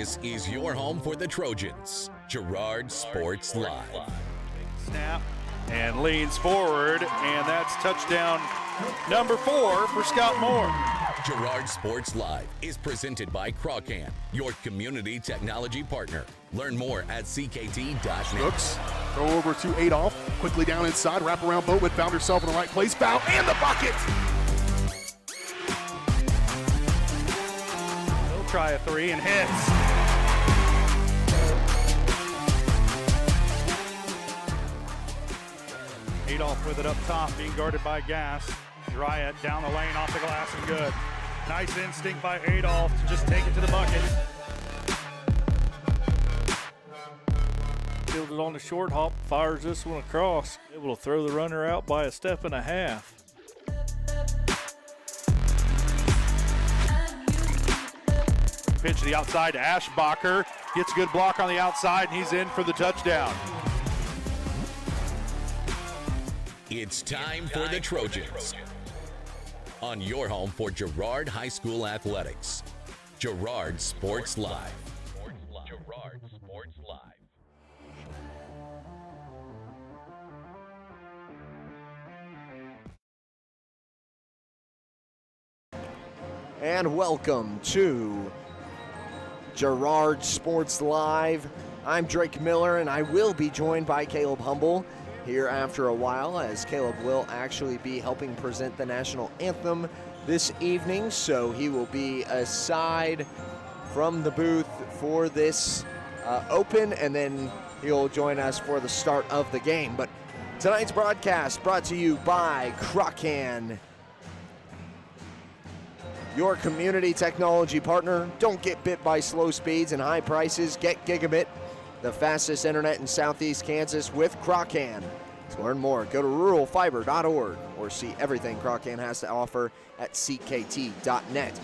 This is your home for the Trojans. Girard Sports Live. Snap and leans forward, and that's touchdown number 4 for Scott Moore. Girard Sports Live is presented by Pregame, your community technology partner. Learn more at ckt.net. Looks, throw over to Adolph, quickly down inside, wrap around Boatman, found herself in the right place, foul, and the bucket! He'll try a 3 and hits. Adolph with it up top, being guarded by Gass. Girard down the lane, off the glass, and good. Nice instinct by Adolph to just take it to the bucket. Fielded on the short hop, fires this one across. Able to throw the runner out by a step and a half. Pitch to the outside to Ashbacher. Gets a good block on the outside, and he's in for the touchdown. It's time for the Trojans. On your home for Girard High School Athletics. Girard Sports Live. Girard Sports Live. And welcome to Girard Sports Live. I'm Drake Miller, and I will be joined by Caleb Humble here after a while, as Caleb will actually be helping present the national anthem this evening, so he will be aside from the booth for this open, and then he'll join us for the start of the game. But tonight's broadcast brought to you by Pregame, your community technology partner. Don't get bit by slow speeds and high prices. Get Gigabit, the fastest internet in Southeast Kansas with Pregame. To learn more, go to ruralfiber.org or see everything Pregame has to offer at ckt.net.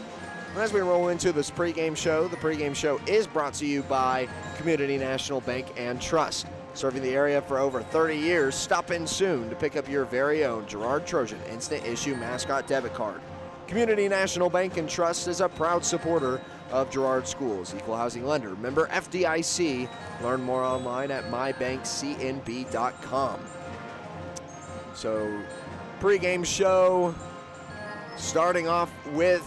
As we roll into this pregame show, the pregame show is brought to you by Community National Bank and Trust. Serving the area for over 30 years, stop in soon to pick up your very own Girard Trojan Instant Issue Mascot Debit Card. Community National Bank and Trust is a proud supporter of Girard Schools, equal housing lender, member FDIC. Learn more online at mybankcnb.com. So, pregame show, starting off with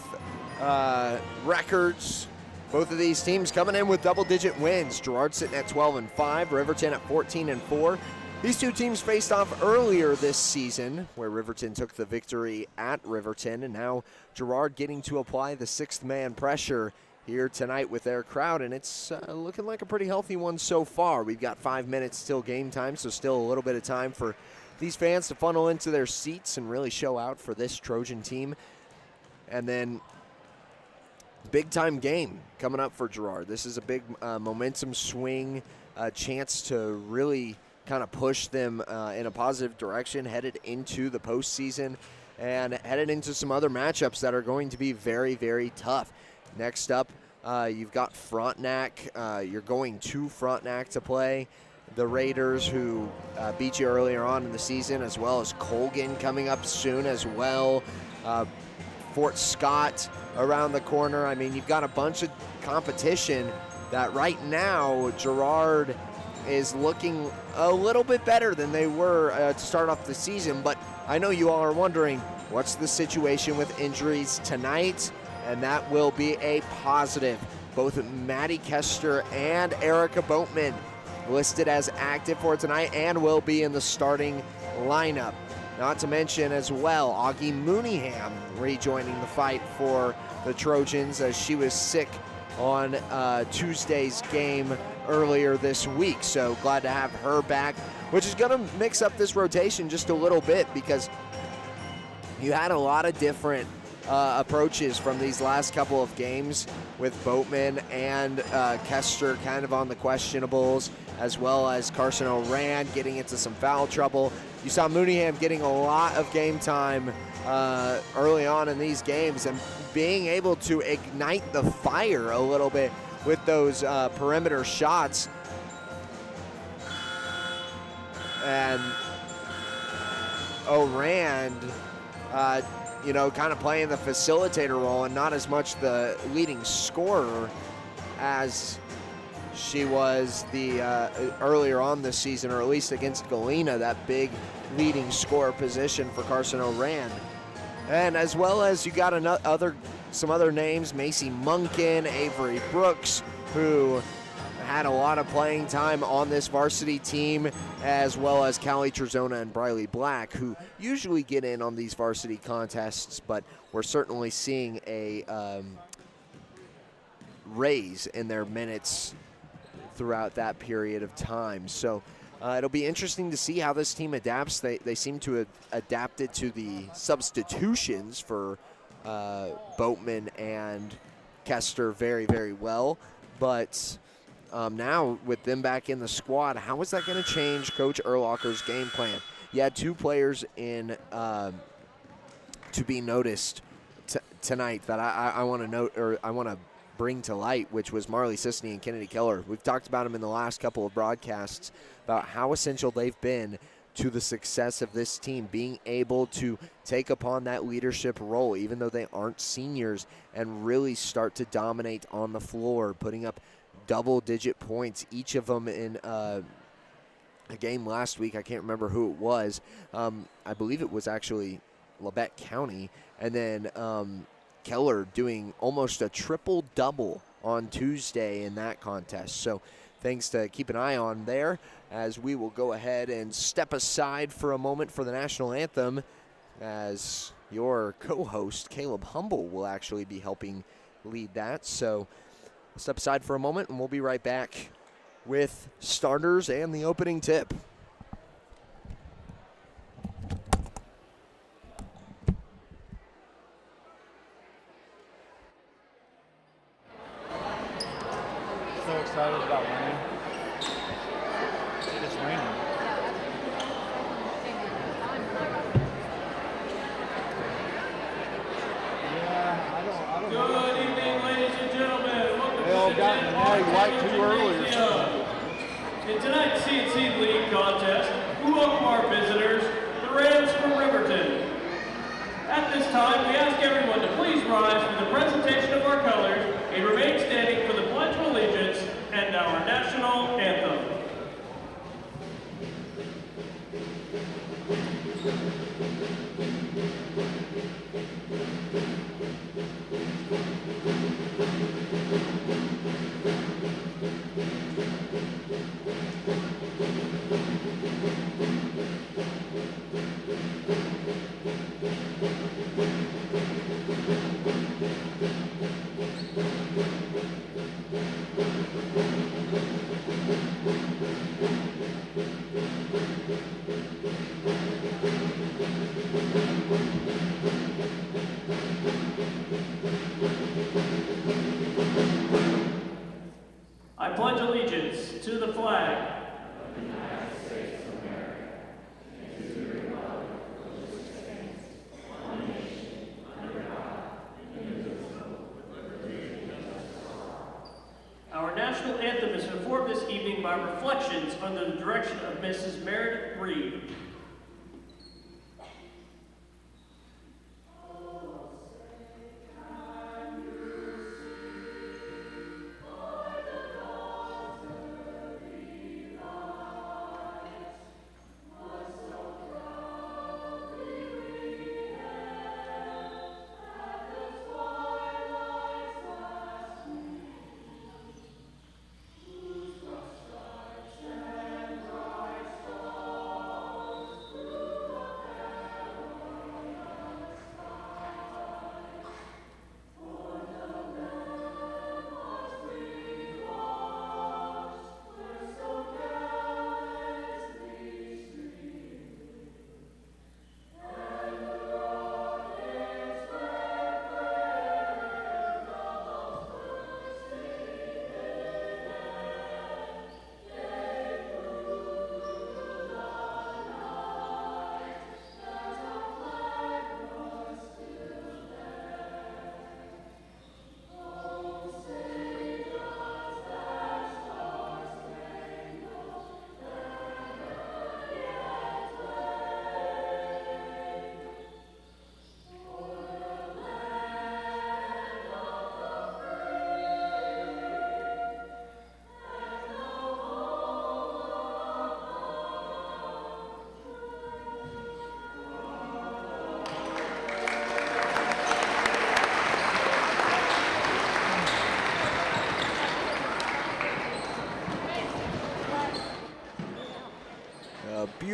records. Both of these teams coming in with double-digit wins. Girard sitting at 12-5, Riverton at 14-4. These two teams faced off earlier this season, where Riverton took the victory at Riverton, and now Girard getting to apply the sixth-man pressure here tonight with their crowd, and it's looking like a pretty healthy one so far. We've got 5 minutes till game time, so still a little bit of time for these fans to funnel into their seats and really show out for this Trojan team. And then big-time game coming up for Girard. This is a big momentum swing, chance to really kind of push them in a positive direction headed into the postseason and headed into some other matchups that are going to be very, very tough. Next up, you've got Frontenac. You're going to Frontenac to play the Raiders, who beat you earlier on in the season, as well as Colgan coming up soon as well. Fort Scott around the corner. I mean, you've got a bunch of competition that right now Girard is looking a little bit better than they were to start off the season. But I know you all are wondering, what's the situation with injuries tonight? And that will be a positive. Both Maddie Kester and Erica Boatman listed as active for tonight and will be in the starting lineup. Not to mention as well, Augie Mooneyham rejoining the fight for the Trojans, as she was sick on Tuesday's game earlier this week. So glad to have her back, which is going to mix up this rotation just a little bit, because you had a lot of different approaches from these last couple of games, with Boatman and Kester kind of on the questionables, as well as Carson O'Rand getting into some foul trouble. You saw Mooneyham getting a lot of game time early on in these games and being able to ignite the fire a little bit with those perimeter shots. And O'Rand, kind of playing the facilitator role and not as much the leading scorer. as she was the earlier on this season, or at least against Galena, that big leading scorer position for Carson O'Ran. And as well as you got some other names, Macy Munkin, Avery Brooks, who had a lot of playing time on this varsity team, as well as Callie Trezona and Briley Black, who usually get in on these varsity contests, but we're certainly seeing a raise in their minutes throughout that period of time. So it'll be interesting to see how this team adapts. They seem to have adapted to the substitutions for Boatman and Kester very, very well. But now with them back in the squad, how is that going to change Coach Urlacher's game plan? You had two players in to be noticed tonight that I want to note, or I want to bring to light, which was Marley Sisney and Kennedy Keller. We've talked about them in the last couple of broadcasts about how essential they've been to the success of this team, being able to take upon that leadership role, even though they aren't seniors, and really start to dominate on the floor, putting up double-digit points, each of them in a game last week. I can't remember who it was. I believe it was actually Labette County, and then Keller doing almost a triple-double on Tuesday in that contest. So things to keep an eye on there, as we will go ahead and step aside for a moment for the national anthem, as your co-host Caleb Humble will actually be helping lead that. So step aside for a moment, and we'll be right back with starters and the opening tip. So excited about winning. It's raining. Good evening, ladies and gentlemen. Welcome They all to got the in the white too early or something. In tonight's CNC League contest, we welcome our visitors, the Rams from Riverton. At this time, we ask everyone to please rise for the presentation of our colors and remain standing for the Pledge of Allegiance and our national anthem. I pledge allegiance to the flag of the United States of America and to the republic for which it stands, one nation, under God, indivisible, with liberty and justice for all. Our national anthem is performed this evening by Reflections under the direction of Mrs. Meredith Reed.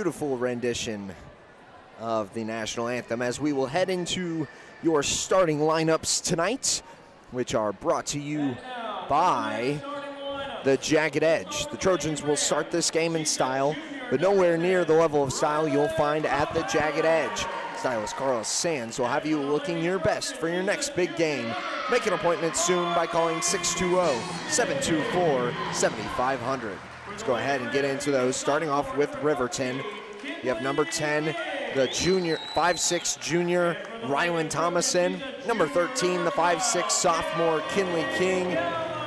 beautiful rendition of the national anthem as we will head into your starting lineups tonight, which are brought to you by the Jagged Edge. The Trojans will start this game in style, but nowhere near the level of style you'll find at the Jagged Edge. Stylist Carlos Sands will have you looking your best for your next big game. Make an appointment soon by calling 620-724-7500. Let's go ahead and get into those, starting off with Riverton. You have number 10, the junior, 5'6" junior, Rylan Thomason. Number 13, the 5'6" sophomore, Kinley King.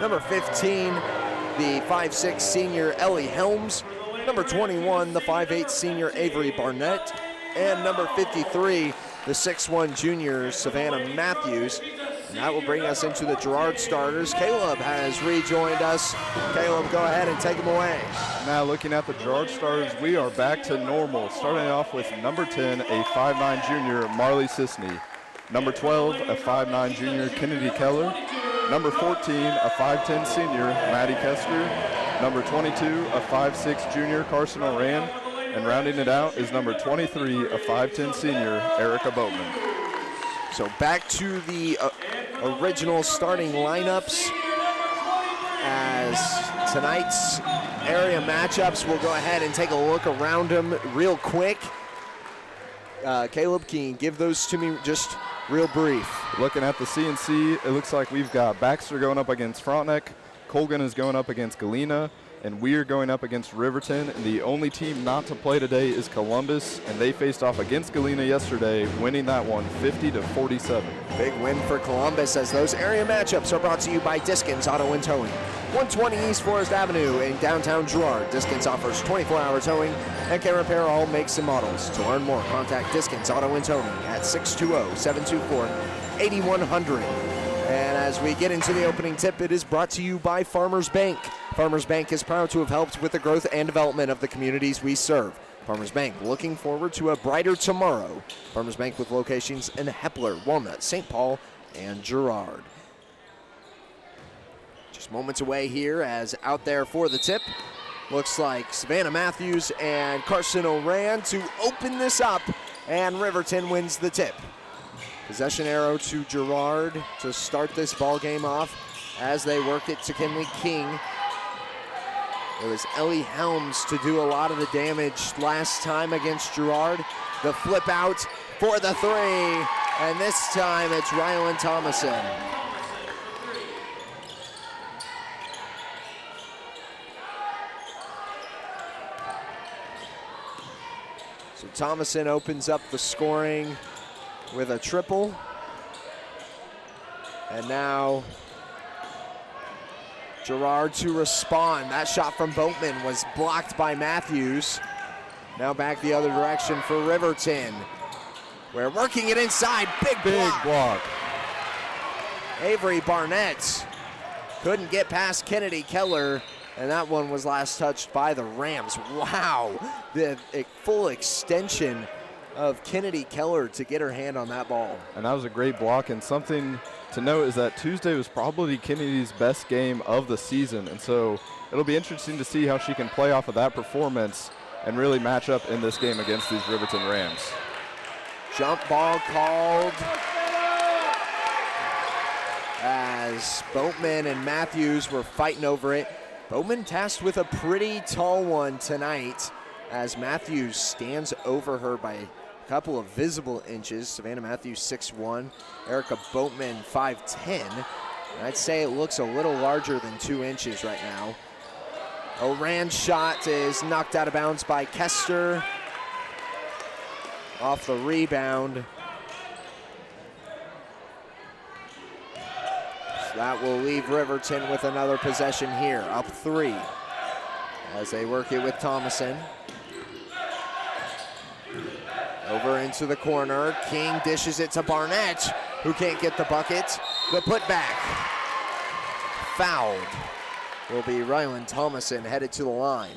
Number 15, the 5'6" senior, Ellie Helms. Number 21, the 5'8" senior, Avery Barnett. And number 53, the 6'1" junior, Savannah Matthews. And that will bring us into the Girard starters. Caleb has rejoined us. Caleb, go ahead and take him away. Now looking at the Girard starters, we are back to normal. Starting off with number 10, a 5'9" junior, Marley Sisney. Number 12, a 5'9" junior, Kennedy Keller. Number 14, a 5'10" senior, Maddie Kester. Number 22, a 5'6" junior, Carson Oran. And rounding it out is number 23, a 5'10" senior, Erica Boatman. So back to the original starting lineups as tonight's area matchups. We'll go ahead and take a look around them real quick. Caleb, can you give those to me just real brief? Looking at the CNC, it looks like we've got Baxter going up against Frontenac, Colgan is going up against Galena, and we're going up against Riverton. And the only team not to play today is Columbus, and they faced off against Galena yesterday, winning that one 50-47. Big win for Columbus as those area matchups are brought to you by Diskins Auto and Towing. 120 East Forest Avenue in downtown Girard. Diskins offers 24-hour towing and can repair all makes and models. To learn more, contact Diskins Auto and Towing at 620-724-8100. And as we get into the opening tip, it is brought to you by Farmers Bank. Farmers Bank is proud to have helped with the growth and development of the communities we serve. Farmers Bank, looking forward to a brighter tomorrow. Farmers Bank with locations in Hepler, Walnut, St. Paul, and Girard. Just moments away here as out there for the tip. Looks like Savannah Matthews and Carson Oran to open this up, and Riverton wins the tip. Possession arrow to Girard to start this ball game off as they work it to Kinley King. It was Ellie Helms to do a lot of the damage last time against Girard. The flip out for the three, and this time it's Rylan Thomason. So Thomason opens up the scoring with a triple. And now Girard to respond. That shot from Boatman was blocked by Matthews. Now back the other direction for Riverton. We're working it inside. Big block. Avery Barnett couldn't get past Kennedy Keller, and that one was last touched by the Rams. Wow, the full extension of Kennedy Keller to get her hand on that ball. And that was a great block, and something to note is that Tuesday was probably Kennedy's best game of the season, and so it'll be interesting to see how she can play off of that performance and really match up in this game against these Riverton Rams. Jump ball called as Boatman and Matthews were fighting over it. Boatman tasked with a pretty tall one tonight as Matthews stands over her by a couple of visible inches. Savannah Matthews 6'1", Erica Boatman 5'10". I'd say it looks a little larger than 2 inches right now. Oran's shot is knocked out of bounds by Kester. Off the rebound. So that will leave Riverton with another possession here, up 3. As they work it with Thomason. Over into the corner. King dishes it to Barnett, who can't get the bucket. The putback. Fouled will be Rylan Thomason headed to the line.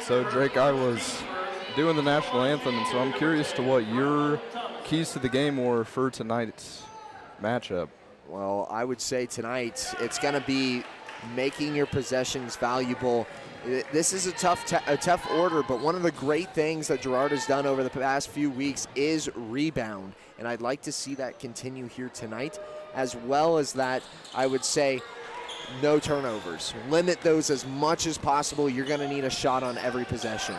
So Drake, I was doing the national anthem, and so I'm curious to what your keys to the game were for tonight's matchup. Well, I would say tonight it's going to be making your possessions valuable This is a tough order, but one of the great things that Girard has done over the past few weeks is rebound, and I'd like to see that continue here tonight, as well as that, I would say, no turnovers. Limit those as much as possible. You're going to need a shot on every possession.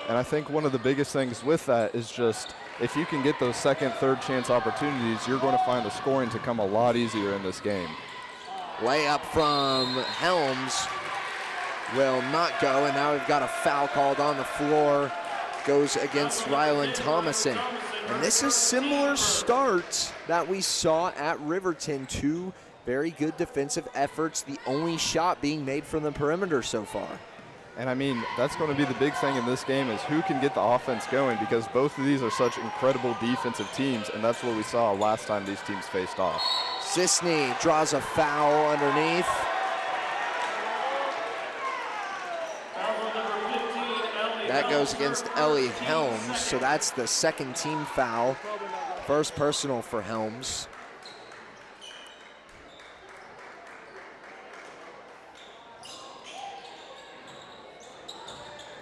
And I think one of the biggest things with that is just if you can get those second, third chance opportunities, you're going to find the scoring to come a lot easier in this game. Layup from Helms will not go, and now we've got a foul called on the floor. Goes against Rylan Thomason. And this is similar start that we saw at Riverton. Two very good defensive efforts, the only shot being made from the perimeter so far. And I mean, that's going to be the big thing in this game is who can get the offense going, because both of these are such incredible defensive teams, and that's what we saw last time these teams faced off. Sisney draws a foul underneath. That goes against Ellie Helms, so that's the second team foul. First personal for Helms.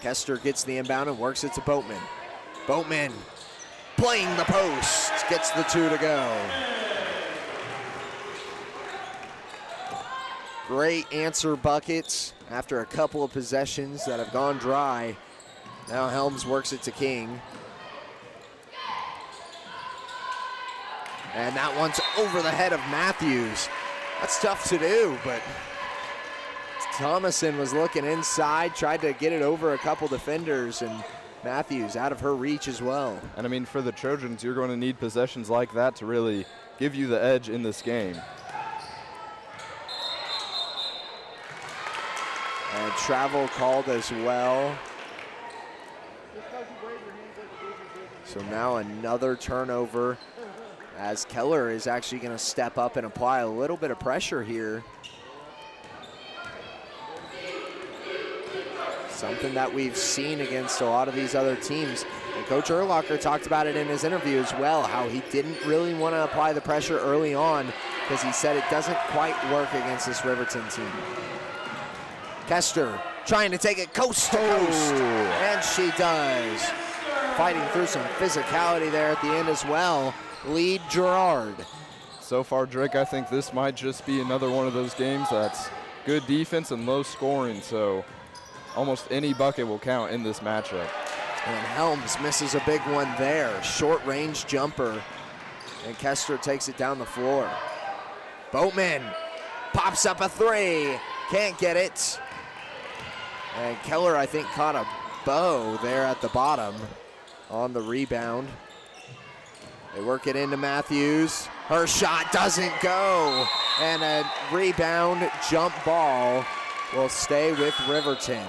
Kester gets the inbound and works it to Boatman. Boatman playing the post, gets the two to go. Great answer buckets after a couple of possessions that have gone dry. Now Helms works it to King. And that one's over the head of Matthews. That's tough to do, but Thomason was looking inside, tried to get it over a couple defenders, and Matthews out of her reach as well. And I mean, for the Trojans, you're going to need possessions like that to really give you the edge in this game. And travel called as well. So now another turnover, as Keller is actually going to step up and apply a little bit of pressure here. Something that we've seen against a lot of these other teams. And Coach Urlacher talked about it in his interview as well, how he didn't really want to apply the pressure early on because he said it doesn't quite work against this Riverton team. Kester trying to take it coast to coast, and she does. Fighting through some physicality there at the end as well. Lead Girard. So far, Drake, I think this might just be another one of those games that's good defense and low scoring, so almost any bucket will count in this matchup. And Helms misses a big one there. Short range jumper. And Kester takes it down the floor. Boatman pops up a three. Can't get it. And Keller, I think, caught a bow there at the bottom on the rebound. They work it into Matthews. Her shot doesn't go. And a rebound jump ball will stay with Riverton.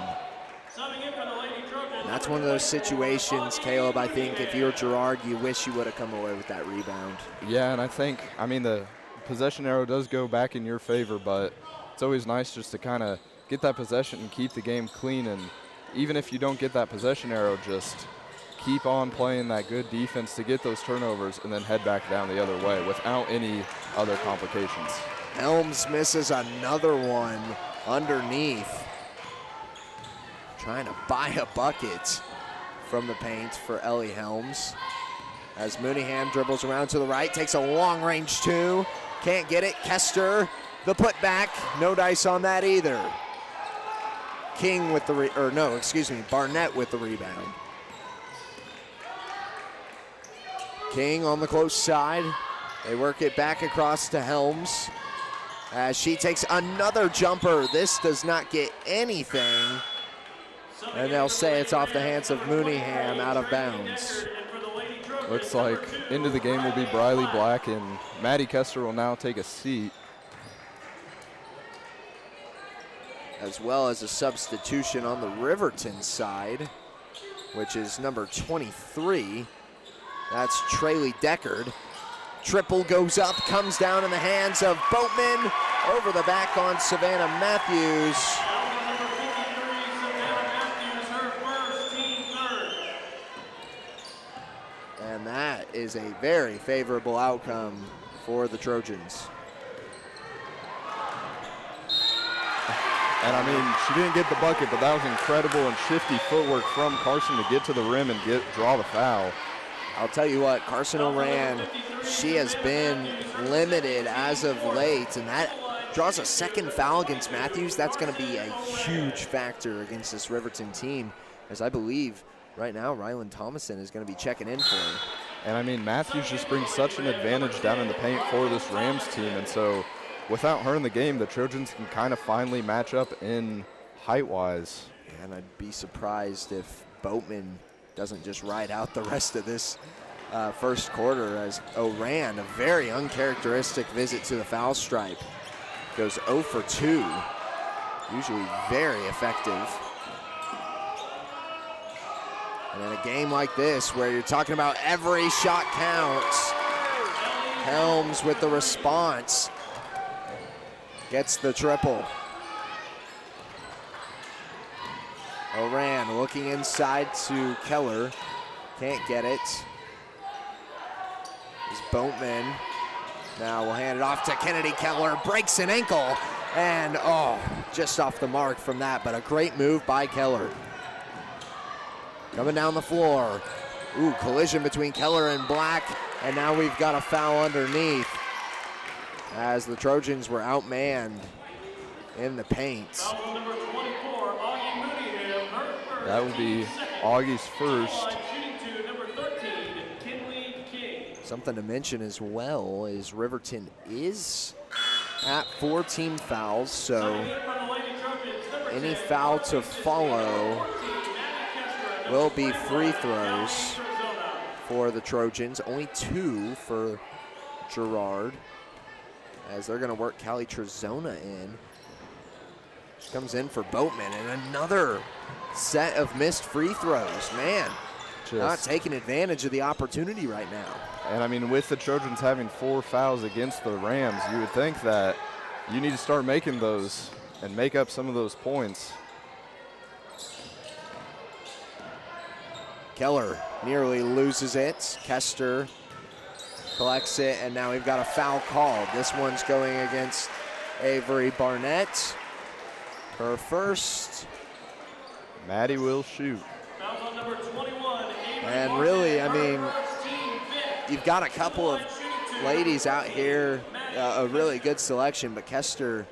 And that's one of those situations, Caleb, I think if you're Girard, you wish you would have come away with that rebound. Yeah, and I mean, the possession arrow does go back in your favor, but it's always nice just to kind of get that possession and keep the game clean. And even if you don't get that possession arrow, just keep on playing that good defense to get those turnovers and then head back down the other way without any other complications. Helms misses another one underneath. Trying to buy a bucket from the paint for Ellie Helms. As Mooneyham dribbles around to the right, takes a long range two. Can't get it. Kester, the putback. No dice on that either. King with the, Barnett with the rebound. King on the close side. They work it back across to Helms as she takes another jumper. This does not get anything. And they'll say it's off the hands of Mooneyham, out of bounds. Looks like into the game will be Briley Black, and Maddie Kester will now take a seat. As well as a substitution on the Riverton side, which is number 23. That's Traley Deckard. Triple goes up, comes down in the hands of Boatman. Over the back on Savannah Matthews. And that is a very favorable outcome for the Trojans. And I mean, she didn't get the bucket, but that was incredible and shifty footwork from Carson to get to the rim and draw the foul. I'll tell you what, Carson Oran, she has been limited as of late, and that draws a second foul against Matthews. That's going to be a huge factor against this Riverton team, as I believe right now Rylan Thomason is going to be checking in for her. And I mean, Matthews just brings such an advantage down in the paint for this Rams team, and so without her in the game, the Trojans can kind of finally match up in height-wise. And I'd be surprised if Boatman doesn't just ride out the rest of this first quarter, as Oran, a very uncharacteristic visit to the foul stripe, goes 0 for 2, usually very effective. And in a game like this, where you're talking about every shot counts, Helms with the response, gets the triple. Oran looking inside to Keller, can't get it. Is Boatman. Now we'll hand it off to Kennedy. Keller breaks an ankle, and just off the mark from that, but a great move by Keller. Coming down the floor. Ooh, collision between Keller and Black, and now we've got a foul underneath as the Trojans were outmanned in the paint. Foul number 24, Augie Mooneyham, her first. That would be Augie's first. Shooting to number 13, Kinley King. Something to mention as well is Riverton is at 4 team fouls, so any foul to follow will be free throws for the Trojans. Only 2 for Girard, as they're going to work Callie Trezona in. She comes in for Boatman, and another set of missed free throws. Man, not taking advantage of the opportunity right now. And I mean, with the Trojans having 4 fouls against the Rams, you would think that you need to start making those and make up some of those points. Keller nearly loses it. Kester collects it, and now we've got a foul called. This one's going against Avery Barnett. Her first. Maddie will shoot. Foul on number 21, And really, I mean, you've got a couple of ladies out here, a really good selection, but Kester,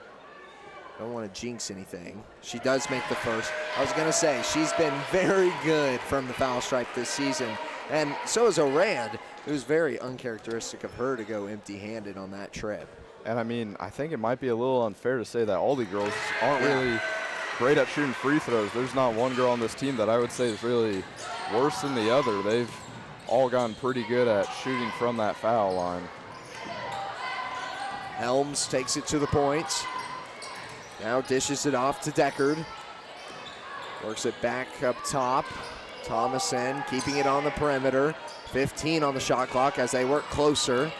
don't want to jinx anything. She does make the first. I was going to say, she's been very good from the foul stripe this season, and so is Oran. It was very uncharacteristic of her to go empty-handed on that trip. And I mean, I think it might be a little unfair to say that all the girls aren't really great at shooting free throws. There's not one girl on this team that I would say is really worse than the other. They've all gotten pretty good at shooting from that foul line. Helms takes it to the point. Now dishes it off to Deckard. Works it back up top. Thomason keeping it on the perimeter. 15 on the shot clock as they work closer.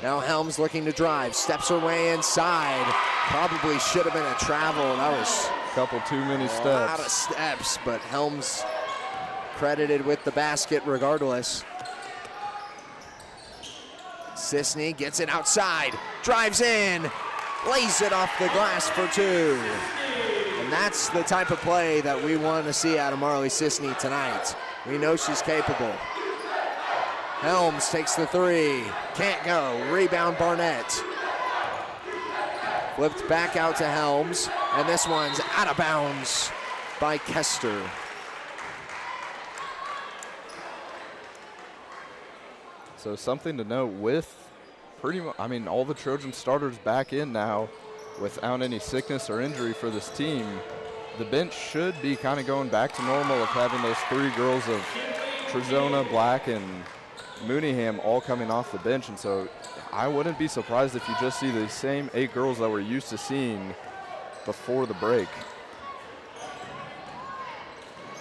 Now Helms looking to drive. Steps her way inside. Probably should have been a travel. That was a couple too many steps. A lot of steps, but Helms credited with the basket regardless. Sisney gets it outside. Drives in. Lays it off the glass for 2. And that's the type of play that we want to see out of Marley Sisney tonight. We know she's capable. Helms takes the 3. Can't go. Rebound Barnett. Flipped back out to Helms. And this one's out of bounds by Kester. So something to note with pretty much, I mean, all the Trojan starters back in now without any sickness or injury for this team. The bench should be kind of going back to normal of having those 3 girls of Trezona, Black, and Mooneyham all coming off the bench. And so I wouldn't be surprised if you just see the same 8 girls that we're used to seeing before the break.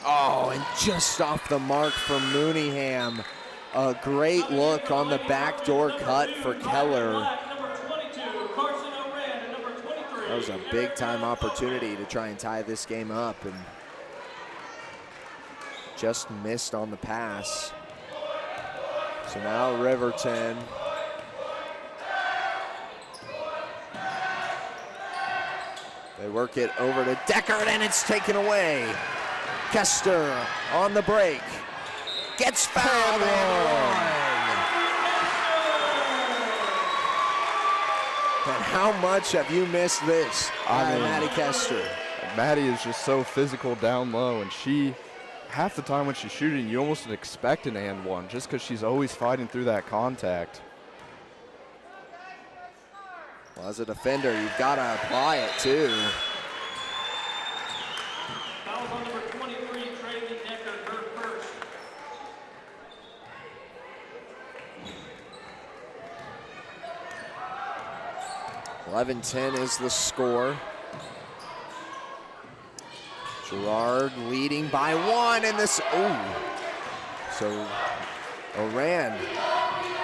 Oh, and just off the mark from Mooneyham. A great look on the backdoor cut for Keller. That was a big-time opportunity to try and tie this game up, and just missed on the pass. So now Riverton They work it over to Deckard, and it's taken away. Kester on the break. Gets fouled and how much have you missed this? Maddie Kester. Maddie is just so physical down low, and half the time when she's shooting, you almost expect an and one just because she's always fighting through that contact. Well, as a defender, you've got to apply it too. Foul on number 23, Traylon Deckard, her first. 11-10 is the score. Girard leading by one in this. So Oran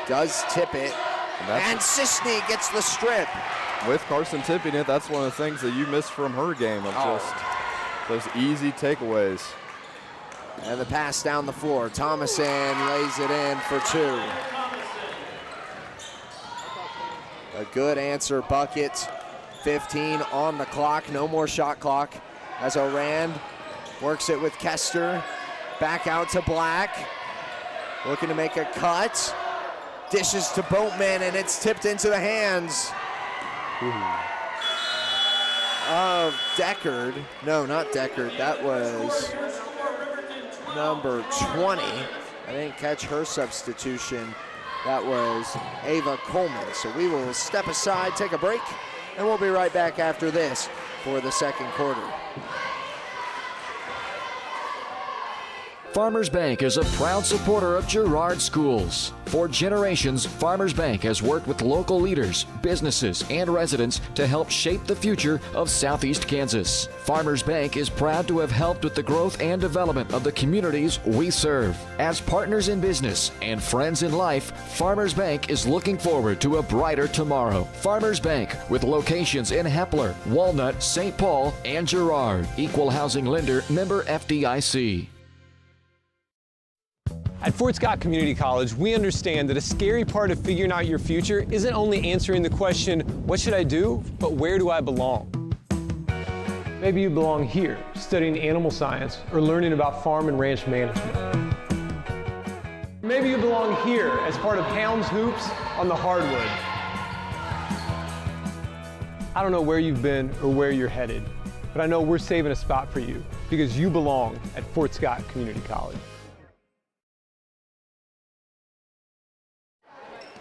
does tip it, and Sisney gets the strip. With Carson tipping it, that's one of the things that you missed from her game of just those easy takeaways. And the pass down the floor. Thomason lays it in for two. A good answer bucket. 15 on the clock, no more shot clock. As Oran works it with Kester. Back out to Black. Looking to make a cut. Dishes to Boatman, and it's tipped into the hands of Deckard. No, not Deckard. That was number 20. I didn't catch her substitution. That was Ava Coleman. So we will step aside, take a break, and we'll be right back after this for the second quarter. Farmers Bank is a proud supporter of Girard schools. For generations, Farmers Bank has worked with local leaders, businesses, and residents to help shape the future of Southeast Kansas. Farmers Bank is proud to have helped with the growth and development of the communities we serve. As partners in business and friends in life, Farmers Bank is looking forward to a brighter tomorrow. Farmers Bank, with locations in Hepler, Walnut, St. Paul, and Girard. Equal housing lender, member FDIC. At Fort Scott Community College, we understand that a scary part of figuring out your future isn't only answering the question, what should I do, but where do I belong? Maybe you belong here, studying animal science or learning about farm and ranch management. Maybe you belong here as part of Hounds Hoops on the hardwood. I don't know where you've been or where you're headed, but I know we're saving a spot for you because you belong at Fort Scott Community College.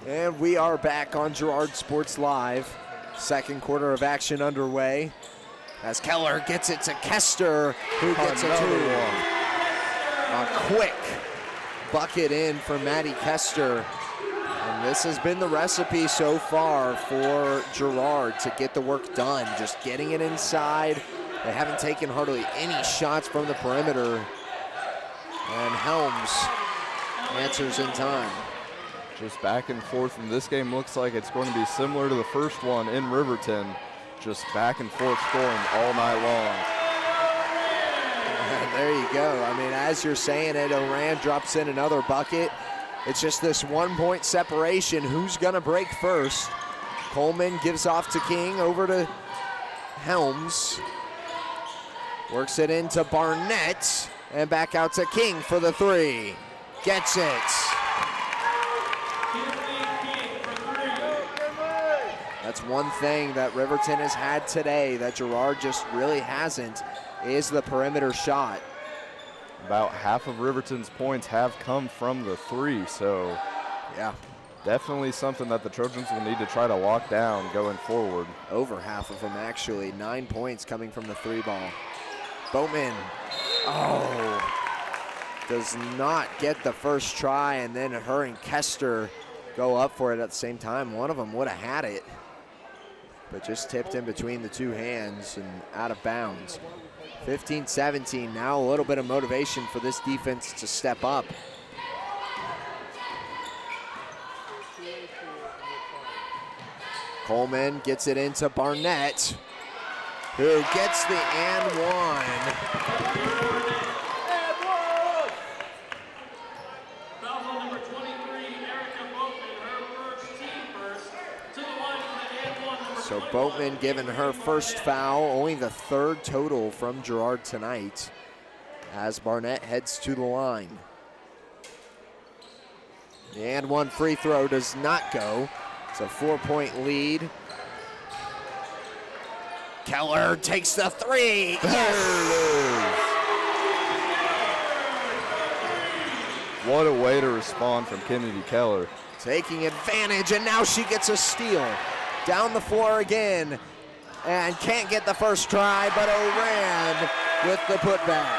And we are back on Girard Sports Live. Second quarter of action underway. As Keller gets it to Kester, who gets a two. A quick bucket in for Maddie Kester. And this has been the recipe so far for Girard to get the work done. Just getting it inside. They haven't taken hardly any shots from the perimeter. And Helms answers in time. Just back and forth, and this game looks like it's going to be similar to the first one in Riverton. Just back and forth scoring all night long. There you go. I mean, as you're saying it, Oran drops in another bucket. It's just this 1 point separation. Who's going to break first? Coleman gives off to King, over to Helms. Works it into Barnett, and back out to King for the three. Gets it. That's one thing that Riverton has had today that Girard just really hasn't, is the perimeter shot. About half of Riverton's points have come from the three, so yeah, definitely something that the Trojans will need to try to lock down going forward. Over half of them, actually. 9 points coming from the three ball. Boatman, does not get the first try, and then her and Kester go up for it at the same time. One of them would have had it, but just tipped in between the two hands and out of bounds. 15-17, now a little bit of motivation for this defense to step up. Coleman gets it into Barnett, who gets the and one. So Boatman given her first foul, only the third total from Girard tonight, as Barnett heads to the line. The and one free throw does not go. It's a 4-point lead. Keller takes the three. Yes! What a way to respond from Kennedy Keller. Taking advantage, and now she gets a steal. Down the floor again, and can't get the first try, but Oran with the putback.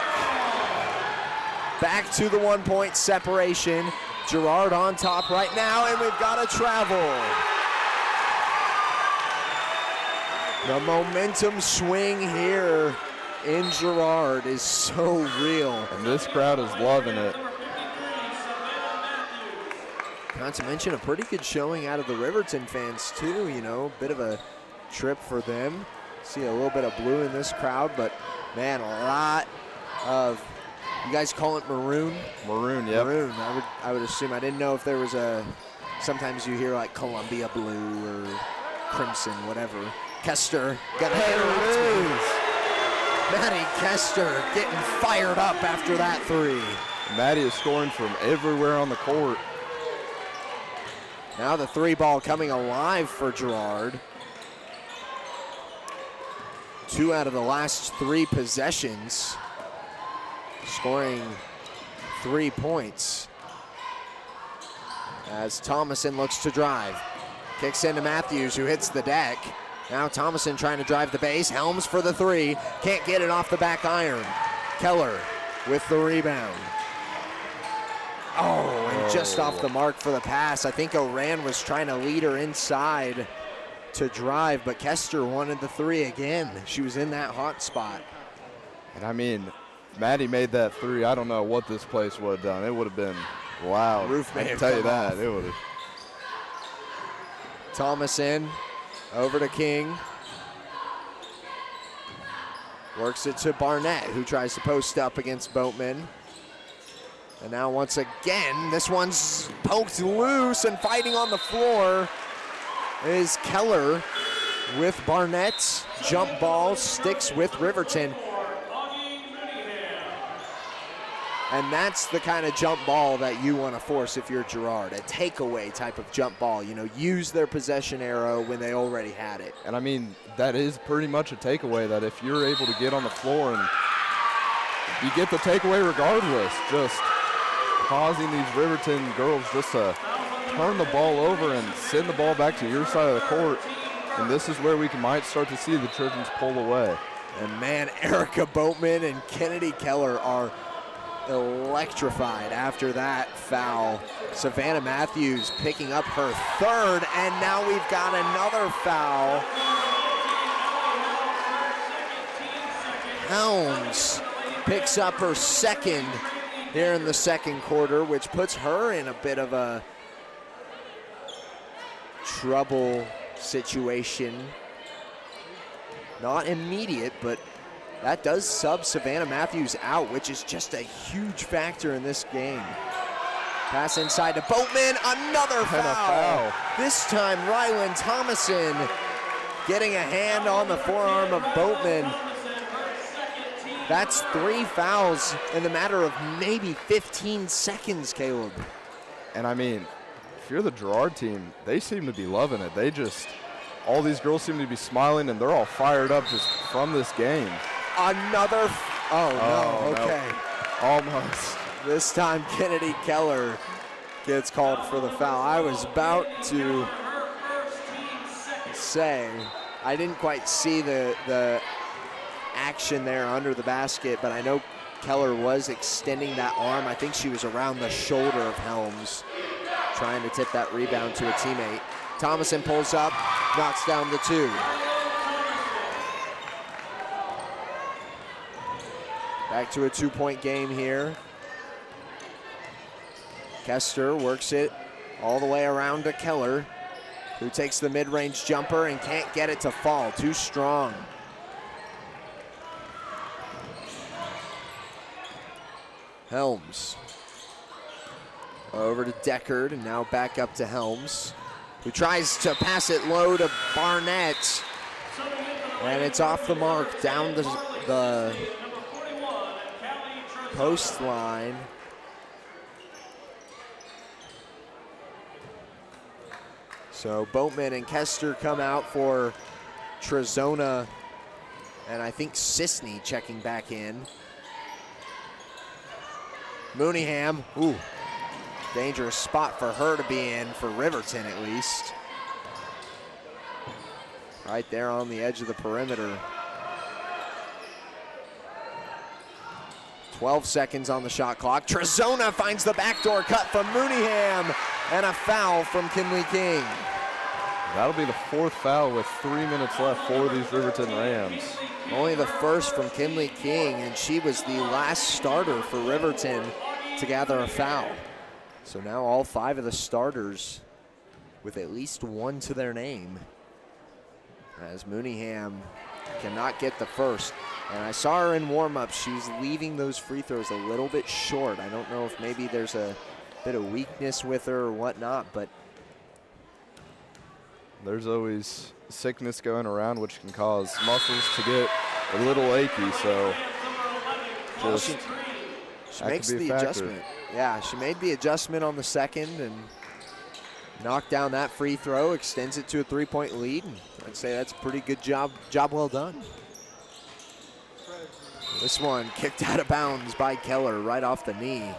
Back to the 1-point separation. Girard on top right now, and we've got a travel. The momentum swing here in Girard is so real. And this crowd is loving it. Not to mention a pretty good showing out of the Riverton fans too, you know, bit of a trip for them. See a little bit of blue in this crowd, but man, a lot of, you guys call it maroon? Maroon, yep. Maroon, I would assume. I didn't know if there was a, sometimes you hear like Columbia blue or crimson, whatever. Kester got a hitter. Maddie Kester getting fired up after that three. Maddie is scoring from everywhere on the court. Now the three ball coming alive for Girard. 2 out of the last 3 possessions, scoring 3 points. As Thomason looks to drive. Kicks into Matthews, who hits the deck. Now Thomason trying to drive the base. Helms for the three. Can't get it off the back iron. Keller with the rebound. Oh, and just off the mark for the pass. I think Oran was trying to lead her inside to drive, but Kester wanted the three again. She was in that hot spot. And I mean, Maddie made that three. I don't know what this place would have done. It would have been loud. Roof may I can have tell you come that. off. It would have. Thomason over to King. Works it to Barnett, who tries to post up against Boatman. And now once again, this one's poked loose, and fighting on the floor is Keller with Barnett's jump ball, sticks with Riverton. And that's the kind of jump ball that you want to force if you're Girard, a takeaway type of jump ball. You know, use their possession arrow when they already had it. And I mean, that is pretty much a takeaway, that if you're able to get on the floor and you get the takeaway regardless, just causing these Riverton girls just to turn the ball over and send the ball back to your side of the court. And this is where we might start to see the Trojans pull away. And man, Erica Boatman and Kennedy Keller are electrified after that foul. Savannah Matthews picking up her third, and now we've got another foul. Helms picks up her second here in the second quarter, which puts her in a bit of a trouble situation. Not immediate, but that does sub Savannah Matthews out, which is just a huge factor in this game. Pass inside to Boatman, another foul. This time Rylan Thomason getting a hand on the forearm of Boatman. That's 3 fouls in the matter of maybe 15 seconds, Caleb. And I mean, if you're the Girard team, they seem to be loving it. They just, all these girls seem to be smiling, and they're all fired up just from this game. Another, no, okay. No. Almost. This time Kennedy Keller gets called for the foul. I was about to say, I didn't quite see the action there under the basket, but I know Keller was extending that arm. I think she was around the shoulder of Helms, trying to tip that rebound to a teammate. Thomason pulls up, knocks down the 2. Back to a 2-point game here. Kester works it all the way around to Keller, who takes the mid-range jumper and can't get it to fall. Too strong. Helms over to Deckard, and now back up to Helms. who tries to pass it low to Barnett. And it's off the mark, down the post line. So Boatman and Kester come out for Trojans, and I think Sisney checking back in. Mooneyham, ooh, dangerous spot for her to be in, for Riverton at least. Right there on the edge of the perimeter. 12 seconds on the shot clock. Trojans finds the backdoor cut from Mooneyham, and a foul from Kinley King. That'll be the 4th foul with 3 minutes left for these Riverton Rams. Only the first from Kinley King, and she was the last starter for Riverton to gather a foul. So now all 5 of the starters with at least 1 to their name, as Mooneyham cannot get the first. And I saw her in warm-up. She was leaving those free throws a little bit short. I don't know if maybe there's a bit of weakness with her or whatnot, but there's always sickness going around, which can cause muscles to get a little achy, so just she makes the adjustment. Yeah, she made the adjustment on the second and knocked down that free throw, extends it to a 3-point lead. And I'd say that's a pretty good job well done. This one kicked out of bounds by Keller right off the knee.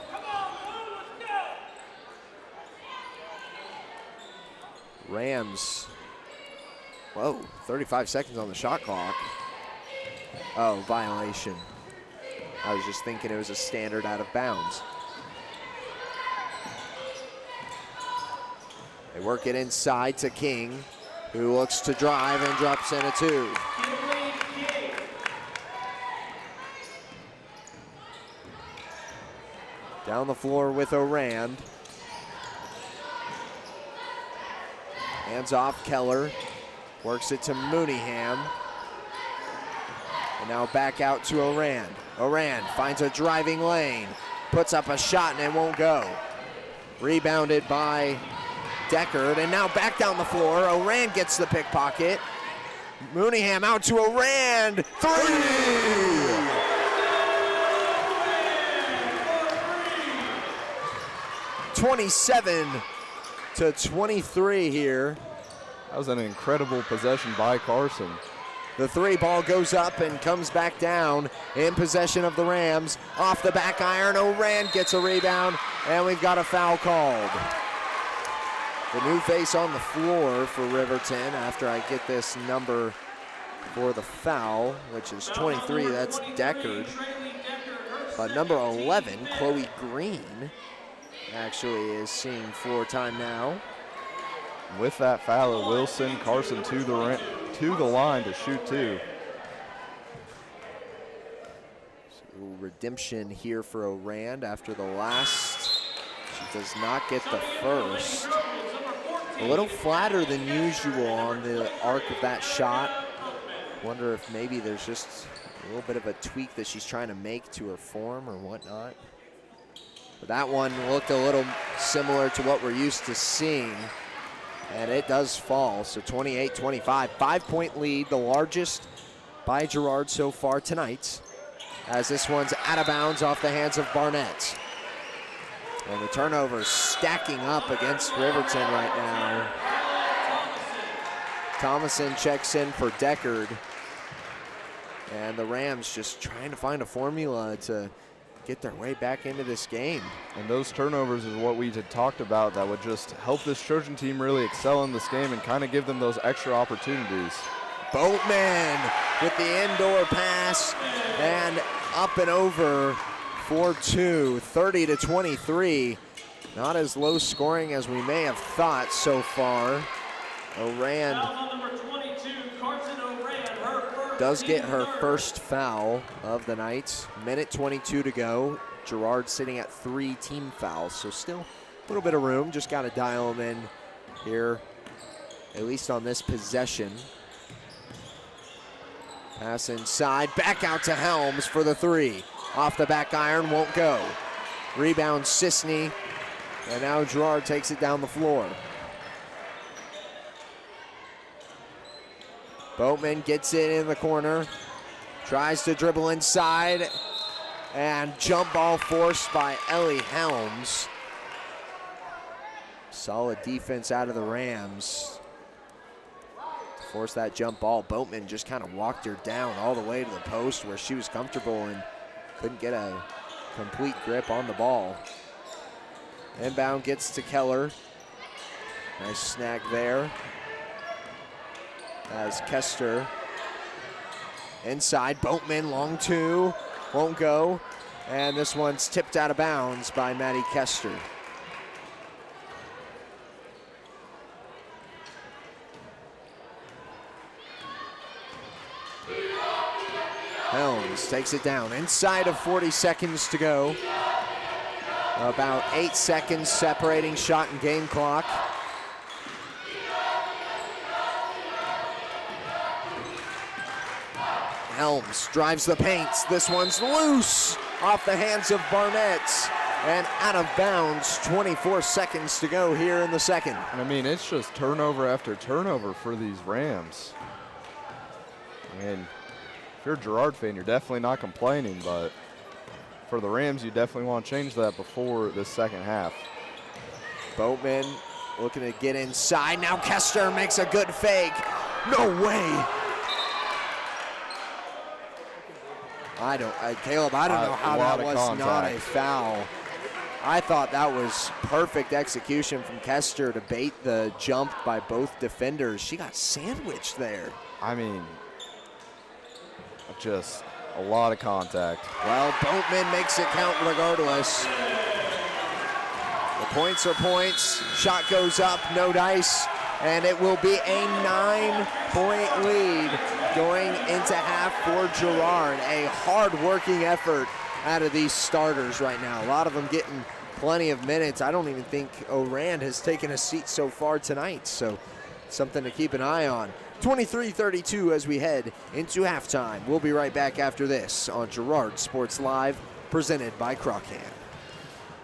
Rams, whoa, 35 seconds on the shot clock. Oh, violation. I was just thinking it was a standard out of bounds. They work it inside to King, who looks to drive and drops in a 2. Down the floor with Orand. Hands off Keller. Works it to Mooneyham. And now back out to Orand. Orand finds a driving lane. Puts up a shot and it won't go. Rebounded by Deckard, and now back down the floor. Orand gets the pickpocket. Mooneyham out to Orand. 3! (27-23) here. That was an incredible possession by Carson. The 3 ball goes up and comes back down in possession of the Rams. Off the back iron, Orand gets a rebound, and we've got a foul called. The new face on the floor for Riverton after I get this number for the foul, which is 23, that's Deckard. But number 11, Chloe Green, actually is seeing floor time now. With that foul, it will send Carson to the line to shoot 2. So redemption here for Orand after the last. She does not get the first. A little flatter than usual on the arc of that shot. Wonder if maybe there's just a little bit of a tweak that she's trying to make to her form or whatnot. But that one looked a little similar to what we're used to seeing. And it does fall, so 28-25. 5-point lead, the largest by Girard so far tonight, as this one's out of bounds off the hands of Barnett. And the turnovers stacking up against Riverton right now. Thomason checks in for Deckard. And the Rams just trying to find a formula to get their way back into this game. And those turnovers is what we had talked about that would just help this Trojan team really excel in this game and kind of give them those extra opportunities. Boatman with the indoor pass and up and over for 2, 30-23. Not as low scoring as we may have thought so far. Orand does get her first foul of the night. Minute 22 to go. Girard sitting at 3 team fouls, so still a little bit of room. Just got to dial them in here, at least on this possession. Pass inside, back out to Helms for the 3. Off the back iron, won't go. Rebound Sisney, and now Girard takes it down the floor. Boatman gets it in the corner, tries to dribble inside, and jump ball forced by Ellie Helms. Solid defense out of the Rams. Force that jump ball. Boatman just kind of walked her down all the way to the post where she was comfortable and couldn't get a complete grip on the ball. Inbound gets to Keller. Nice snag there. As Kester inside, Boatman, long two, won't go. And this one's tipped out of bounds by Maddie Kester. Helms takes it down inside of 40 seconds to go. About 8 seconds separating shot and game clock. Helms drives the paint. This one's loose off the hands of Barnett and out of bounds. 24 seconds to go here in the second. And I mean, it's just turnover after turnover for these Rams. I mean, if you're a Girard fan, you're definitely not complaining, but for the Rams, you definitely want to change that before the second half. Boatman looking to get inside. Now Kester makes a good fake. No way. Caleb, I don't know how that was not a foul. I thought that was perfect execution from Kester to bait the jump by both defenders. She got sandwiched there. I mean, just a lot of contact. Well, Boatman makes it count regardless. The points are points. Shot goes up, no dice, and it will be a 9-point lead going into half for Girard. A hard-working effort out of these starters right now. A lot of them getting plenty of minutes. I don't even think Orand has taken a seat so far tonight, so something to keep an eye on. 23-32 as we head into halftime. We'll be right back after this on Girard Sports Live, presented by Crockham.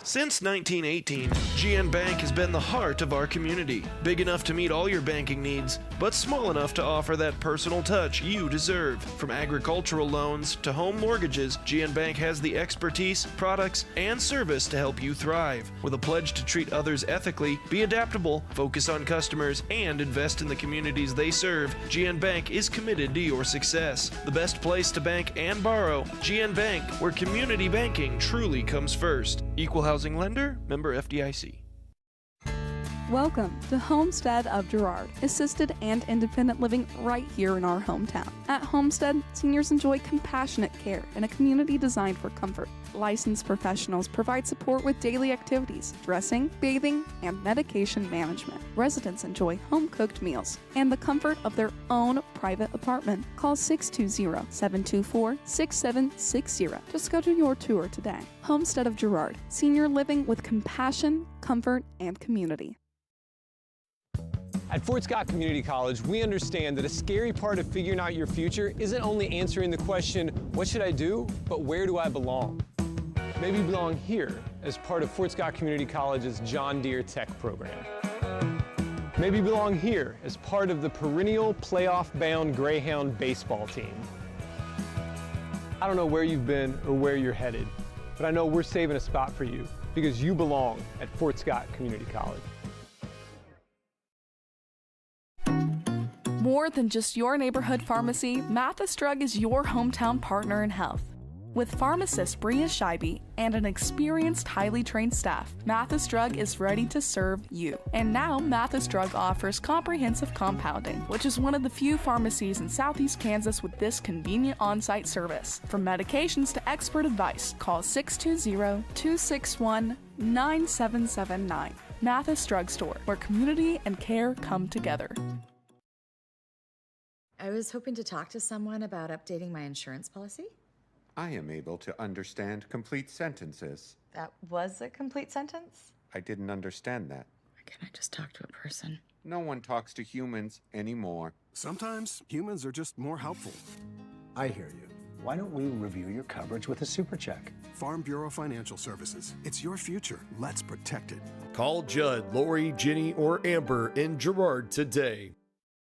Since 1918, GN Bank has been the heart of our community. Big enough to meet all your banking needs, but small enough to offer that personal touch you deserve. From agricultural loans to home mortgages, GN Bank has the expertise, products, and service to help you thrive. With a pledge to treat others ethically, be adaptable, focus on customers, and invest in the communities they serve, GN Bank is committed to your success. The best place to bank and borrow, GN Bank, where community banking truly comes first. Equal housing lender, member FDIC. Welcome to Homestead of Girard, assisted and independent living right here in our hometown. At Homestead, seniors enjoy compassionate care in a community designed for comfort. Licensed professionals provide support with daily activities, dressing, bathing, and medication management. Residents enjoy home-cooked meals and the comfort of their own private apartment. Call 620-724-6760 to schedule your tour today. Homestead of Girard, senior living with compassion, comfort, and community. At Fort Scott Community College, we understand that a scary part of figuring out your future isn't only answering the question, what should I do, but where do I belong? Maybe you belong here as part of Fort Scott Community College's John Deere Tech program. Maybe you belong here as part of the perennial playoff-bound Greyhound baseball team. I don't know where you've been or where you're headed, but I know we're saving a spot for you because you belong at Fort Scott Community College. More than just your neighborhood pharmacy, Mathis Drug is your hometown partner in health. With pharmacist Bria Scheibe and an experienced, highly trained staff, Mathis Drug is ready to serve you. And now, Mathis Drug offers comprehensive compounding, which is one of the few pharmacies in Southeast Kansas with this convenient on-site service. From medications to expert advice, call 620-261-9779. Mathis Drug Store, where community and care come together. I was hoping to talk to someone about updating my insurance policy. I am able to understand complete sentences. That was a complete sentence? I didn't understand that. Or can I just talk to a person? No one talks to humans anymore. Sometimes humans are just more helpful. I hear you. Why don't we review your coverage with a super check? Farm Bureau Financial Services. It's your future. Let's protect it. Call Judd, Lori, Jenny, or Amber in Girard today.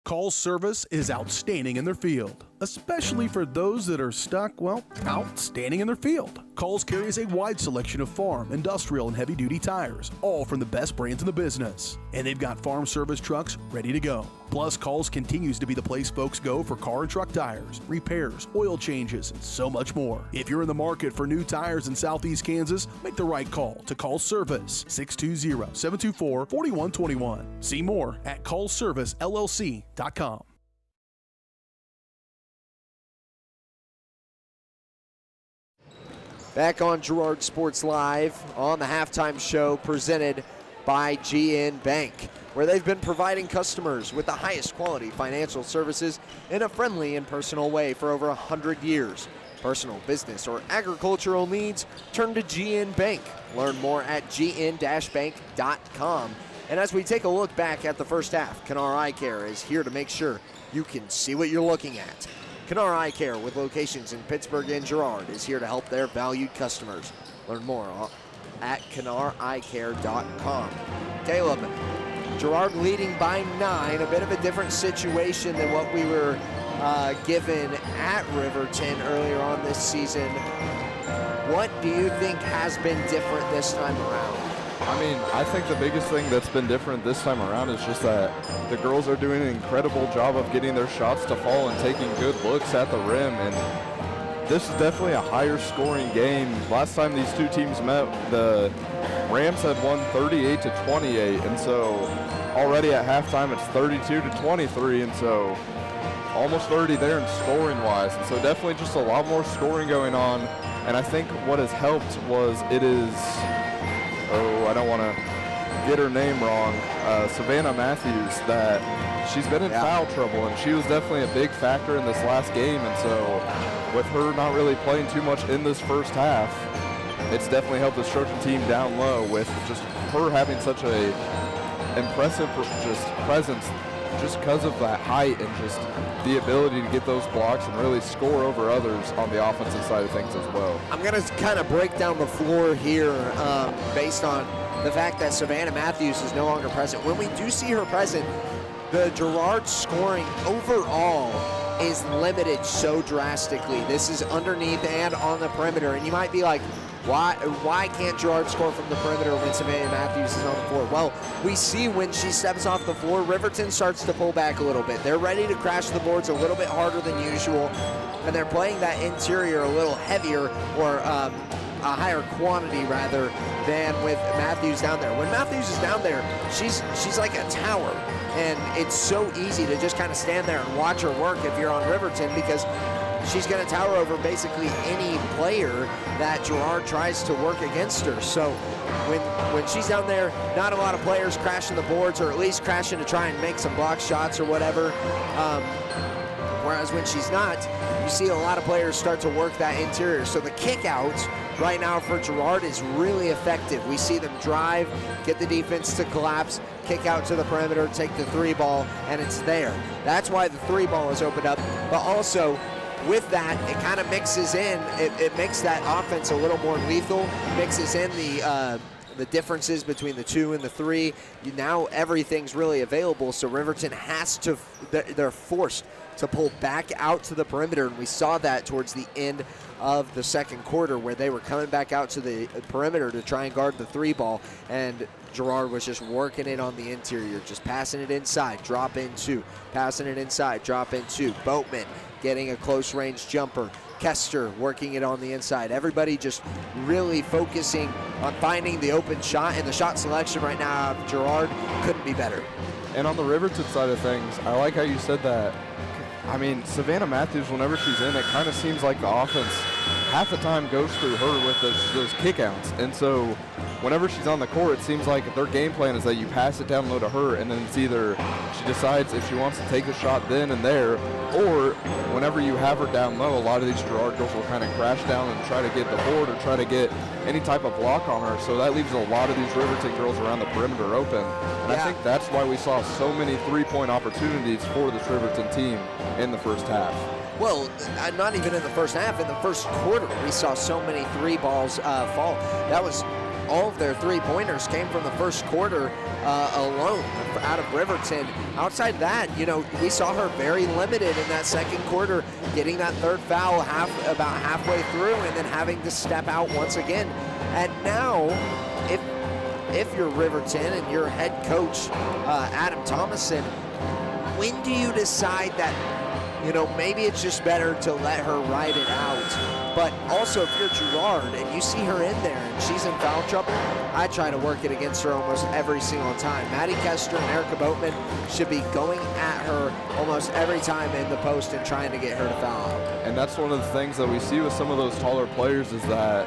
Call's service is outstanding in their field, especially for those that are stuck, well, outstanding in their field. Call's carries a wide selection of farm, industrial, and heavy-duty tires, all from the best brands in the business. And they've got farm service trucks ready to go. Plus, Call's continues to be the place folks go for car and truck tires, repairs, oil changes, and so much more. If you're in the market for new tires in Southeast Kansas, make the right call to Call's Service, 620-724-4121. See more at callservicellc.com. Back on Girard Sports Live on the halftime show presented by GN Bank, where they've been providing customers with the highest quality financial services in a friendly and personal way for over 100 years. Personal, business, or agricultural needs, turn to GN Bank. Learn more at gn-bank.com. And as we take a look back at the first half, Kennar Eye Care is here to make sure you can see what you're looking at. Kennar Eye Care, with locations in Pittsburgh and Girard, is here to help their valued customers. Learn more at KennarEyeCare.com. Caleb, Girard leading by 9, a bit of a different situation than what we were given at Riverton earlier on this season. What do you think has been different this time around? I mean, I think the biggest thing that's been different this time around is just that the girls are doing an incredible job of getting their shots to fall and taking good looks at the rim. And this is definitely a higher scoring game. Last time these two teams met, the Rams had won 38-28. And so already at halftime, it's 32-23. And so almost 30 there in scoring wise. And so definitely just a lot more scoring going on. And I think what has helped was I don't want to get her name wrong, Savannah Matthews, that she's been in foul trouble, and she was definitely a big factor in this last game. And so with her not really playing too much in this first half, it's definitely helped the Trojan team down low with just her having such a impressive presence just because of that height and just the ability to get those blocks and really score over others on the offensive side of things as well. I'm going to kind of break down the floor here based on the fact that Savannah Matthews is no longer present. When we do see her present, the Girard scoring overall is limited so drastically. This is underneath and on the perimeter, and you might be like, why can't Girard score from the perimeter when Savannah Matthews is on the floor? Well, we see when she steps off the floor, Riverton starts to pull back a little bit. They're ready to crash the boards a little bit harder than usual, and they're playing that interior a little heavier, or a higher quantity rather, than with Matthews down there. When Matthews is down there, she's like a tower, and it's so easy to just kind of stand there and watch her work if you're on Riverton, because she's going to tower over basically any player that Girard tries to work against her. So when she's down there, not a lot of players crashing the boards, or at least crashing to try and make some block shots or whatever. Whereas when she's not, you see a lot of players start to work that interior. So the kick out right now for Girard is really effective. We see them drive, get the defense to collapse, kick out to the perimeter, take the three ball, and it's there. That's why the three ball is opened up. But also, with that, it kind of mixes in, it makes that offense a little more lethal, mixes in the differences between the 2 and the 3. Now everything's really available, so Riverton has to, they're forced to pull back out to the perimeter, and we saw that towards the end of the second quarter, where they were coming back out to the perimeter to try and guard the 3 ball, and Girard was just working it on the interior, just passing it inside, drop in 2, passing it inside, drop in 2. Boatman getting a close range jumper. Kester working it on the inside. Everybody just really focusing on finding the open shot, and the shot selection right now of Girard couldn't be better. And on the Riverton side of things, I like how you said that. I mean, Savannah Matthews, whenever she's in, it kind of seems like the offense half the time goes through her with those kickouts. And so whenever she's on the court, it seems like their game plan is that you pass it down low to her, and then it's either she decides if she wants to take the shot then and there, or whenever you have her down low, a lot of these Girard girls will kind of crash down and try to get the board or try to get any type of block on her. So that leaves a lot of these Riverton girls around the perimeter open. And I think that's why we saw so many three-point opportunities for this Riverton team in the first half. Well, not even in the first half. In the first quarter, we saw so many 3 balls fall. That was all of their 3-pointers came from the first quarter alone. out of Riverton. Outside that, we saw her very limited in that second quarter, getting that third foul about halfway through and then having to step out once again. And now, if you're Riverton and your head coach, Adam Thomason, when do you decide that, maybe it's just better to let her ride it out? But also, if you're Girard and you see her in there and she's in foul trouble, I try to work it against her almost every single time. Maddie Kester and Erica Boatman should be going at her almost every time in the post and trying to get her to foul out. And that's one of the things that we see with some of those taller players is that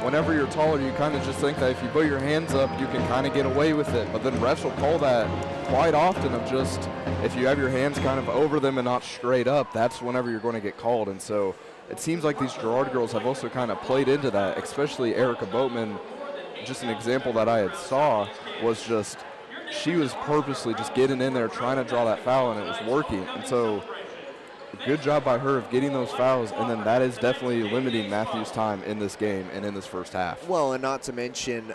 whenever you're taller, you kind of just think that if you put your hands up, you can kind of get away with it. But then refs will call that quite often of just, if you have your hands kind of over them and not straight up, that's whenever you're going to get called. And so it seems like these Girard girls have also kind of played into that, especially Erica Boatman. Just an example that I had saw was just, she was purposely just getting in there trying to draw that foul, and it was working. And so good job by her of getting those fouls, and then that is definitely limiting Matthews' time in this game and in this first half. Well, and not to mention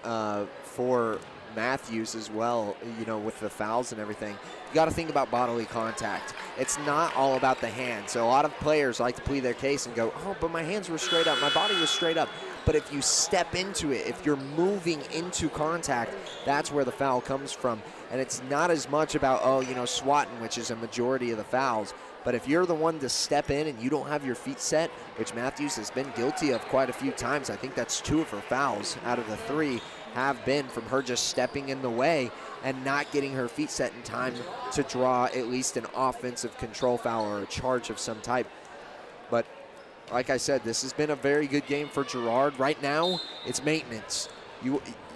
for Matthews as well, with the fouls and everything, you got to think about bodily contact. It's not all about the hand. So a lot of players like to plead their case and go, oh, but my hands were straight up, my body was straight up. But if you step into it, if you're moving into contact, that's where the foul comes from. And it's not as much about, swatting, which is a majority of the fouls. But if you're the one to step in and you don't have your feet set, which Matthews has been guilty of quite a few times, I think that's 2 of her fouls out of the 3 have been from her just stepping in the way and not getting her feet set in time to draw at least an offensive control foul or a charge of some type. But like I said, this has been a very good game for Girard. Right now, it's maintenance.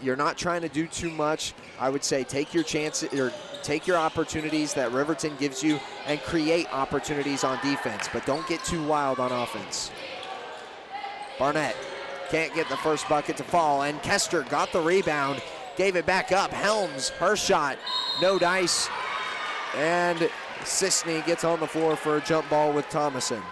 You're not trying to do too much. I would say take your chances, or take your opportunities that Riverton gives you and create opportunities on defense, but don't get too wild on offense. Barnett can't get the first bucket to fall, and Kester got the rebound, gave it back up. Helms, her shot, no dice, and Sisney gets on the floor for a jump ball with Thomason.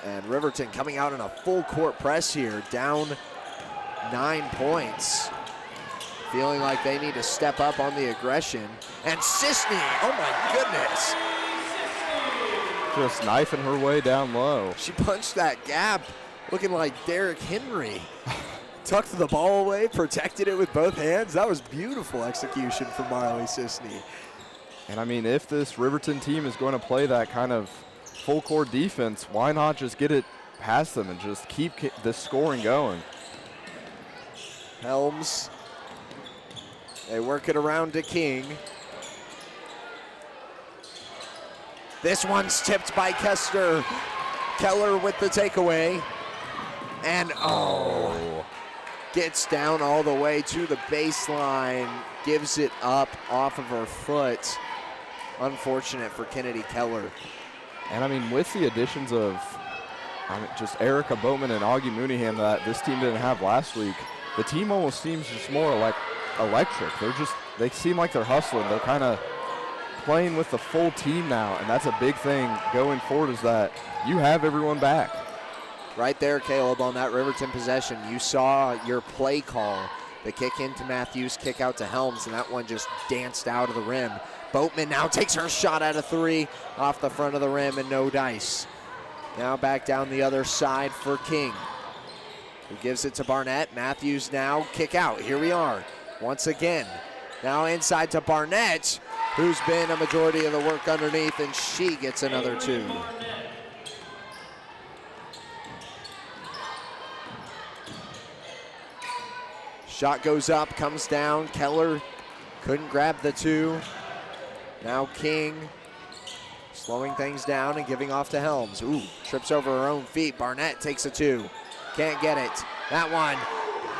And Riverton coming out in a full court press here, down 9 points. Feeling like they need to step up on the aggression. And Sisney, oh my goodness. Just knifing her way down low. She punched that gap looking like Derrick Henry. Tucked the ball away, protected it with both hands. That was beautiful execution from Marley Sisney. And I mean, if this Riverton team is going to play that kind of full court defense, why not just get it past them and just keep this scoring going? Helms, they work it around to King. This one's tipped by Kester. Keller with the takeaway. And gets down all the way to the baseline, gives it up off of her foot. Unfortunate for Kennedy Keller. And I mean, with the additions of just Erica Boatman and Augie Mooneyham that this team didn't have last week, the team almost seems just more like electric. They seem like they're hustling. They're kind of playing with the full team now, and that's a big thing going forward, is that you have everyone back. Right there, Caleb, on that Riverton possession, you saw your play call, the kick into Matthews, kick out to Helms, and that one just danced out of the rim. Boatman now takes her shot at a 3 off the front of the rim and no dice. Now back down the other side for King, who gives it to Barnett. Matthews now kick out. Here we are once again. Now inside to Barnett, who's been a majority of the work underneath, and she gets another 2. Shot goes up, comes down. Keller couldn't grab the 2. Now King slowing things down and giving off to Helms. Ooh, trips over her own feet. Barnett takes a 2. Can't get it. That one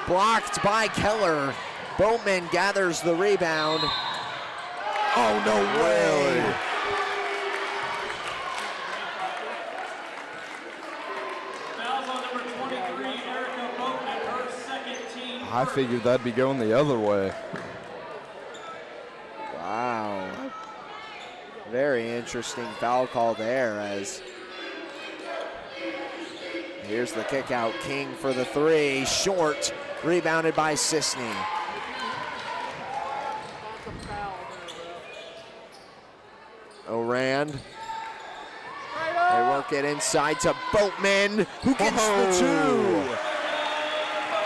blocked by Keller. Boatman gathers the rebound. Oh, no way. I figured that'd be going the other way. Wow. Very interesting foul call there, as Here's the kick out. King for the three. Short. Rebounded by Sisney. Orand. They work it inside to Boatman, who gets the two.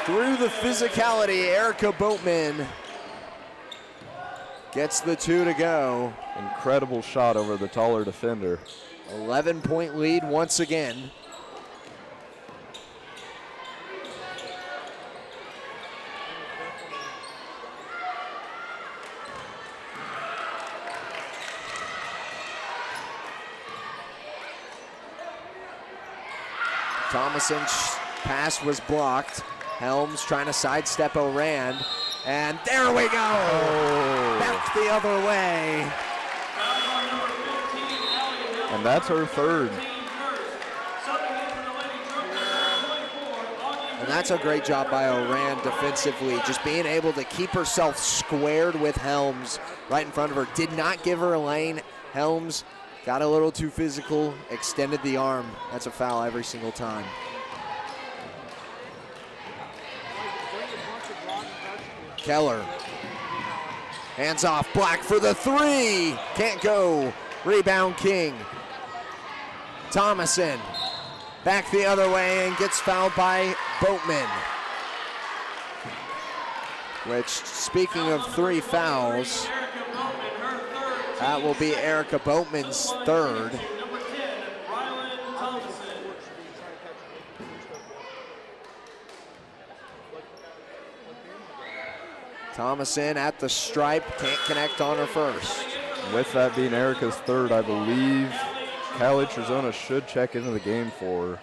Through the physicality, Erica Boatman gets the two to go. Incredible shot over the taller defender. 11-point lead once again. Thomason's pass was blocked. Helms trying to sidestep Orand. And there we go! Back the other way. And that's her third. And that's a great job by Orand defensively, just being able to keep herself squared with Helms right in front of her. Did not give her a lane. Helms got a little too physical, extended the arm. That's a foul every single time. Keller. Hands off, Black for the three. Can't go. Rebound King. Thomason. Back the other way and gets fouled by Boatman. Which, speaking of three fouls, that will be Erica Boatman's third. Thomason at the stripe, can't connect on her first. With that being Erica's third, I believe Callie Trojans should check into the game for her.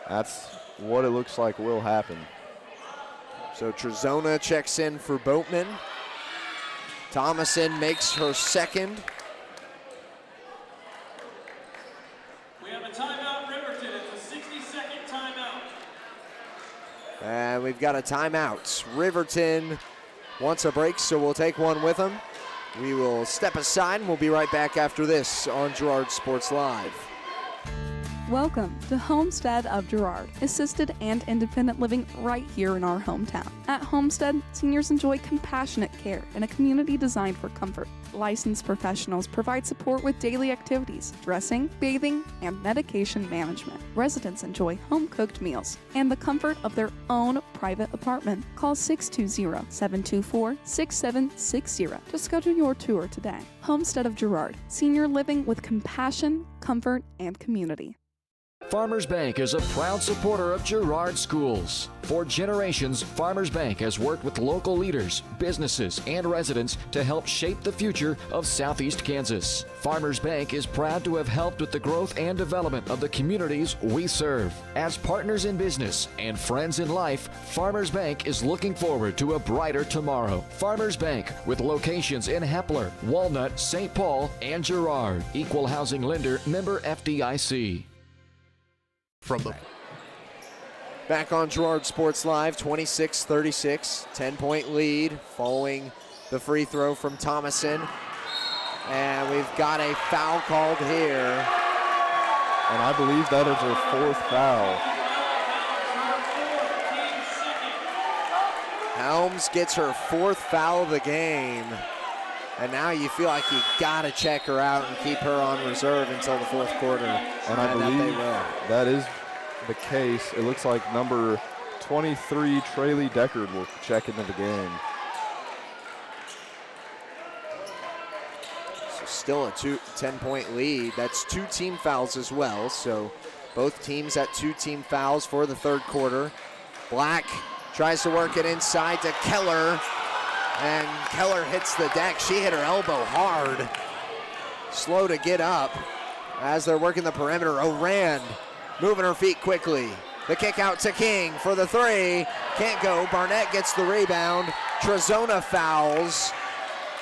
That's what it looks like will happen. So Trojans checks in for Boatman. Thomason makes her second. We have a timeout, Riverton. It's a 60-second timeout. And we've got a timeout. Riverton wants a break, so we'll take one with them. We will step aside and we'll be right back after this on Girard Sports Live. Welcome to Homestead of Girard, assisted and independent living right here in our hometown. At Homestead, seniors enjoy compassionate care in a community designed for comfort. Licensed professionals provide support with daily activities, dressing, bathing, and medication management. Residents enjoy home-cooked meals and the comfort of their own private apartment. Call 620-724-6760 to schedule your tour today. Homestead of Girard, senior living with compassion, comfort, and community. Farmers Bank is a proud supporter of Girard Schools. For generations, Farmers Bank has worked with local leaders, businesses, and residents to help shape the future of Southeast Kansas. Farmers Bank is proud to have helped with the growth and development of the communities we serve. As partners in business and friends in life, Farmers Bank is looking forward to a brighter tomorrow. Farmers Bank, with locations in Hepler, Walnut, St. Paul, and Girard. Equal housing lender, member FDIC. From the Back on Girard Sports Live, 26-36, 10-point lead following the free throw from Thomason. And we've got a foul called here. And I believe that is her fourth foul. Helms gets her fourth foul of the game. And now you feel like you gotta check her out and keep her on reserve until the fourth quarter. And I believe that is the case. It looks like number 23, Traylee Deckard, will check into the game. So still a 10-point lead. That's two team fouls as well. So both teams at two team fouls for the third quarter. Black tries to work it inside to Keller. And Keller hits the deck. She hit her elbow hard. Slow to get up as they're working the perimeter. Orand moving her feet quickly. The kick out to King for the three. Can't go. Barnett gets the rebound. Trojans fouls.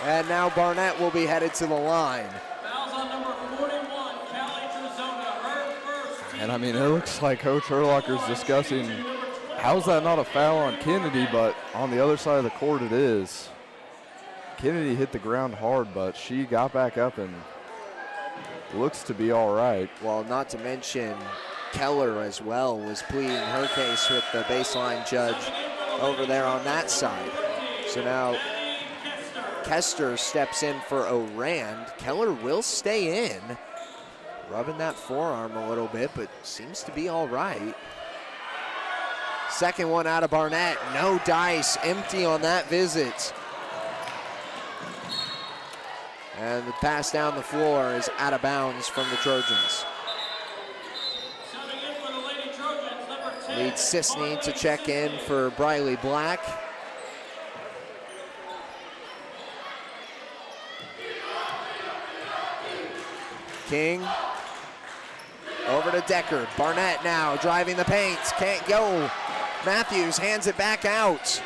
And now Barnett will be headed to the line. Fouls on number 41, Callie Trojans, her first. And I mean, it looks like Coach Herlocker's discussing, how's that not a foul on Kennedy, but on the other side of the court it is. Kennedy hit the ground hard, but she got back up and looks to be all right. Well, not to mention Keller as well was pleading her case with the baseline judge over there on that side. So now Kester steps in for Orand. Keller will stay in, rubbing that forearm a little bit, but seems to be all right. Second one out of Barnett, no dice, empty on that visit. And the pass down the floor is out of bounds from the Trojans. Leads Sisney to check in for Briley Black. King over to Decker. Barnett now driving the paint, can't go. Matthews hands it back out.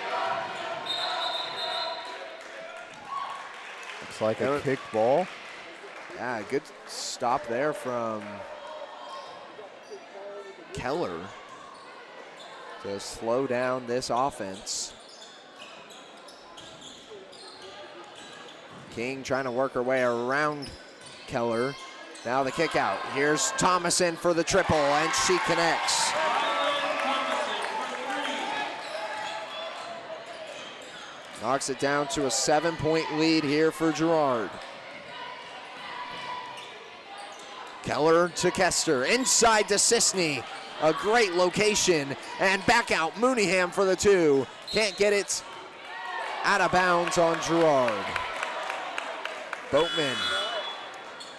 Looks like a kicked ball. Yeah, good stop there from Keller to slow down this offense. King trying to work her way around Keller. Now the kick out. Here's Thomason for the triple, and she connects. Knocks it down to a 7-point lead here for Girard. Keller to Kester, inside to Sisney. A great location, and back out Mooneyham for the two. Can't get it out of bounds on Girard. Boatman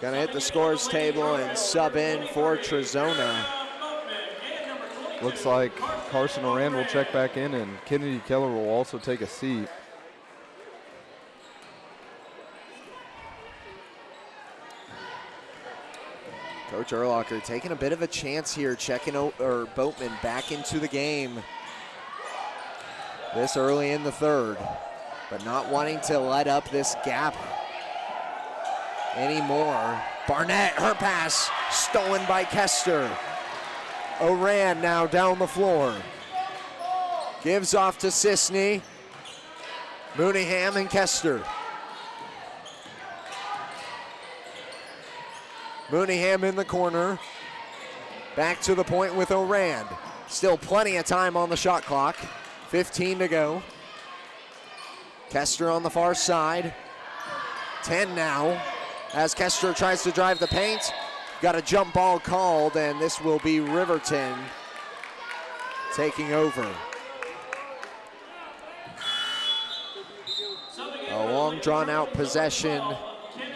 gonna hit the scores table and sub in for Trezona. Looks like Carson Orand will check back in, and Kennedy Keller will also take a seat. Coach Urlacher taking a bit of a chance here, checking Boatman back into the game this early in the third, but not wanting to let up this gap anymore. Barnett, her pass, stolen by Kester. Orand now down the floor. Gives off to Sisney. Mooneyham and Kester. Mooneyham in the corner. Back to the point with Orand. Still plenty of time on the shot clock. 15 to go. Kester on the far side. 10 now. As Kester tries to drive the paint. Got a jump ball called, and this will be Riverton taking over. A long drawn out possession.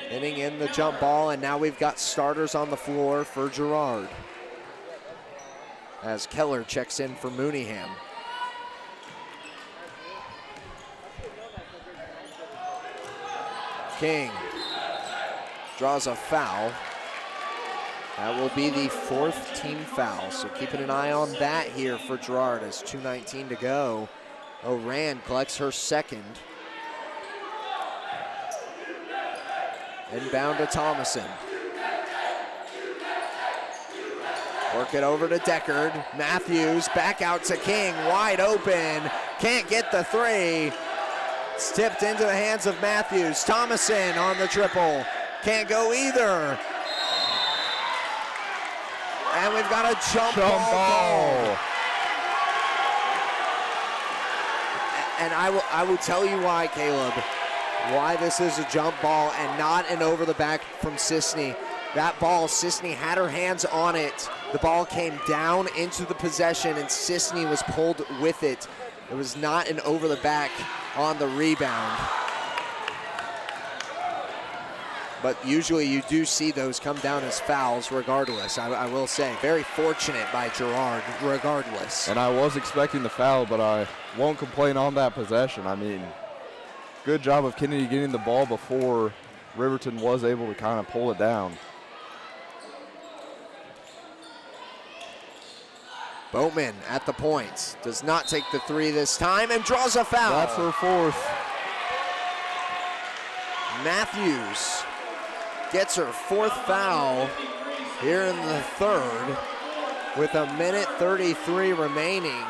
Hitting in the jump ball, and now we've got starters on the floor for Girard. As Keller checks in for Mooneyham. King draws a foul. That will be the fourth team foul, so keeping an eye on that here for Girard as 2:19 to go. Orand collects her second. Inbound to Thomason. Work it over to Deckard. Matthews back out to King, wide open. Can't get the three. It's tipped into the hands of Matthews. Thomason on the triple. Can't go either. And we've got a jump ball. And I will tell you why, Caleb. Why this is a jump ball and not an over the back from Sisney. That ball, Sisney had her hands on it. The ball came down into the possession and Sisney was pulled with it. It was not an over the back on the rebound. But usually you do see those come down as fouls regardless. I will say, very fortunate by Girard regardless. And I was expecting the foul, but I won't complain on that possession. I mean, good job of Kennedy getting the ball before Riverton was able to kind of pull it down. Boatman at the point. Does not take the three this time and draws a foul. That's her fourth. Matthews gets her fourth foul here in the third with 1:33 remaining.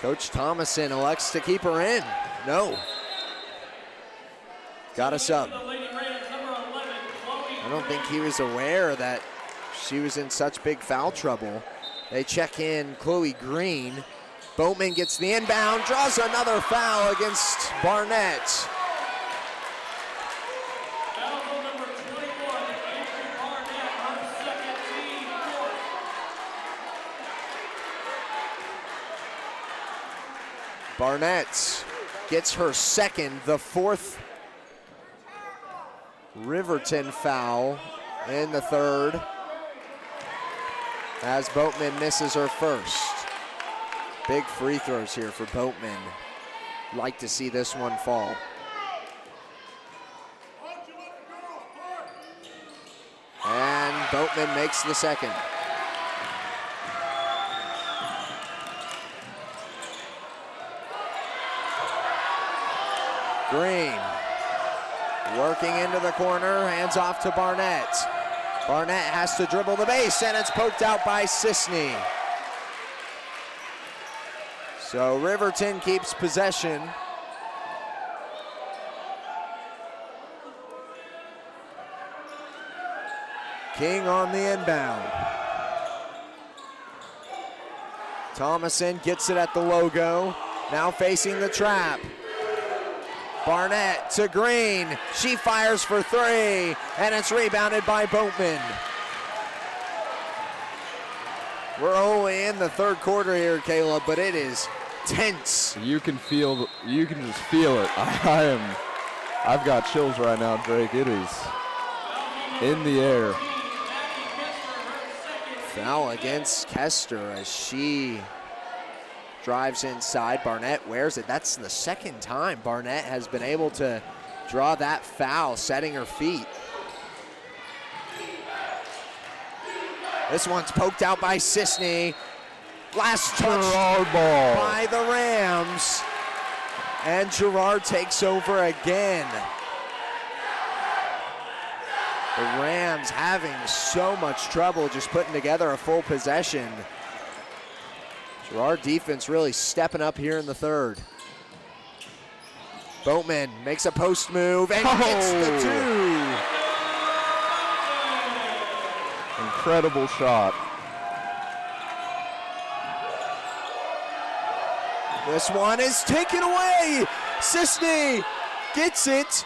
Coach Thomason elects to keep her in. No. Got a sub. I don't think he was aware that she was in such big foul trouble. They check in Chloe Green. Boatman gets the inbound, draws another foul against Barnett. Barnett gets her second, the fourth Riverton foul in the third, as Boatman misses her first. Big free throws here for Boatman. Like to see this one fall. And Boatman makes the second. Green working into the corner, hands off to Barnett. Barnett has to dribble the base, and it's poked out by Sisney. So Riverton keeps possession. King on the inbound. Thomason gets it at the logo, now facing the trap. Barnett to Green, she fires for three, and it's rebounded by Boatman. We're only in the third quarter here, Caleb, but it is tense. You can just feel it. I've got chills right now, Drake. It is in the air. Foul against Kester as she drives inside. Barnett wears it. That's the second time Barnett has been able to draw that foul, setting her feet. This one's poked out by Sisney. Last touch by the Rams. And Girard takes over again. The Rams having so much trouble just putting together a full possession. Girard defense really stepping up here in the third. Boatman makes a post move and hits the two. Incredible shot. This one is taken away. Sisney gets it.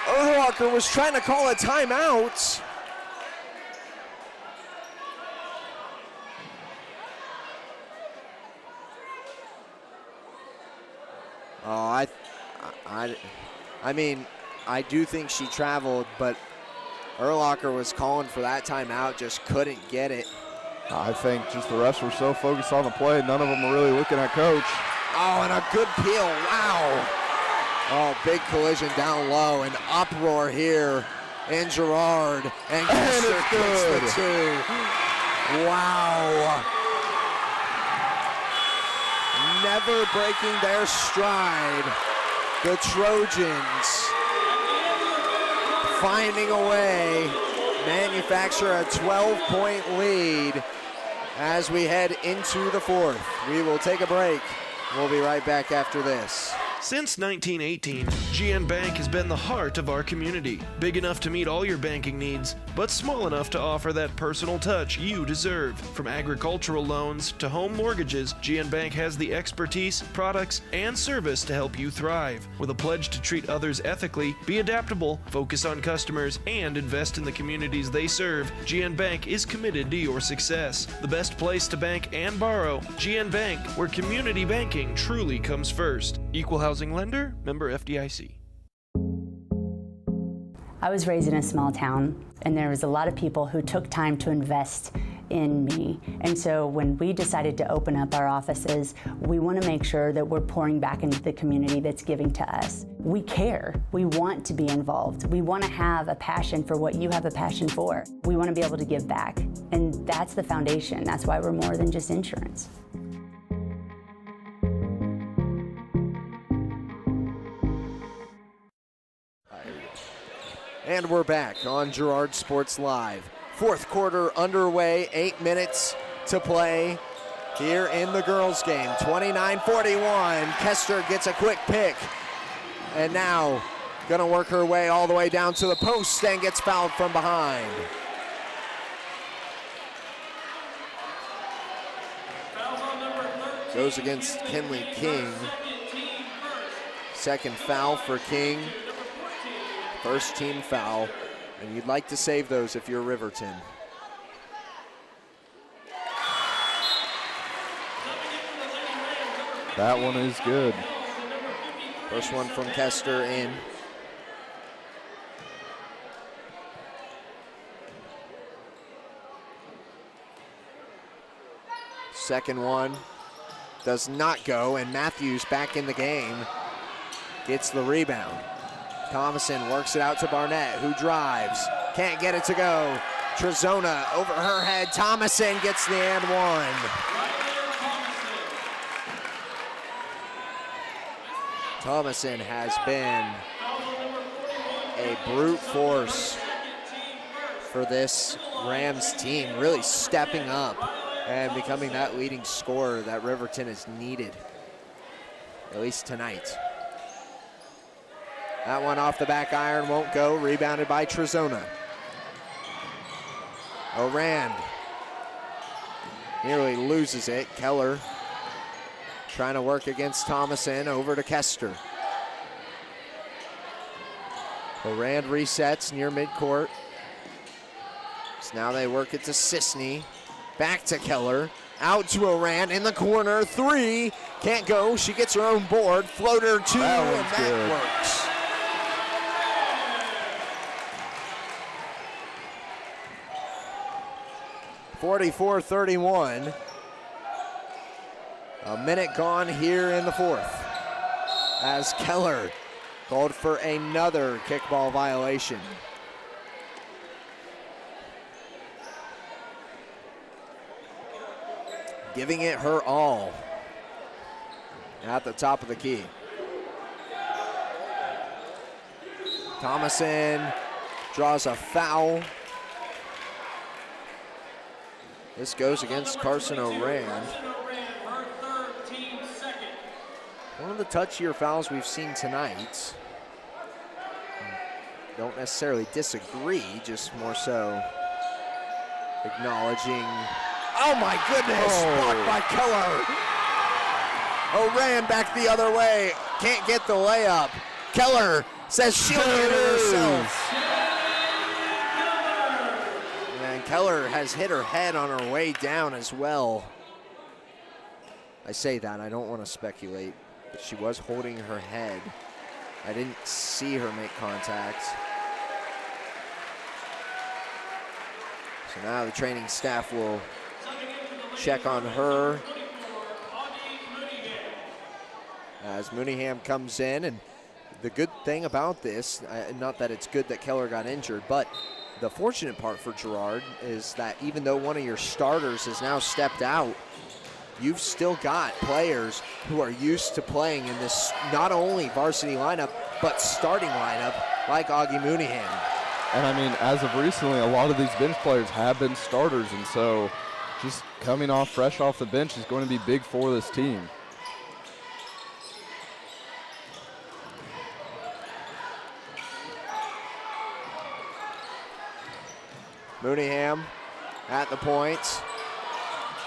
Erlacher was trying to call a timeout. Oh, I mean, I do think she traveled, but Erlacher was calling for that timeout, just couldn't get it. I think just the refs were so focused on the play, none of them were really looking at coach. Oh, and a good peel, wow. Oh, big collision down low, an uproar here in Girard, and Kester gets the two. Wow. Never breaking their stride. The Trojans finding a way, manufacture a 12-point lead as we head into the fourth. We will take a break. We'll be right back after this. Since 1918, GN Bank has been the heart of our community. Big enough to meet all your banking needs, but small enough to offer that personal touch you deserve. From agricultural loans to home mortgages, GN Bank has the expertise, products, and service to help you thrive. With a pledge to treat others ethically, be adaptable, focus on customers, and invest in the communities they serve, GN Bank is committed to your success. The best place to bank and borrow, GN Bank, where community banking truly comes first. Equal housing lender, member FDIC. I was raised in a small town, and there was a lot of people who took time to invest in me. And so when we decided to open up our offices, we want to make sure that we're pouring back into the community that's giving to us. We care. We want to be involved. We want to have a passion for what you have a passion for. We want to be able to give back. And that's the foundation. That's why we're more than just insurance. And we're back on Girard Sports Live. Fourth quarter underway, 8 minutes to play here in the girls' game. 29-41, Kester gets a quick pick. And now gonna work her way all the way down to the post and gets fouled from behind. Goes against Kenley King. Second foul for King. First team foul. And you'd like to save those if you're Riverton. That one is good. First one from Kester in. Second one does not go, and Matthews back in the game. Gets the rebound. Thomason works it out to Barnett, who drives. Can't get it to go. Trojans over her head. Thomason gets the and one. Thomason has been a brute force for this Rams team, really stepping up and becoming that leading scorer that Riverton has needed, at least tonight. That one off the back iron won't go, rebounded by Trojans. Orand nearly loses it. Keller trying to work against Thomason, over to Kester. Orand resets near midcourt. So now they work it to Sisney. Back to Keller, out to Orand in the corner, three, can't go, she gets her own board, floater two, and that works. (44-31). A minute gone here in the fourth, as Keller called for another kickball violation. Giving it her all at the top of the key. Thomason draws a foul. This goes against Carson Orand. One of the touchier fouls we've seen tonight. Don't necessarily disagree, just more so acknowledging. Oh my goodness, blocked by Keller. Orand back the other way, can't get the layup. Keller says she'll get it herself. And Keller has hit her head on her way down as well. I say that, I don't want to speculate, but she was holding her head. I didn't see her make contact. So now the training staff will check on her as Mooneyham comes in. And the good thing about this, not that it's good that Keller got injured, but the fortunate part for Girard is that even though one of your starters has now stepped out, you've still got players who are used to playing in this not only varsity lineup, but starting lineup like Augie Mooneyham. And I mean, as of recently, a lot of these bench players have been starters, and so just coming off fresh off the bench is going to be big for this team. Mooneyham at the point,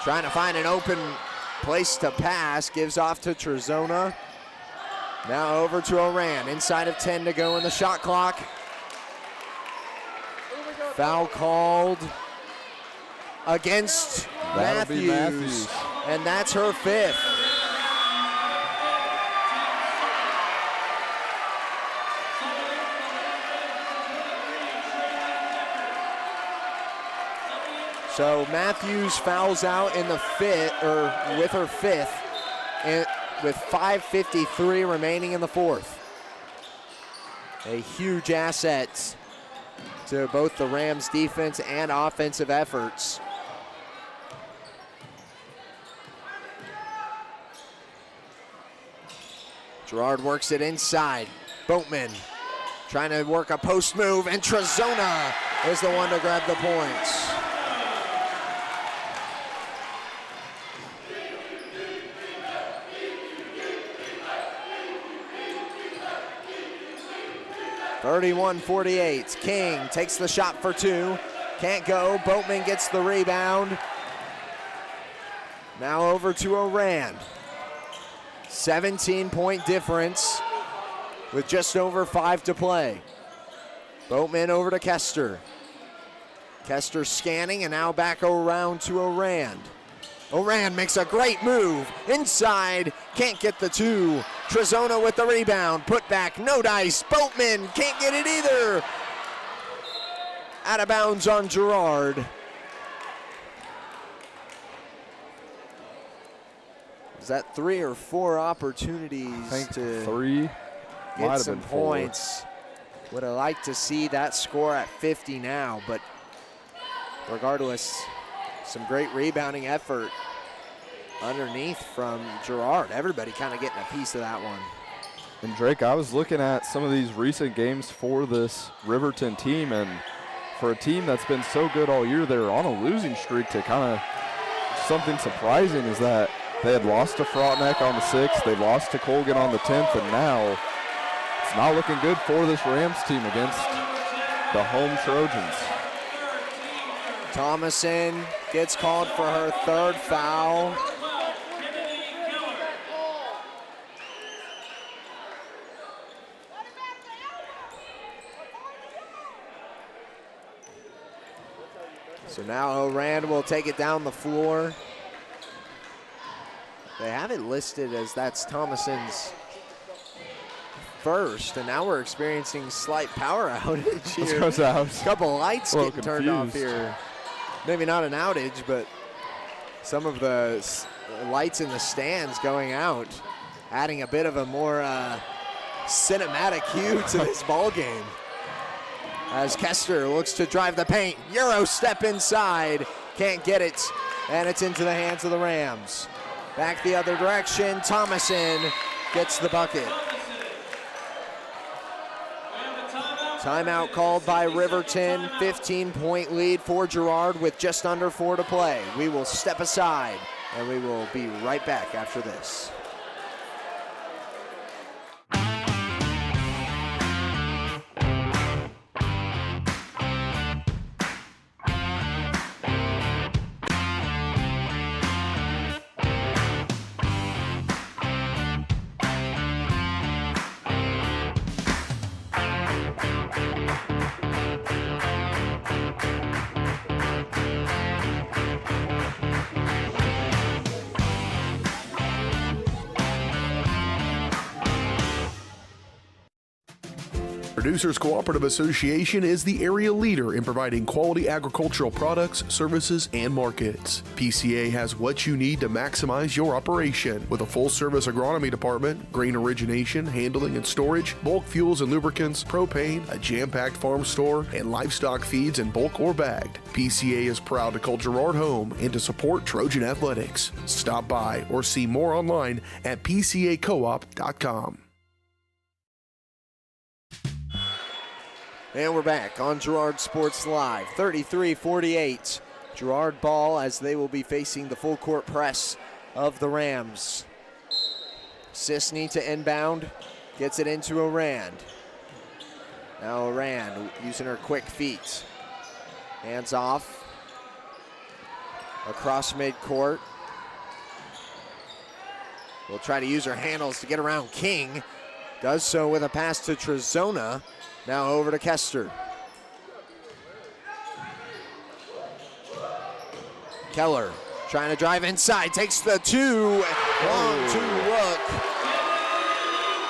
trying to find an open place to pass, gives off to Trojans. Now over to Orand, inside of 10 to go in the shot clock. Foul called against Matthews, and that's her fifth. So Matthews fouls out in the fifth, or with her fifth, and with 5:53 remaining in the fourth. A huge asset to both the Rams' defense and offensive efforts. Girard works it inside. Boatman trying to work a post move, and Trojans is the one to grab the points. (31-48). King takes the shot for two. Can't go. Boatman gets the rebound. Now over to Orand. 17-point difference with just over 5 to play. Boatman over to Kester. Kester scanning and now back around to Orand. Orand makes a great move. Inside, can't get the 2. Trojans with the rebound. Put back, no dice. Boatman can't get it either. Out of bounds on Girard. Is that 3 or 4 opportunities to 3. get some points? Would have liked to see that score at 50 now, but regardless, some great rebounding effort underneath from Girard. Everybody kind of getting a piece of that one. And Drake, I was looking at some of these recent games for this Riverton team, and for a team that's been so good all year, they're on a losing streak. To kind of something surprising is that they had lost to Frontenac on the 6th, they lost to Colgan on the 10th, and now it's not looking good for this Rams team against the home Trojans. Thomason gets called for her 3rd foul. So now Orand will take it down the floor. They have it listed as that's Thomason's first, and now we're experiencing slight power outage here. A couple lights getting turned off here. Maybe not an outage, but some of the lights in the stands going out, adding a bit of a more cinematic hue to this ball game. As Kester looks to drive the paint, Euro step inside, can't get it, and it's into the hands of the Rams. Back the other direction, Thomason gets the bucket. Timeout called by Riverton, 15-point lead for Girard with just under 4 to play. We will step aside, and we will be right back after this. Producers Cooperative Association is the area leader in providing quality agricultural products, services, and markets. PCA has what you need to maximize your operation with a full-service agronomy department, grain origination, handling and storage, bulk fuels and lubricants, propane, a jam-packed farm store, and livestock feeds in bulk or bagged. PCA is proud to call Girard home and to support Trojan athletics. Stop by or see more online at pcacoop.com. And we're back on Girard Sports Live, 33-48. Girard ball as they will be facing the full court press of the Rams. Sisney to inbound, gets it into Orand. Now Orand using her quick feet. Hands off. Across midcourt. Will try to use her handles to get around King. Does so with a pass to Trojans. Now over to Kester. Keller trying to drive inside, takes the 2, long 2 look,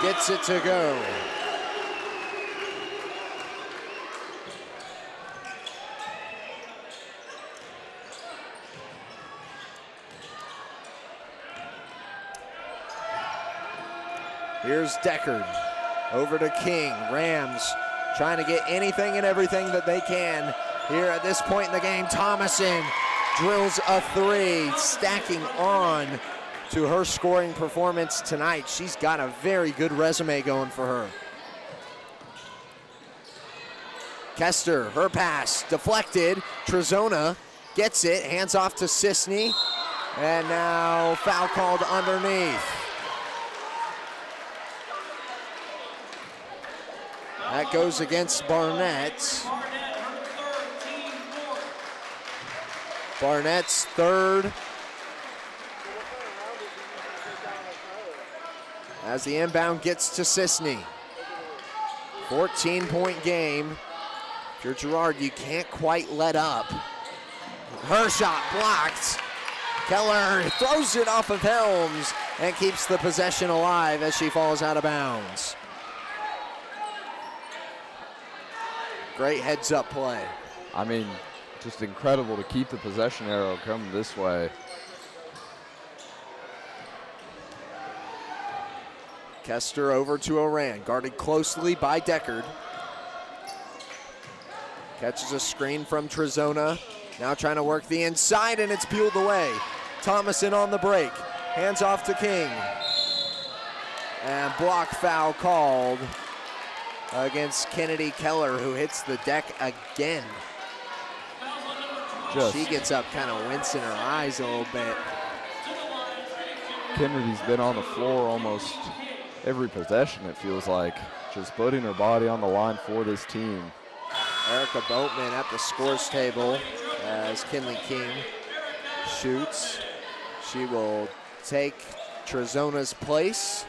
gets it to go. Here's Deckard. Over to King. Rams trying to get anything and everything that they can here at this point in the game. Thomason drills a 3, stacking on to her scoring performance tonight. She's got a very good resume going for her. Kester, her pass deflected. Trojans gets it, hands off to Sisney, and now foul called underneath. That goes against Barnett. Barnett's 3rd. as the inbound gets to Sisney. 14-point game. If you're Girard, you can't quite let up. Her shot blocked. Keller throws it off of Helms and keeps the possession alive as she falls out of bounds. Great heads-up play. I mean, just incredible to keep the possession arrow coming this way. Kester over to Oran, guarded closely by Deckard. Catches a screen from Trezona. Now trying to work the inside, and it's peeled away. Thomason on the break. Hands off to King. And block foul called against Kennedy Keller, who hits the deck again. She gets up kind of wincing her eyes a little bit. Kennedy's been on the floor almost every possession, it feels like, just putting her body on the line for this team. Erica Boatman at the scores table as Kinley King shoots. She will take Trezona's place.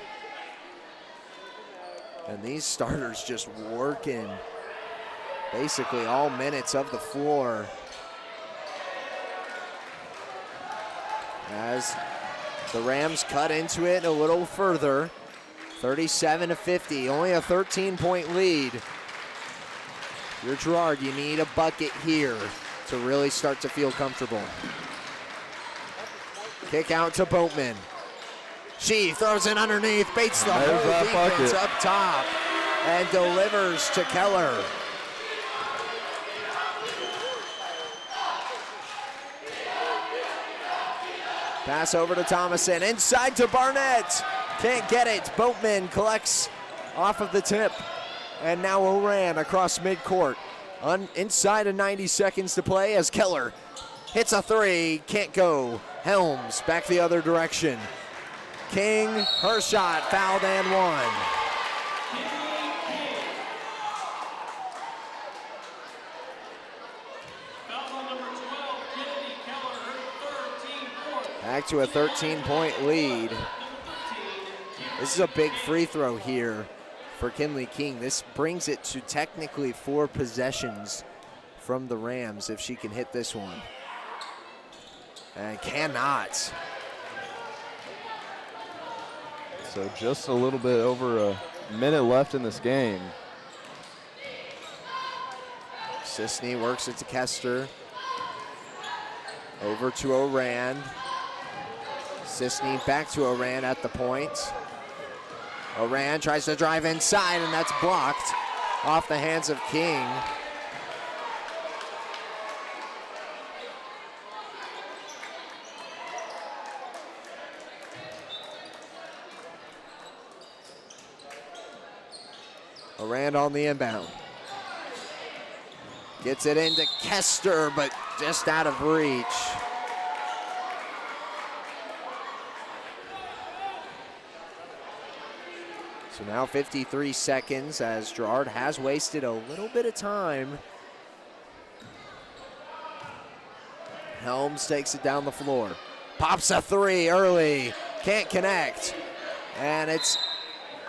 And these starters just working basically all minutes of the floor. As the Rams cut into it a little further, 37-50, only a 13-point lead. If you're Girard, you need a bucket here to really start to feel comfortable. Kick out to Boatman. She throws it underneath, baits the whole defense up top, and delivers to Keller. Pass over to Thomason, inside to Barnett. Can't get it. Boatman collects off of the tip. And now Oran across midcourt. Inside of 90 seconds to play as Keller hits a three. Can't go. Helms back the other direction. King, her shot, fouled and one. Back to a 13-point lead. This is a big free throw here for Kinley King. This brings it to technically 4 possessions from the Rams if she can hit this one. And cannot. So just a little bit over a minute left in this game. Sisney works it to Kester. Over to Oran. Sisney back to Oran at the point. Oran tries to drive inside, and that's blocked off the hands of King. Oran on the inbound. Gets it into Kester, but just out of reach. So now 53 seconds as Girard has wasted a little bit of time. Helms takes it down the floor. Pops a three early. Can't connect. And it's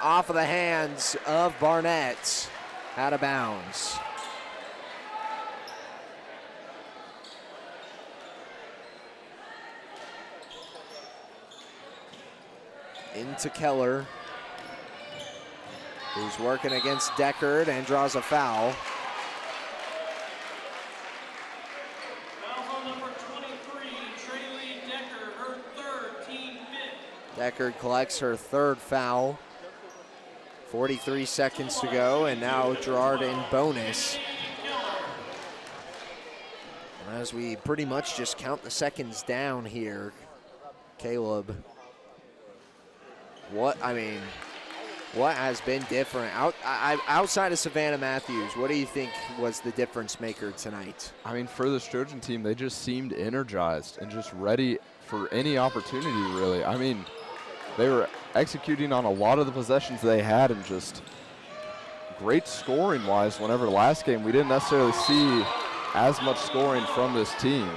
off of the hands of Barnett. Out of bounds. Into Keller, who's working against Deckard and draws a foul. Foul on number 23, Traylee Deckard, her third, team fifth. Deckard collects her third foul. 43 seconds to go, and now Girard in bonus. As we pretty much just count the seconds down here, Caleb, what has been different? Outside of Savannah Matthews, what do you think was the difference maker tonight? I mean, for this Trojan team, they just seemed energized and just ready for any opportunity, really. I mean, they were executing on a lot of the possessions they had and just great scoring-wise. Whenever last game, we didn't necessarily see as much scoring from this team.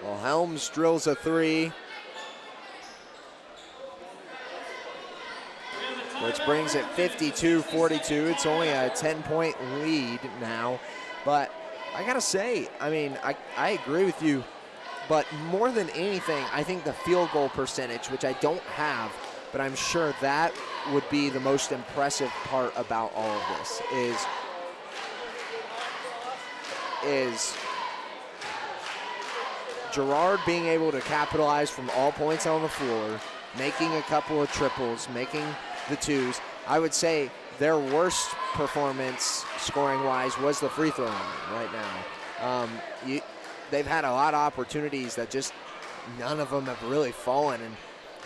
Well, Helms drills a three. which brings it 52-42. It's only a 10-point lead now. But I got to say, I mean, I agree with you. But more than anything, I think the field goal percentage, which I don't have, but I'm sure that would be the most impressive part about all of this, is Girard being able to capitalize from all points on the floor, making a couple of triples, making the twos. I would say their worst performance scoring-wise was the free throw line right now. They've had a lot of opportunities that just none of them have really fallen, and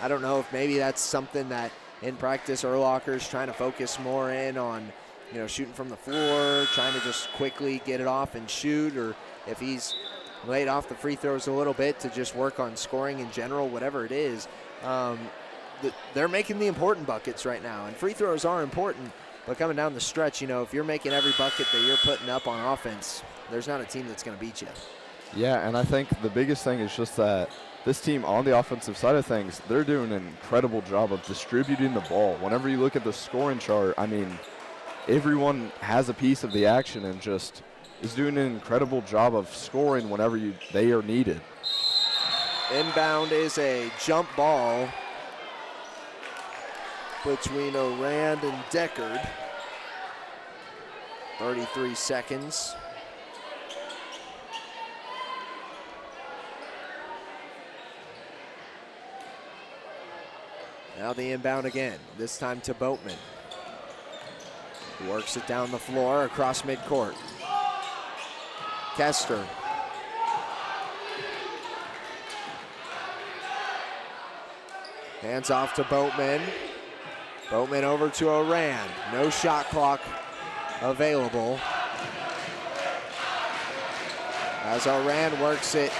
I don't know if maybe that's something that in practice Urlacher's trying to focus more in on, you know, shooting from the floor, trying to just quickly get it off and shoot, or if he's laid off the free throws a little bit to just work on scoring in general, whatever it is. They're making the important buckets right now, and free throws are important, but coming down the stretch, you know, if you're making every bucket that you're putting up on offense, there's not a team that's going to beat you. Yeah, and I think the biggest thing is just that this team on the offensive side of things, they're doing an incredible job of distributing the ball. Whenever you look at the scoring chart, I mean, everyone has a piece of the action and just is doing an incredible job of scoring whenever they are needed. Inbound is a jump ball between Orand and Deckard. 33 seconds. Now the inbound again, this time to Boatman. Works it down the floor across midcourt. Kester. Hands off to Boatman. Boatman over to Orand. No shot clock available. As Orand works it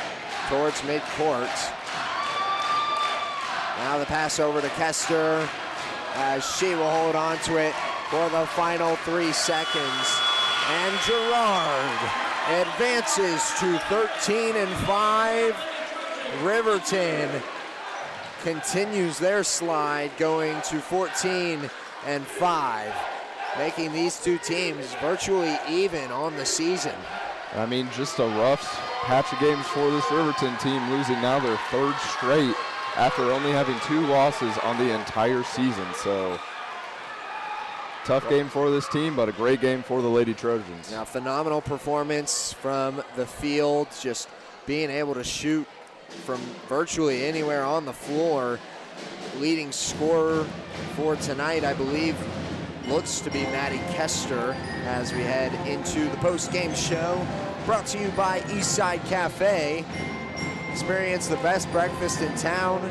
towards midcourt. Now the pass over to Kester as she will hold on to it for the final 3 seconds. And Girard advances to 13-5. Riverton continues their slide, going to 14-5, making these two teams virtually even on the season. I mean, just a rough patch of games for this Riverton team, losing now their third straight after only having 2 losses on the entire season. So tough game for this team, but a great game for the Lady Trojans. Now, phenomenal performance from the field, just being able to shoot from virtually anywhere on the floor. Leading scorer for tonight, I believe, looks to be Maddie Kester as we head into the post-game show. Brought to you by Eastside Cafe. Experience the best breakfast in town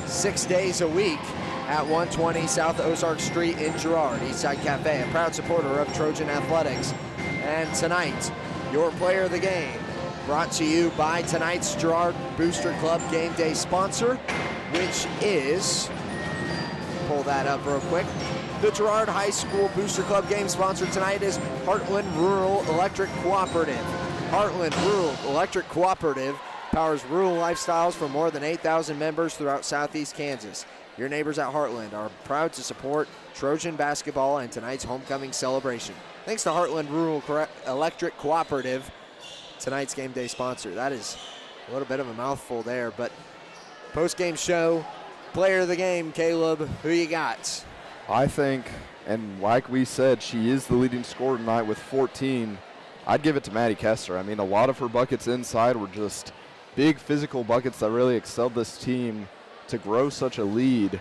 6 days a week at 120 South Ozark Street in Girard. Eastside Cafe, a proud supporter of Trojan Athletics. And tonight, your player of the game, brought to you by tonight's Girard Booster Club game day sponsor, which is, pull that up real quick, the Girard High School Booster Club game sponsor tonight is Heartland Rural Electric Cooperative. Heartland Rural Electric Cooperative powers rural lifestyles for more than 8,000 members throughout southeast Kansas. Your neighbors at Heartland are proud to support Trojan basketball and tonight's homecoming celebration. Thanks to Heartland Rural Electric Cooperative, tonight's game day sponsor. That is a little bit of a mouthful there, but post-game show, player of the game, Caleb, who you got? I think, and like we said, she is the leading scorer tonight with 14. I'd give it to Maddie Kester. I mean, a lot of her buckets inside were just big physical buckets that really excelled this team to grow such a lead.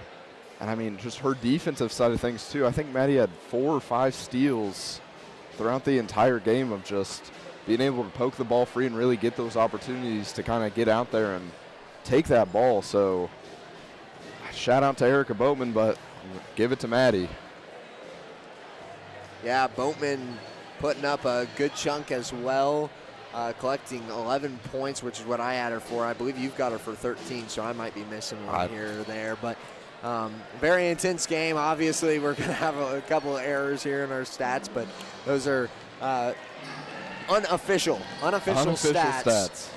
And I mean, just her defensive side of things too. I think Maddie had 4 or 5 steals throughout the entire game of just being able to poke the ball free and really get those opportunities to kind of get out there and take that ball. So shout out to Erica Boatman, but give it to Maddie. Yeah, Boatman putting up a good chunk as well, collecting 11 points, which is what I had her for. I believe you've got her for 13, so I might be missing one here or there. But very intense game. Obviously, we're going to have a couple of errors here in our stats, but those are unofficial stats.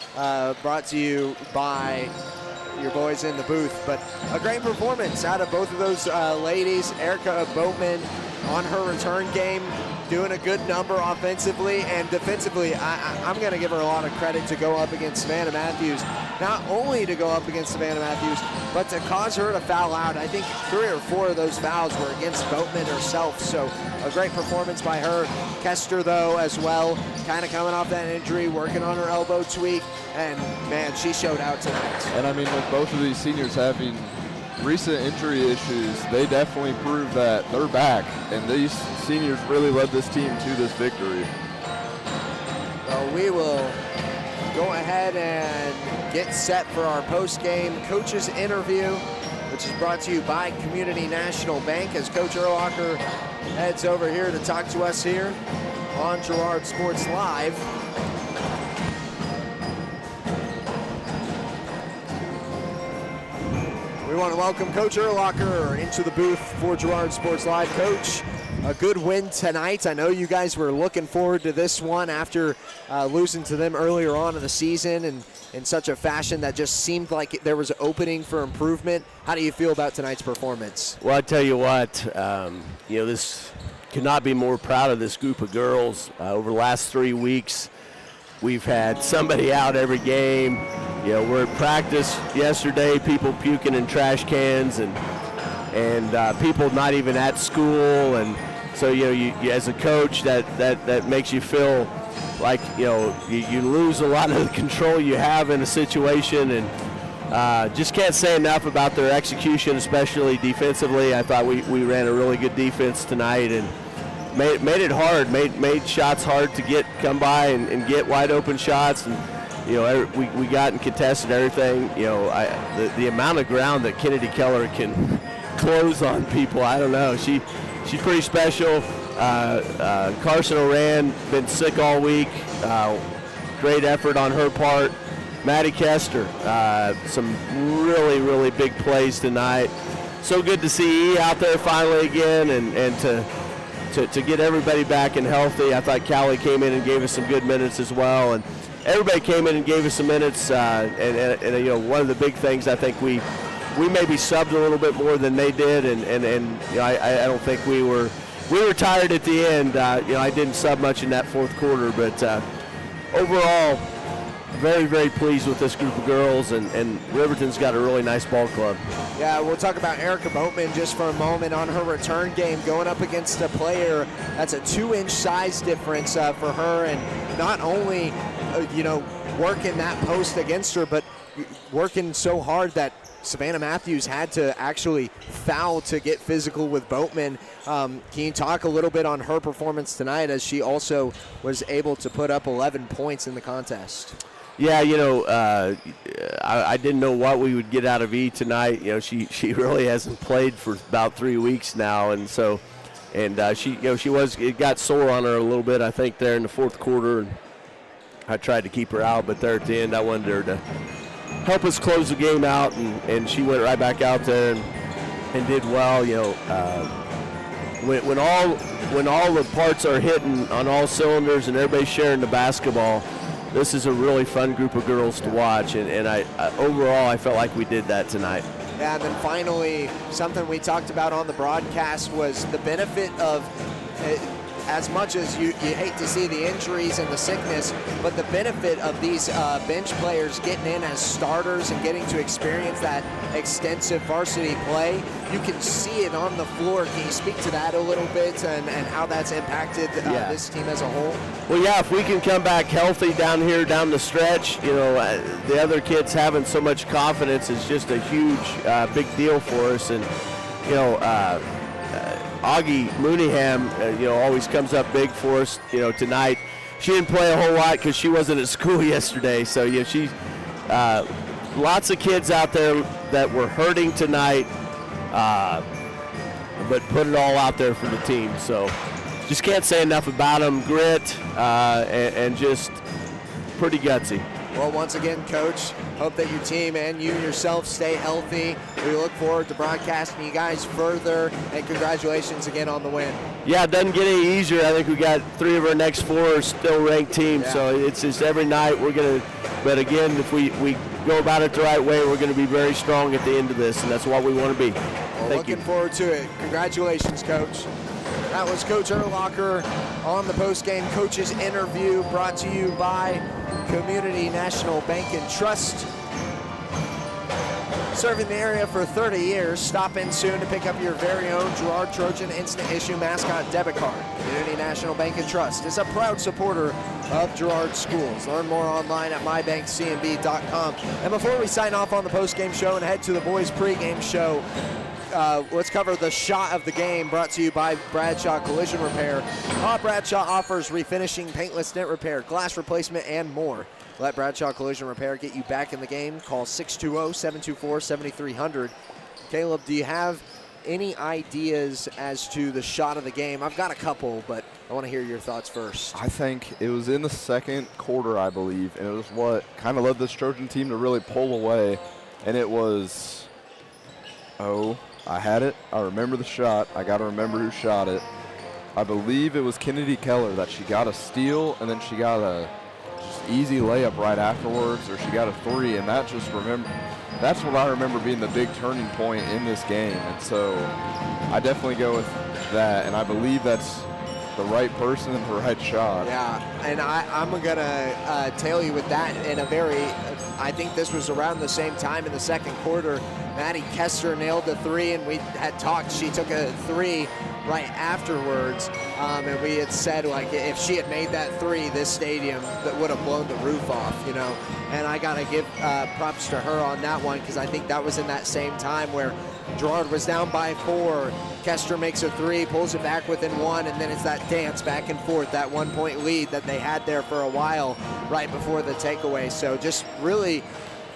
Brought to you by your boys in the booth. But a great performance out of both of those ladies. Erica Boatman on her return game, doing a good number offensively and defensively. I'm going to give her a lot of credit to go up against Savannah Matthews. Not only to go up against Savannah Matthews, but to cause her to foul out. I think 3 or 4 of those fouls were against Boatman herself, so a great performance by her. Kester, though, as well, kind of coming off that injury, working on her elbow tweak, and, man, she showed out tonight. And, I mean, with both of these seniors having recent injury issues, they definitely prove that they're back, and these seniors really led this team to this victory. Well, we will go ahead and get set for our post-game coaches interview, which is brought to you by Community National Bank, as Coach Urlacher heads over here to talk to us here on Girard Sports Live. We want to welcome Coach Urlacher into the booth for Girard Sports Live. Coach, a good win tonight. I know you guys were looking forward to this one after losing to them earlier on in the season, and in such a fashion that just seemed like there was an opening for improvement. How do you feel about tonight's performance? Well, I tell you what, this could not be more proud of this group of girls. Over the last 3 weeks, we've had somebody out every game. We're at practice yesterday, people puking in trash cans and people not even at school. And so, you as a coach, that makes you feel like, you lose a lot of the control you have in a situation. And just can't say enough about their execution, especially defensively. I thought we ran a really good defense tonight and made it hard, made shots hard to come by and get wide open shots. And we got and contested everything. The amount of ground that Kennedy Keller can close on people, I don't know. She's pretty special. Carson Oran, been sick all week. Great effort on her part. Maddie Kester, some really, really big plays tonight. So good to see E out there finally again, and to get everybody back and healthy. I thought Callie came in and gave us some good minutes as well, and everybody came in and gave us some minutes. And one of the big things, I think we maybe subbed a little bit more than they did, and I don't think we were tired at the end. I didn't sub much in that fourth quarter, but overall, very, very pleased with this group of girls, and Riverton's got a really nice ball club. Yeah, we'll talk about Erica Boatman just for a moment on her return game, going up against a player that's a 2-inch size difference for her, and not only working that post against her, but working so hard that Savannah Matthews had to actually foul to get physical with Boatman. Can you talk a little bit on her performance tonight, as she also was able to put up 11 points in the contest? Yeah, I didn't know what we would get out of E tonight. She really hasn't played for about 3 weeks now, and so, it got sore on her a little bit, I think, there in the fourth quarter. And I tried to keep her out, but there at the end, I wanted her to help us close the game out, and she went right back out there and did well. When all the parts are hitting on all cylinders and everybody's sharing the basketball, this is a really fun group of girls to watch, and I overall I felt like we did that tonight. Yeah, and then finally, something we talked about on the broadcast was the benefit of, as much as you hate to see the injuries and the sickness, but the benefit of these bench players getting in as starters and getting to experience that extensive varsity play. You can see it on the floor. Can you speak to that a little bit and how that's impacted this team as a whole? Well, yeah, if we can come back healthy down here, down the stretch, the other kids having so much confidence is just a huge, big deal for us. And, Augie Mooneyham, always comes up big for us. Tonight she didn't play a whole lot because she wasn't at school yesterday. So she, lots of kids out there that were hurting tonight, but put it all out there for the team. So just can't say enough about them. Grit and just pretty gutsy. Well, once again, Coach, hope that your team and you yourself stay healthy. We look forward to broadcasting you guys further, and congratulations again on the win. Yeah, it doesn't get any easier. I think we got 3 of our next 4 still ranked teams, so it's just every night we're going to – but again, if we go about it the right way, we're going to be very strong at the end of this, and that's what we want to be. Well, Thank you. looking forward to it. Congratulations, Coach. That was Coach Urlacher on the post-game coaches interview, brought to you by Community National Bank and Trust. Serving the area for 30 years. Stop in soon to pick up your very own Girard Trojan Instant Issue Mascot Debit Card. Community National Bank and Trust is a proud supporter of Girard Schools. Learn more online at mybankcmb.com. And before we sign off on the post-game show and head to the boys' pregame show, let's cover the shot of the game, brought to you by Bradshaw Collision Repair. Bradshaw offers refinishing, paintless dent repair, glass replacement, and more. Let Bradshaw Collision Repair get you back in the game. Call 620-724-7300. Caleb, do you have any ideas as to the shot of the game? I've got a couple, but I want to hear your thoughts first. I think it was in the second quarter, I believe, and it was what kind of led this Trojan team to really pull away, and it was, I had it. I remember the shot. I got to remember who shot it. I believe it was Kennedy Keller that she got a steal, and then she got a just easy layup right afterwards, or she got a three, and that's what I remember being the big turning point in this game. And so I definitely go with that, and I believe that's the right person and the right shot. Yeah, and I'm going to tell you with that in a very, I think this was around the same time in the second quarter. Maddie Kester nailed the three, and we had talked. She took a three right afterwards, and we had said, like, if she had made that three, this stadium that would have blown the roof off, you know. And I got to give props to her on that one, because I think that was in that same time where Girard was down by 4. Kester makes a three, pulls it back within 1, and then it's that dance back and forth, that 1-point lead that they had there for a while right before the takeaway. So just really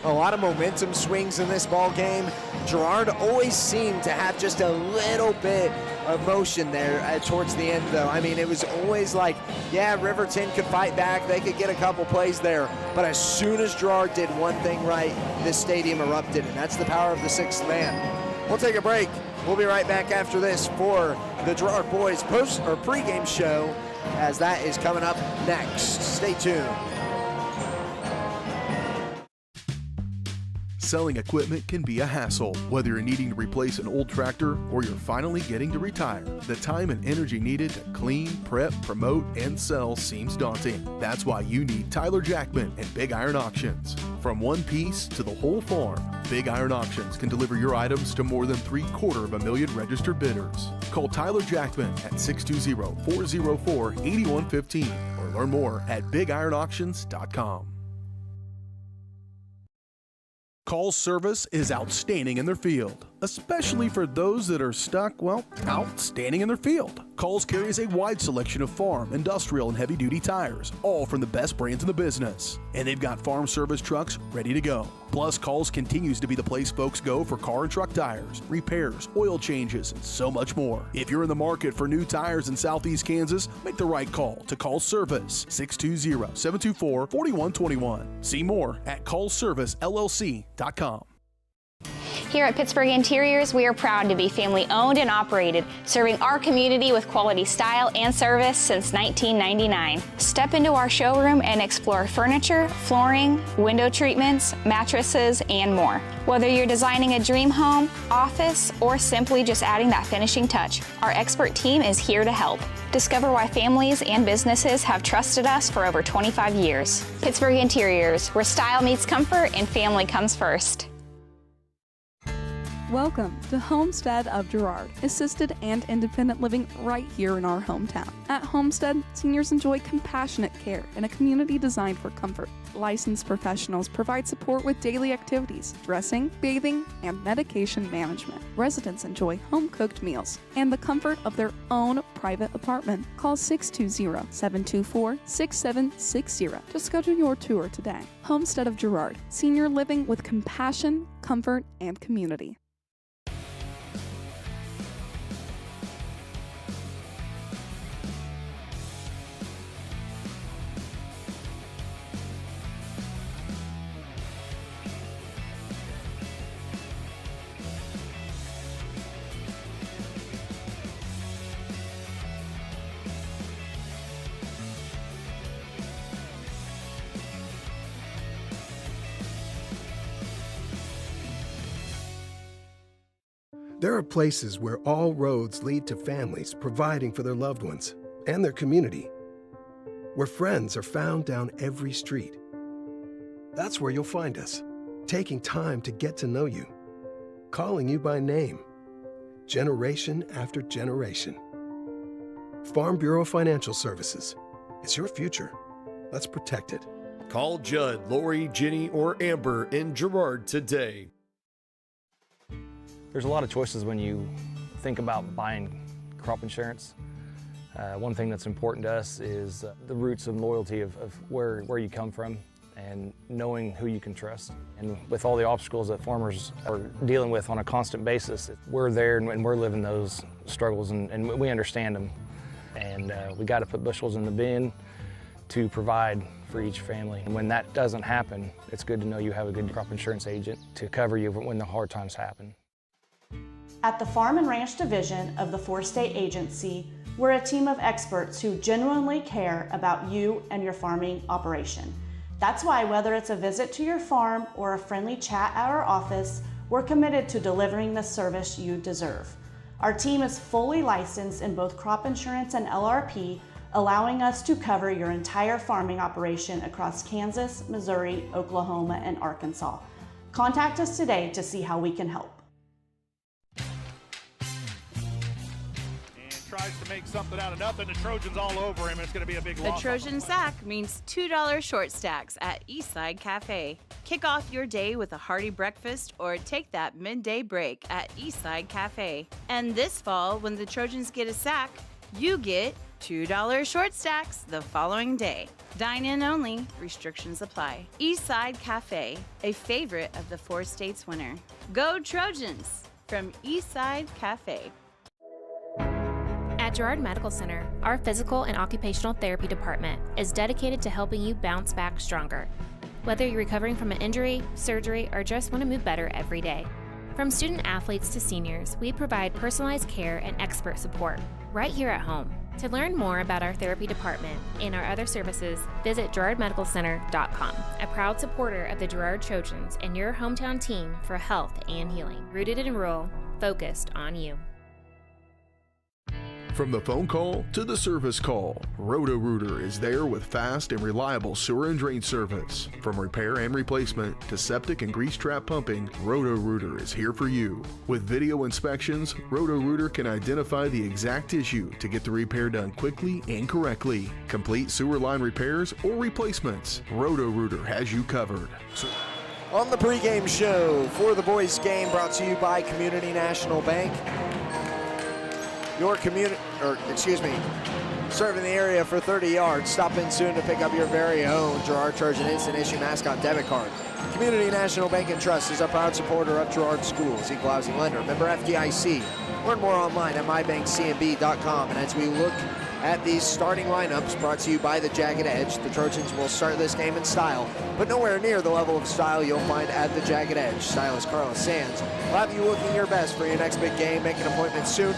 a lot of momentum swings in this ball game. Girard always seemed to have just a little bit of motion there towards the end, though. I mean, it was always like, yeah, Riverton could fight back. They could get a couple plays there. But as soon as Girard did one thing right, this stadium erupted, and that's the power of the sixth man. We'll take a break. We'll be right back after this for the Girard boys pregame show, as that is coming up next. Stay tuned. Selling equipment can be a hassle. Whether you're needing to replace an old tractor or you're finally getting to retire, the time and energy needed to clean, prep, promote, and sell seems daunting. That's why you need Tyler Jackman and Big Iron Auctions. From one piece to the whole farm, Big Iron Auctions can deliver your items to more than 750,000 registered bidders. Call Tyler Jackman at 620-404-8115 or learn more at BigIronAuctions.com. Call's service is outstanding in their field, especially for those that are stuck, outstanding in their field. Call's carries a wide selection of farm, industrial, and heavy-duty tires, all from the best brands in the business. And they've got farm service trucks ready to go. Plus, Call's continues to be the place folks go for car and truck tires, repairs, oil changes, and so much more. If you're in the market for new tires in Southeast Kansas, make the right call to Call's Service, 620-724-4121. See more at callservicellc.com. Here at Pittsburgh Interiors, we are proud to be family-owned and operated, serving our community with quality style and service since 1999. Step into our showroom and explore furniture, flooring, window treatments, mattresses, and more. Whether you're designing a dream home, office, or simply just adding that finishing touch, our expert team is here to help. Discover why families and businesses have trusted us for over 25 years. Pittsburgh Interiors, where style meets comfort and family comes first. Welcome to Homestead of Girard, assisted and independent living right here in our hometown. At Homestead, seniors enjoy compassionate care in a community designed for comfort. Licensed professionals provide support with daily activities, dressing, bathing, and medication management. Residents enjoy home-cooked meals and the comfort of their own private apartment. Call 620-724-6760 to schedule your tour today. Homestead of Girard, senior living with compassion, comfort, and community. There are places where all roads lead to families providing for their loved ones and their community, where friends are found down every street. That's where you'll find us, taking time to get to know you, calling you by name, generation after generation. Farm Bureau Financial Services. It's your future. Let's protect it. Call Judd, Lori, Jenny, or Amber in Girard today. There's a lot of choices when you think about buying crop insurance. One thing that's important to us is the roots and loyalty of where you come from and knowing who you can trust. And with all the obstacles that farmers are dealing with on a constant basis, we're there and we're living those struggles and we understand them. And we got to put bushels in the bin to provide for each family. And when that doesn't happen, it's good to know you have a good crop insurance agent to cover you when the hard times happen. At the Farm and Ranch Division of the 4-State Agency, we're a team of experts who genuinely care about you and your farming operation. That's why whether it's a visit to your farm or a friendly chat at our office, we're committed to delivering the service you deserve. Our team is fully licensed in both crop insurance and LRP, allowing us to cover your entire farming operation across Kansas, Missouri, Oklahoma, and Arkansas. Contact us today to see how we can help. Tries to make something out of nothing. The Trojans all over him. It's going to be a big loss. A Trojan sack means $2 short stacks at Eastside Cafe. Kick off your day with a hearty breakfast or take that midday break at Eastside Cafe. And this fall, when the Trojans get a sack, you get $2 short stacks the following day. Dine in only. Restrictions apply. Eastside Cafe, a favorite of the 4 states winner. Go Trojans! From Eastside Cafe. At Girard Medical Center, our physical and occupational therapy department is dedicated to helping you bounce back stronger. Whether you're recovering from an injury, surgery, or just want to move better every day. From student athletes to seniors, we provide personalized care and expert support right here at home. To learn more about our therapy department and our other services, visit GirardMedicalCenter.com, a proud supporter of the Girard Trojans and your hometown team for health and healing. Rooted in rural, focused on you. From the phone call to the service call, Roto-Rooter is there with fast and reliable sewer and drain service. From repair and replacement to septic and grease trap pumping, Roto-Rooter is here for you. With video inspections, Roto-Rooter can identify the exact issue to get the repair done quickly and correctly. Complete sewer line repairs or replacements, Roto-Rooter has you covered. On the pregame show for the boys game, brought to you by Community National Bank. Serving the area for 30 yards. Stop in soon to pick up your very own Girard Trojan Instant Issue Mascot Debit Card. Community National Bank and Trust is a proud supporter of Girard Schools, equal housing lender, member FDIC. Learn more online at mybankcmb.com. And as we look at these starting lineups brought to you by the Jagged Edge, the Trojans will start this game in style, but nowhere near the level of style you'll find at the Jagged Edge. Stylist Carlos Sands will have you looking your best for your next big game. Make an appointment soon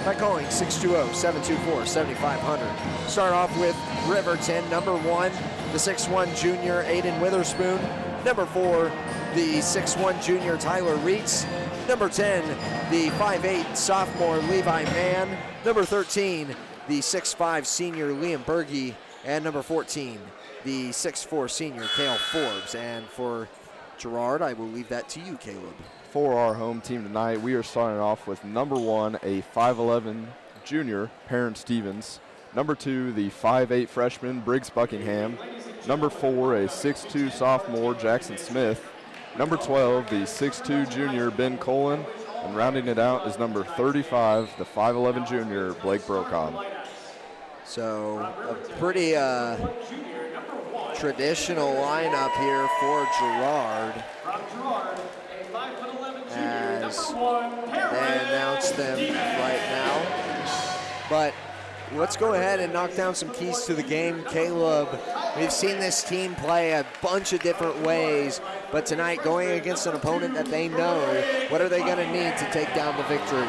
by calling 620-724-7500. Start off with Riverton, number 1, the 6'1 junior Aiden Witherspoon. Number 4, the 6'1 junior Tyler Reitz. Number 10, the 5'8 sophomore Levi Mann. Number 13, the 6'5 senior Liam Berge. And number 14, the 6'4 senior Cale Forbes. And for Girard, I will leave that to you, Caleb. For our home team tonight, we are starting off with number 1, a 5'11 junior, Perrin Stevens. Number 2, the 5'8 freshman, Briggs Buckingham. Number 4, a 6'2 sophomore, Jackson Smith. Number 12, the 6'2 junior, Ben Colin. And rounding it out is number 35, the 5'11 junior, Blake Brokaw. So a pretty traditional lineup here for Girard, as they announce them right now. But let's go ahead and knock down some keys to the game. Caleb, we've seen this team play a bunch of different ways, but tonight going against an opponent that they know, what are they going to need to take down the victory?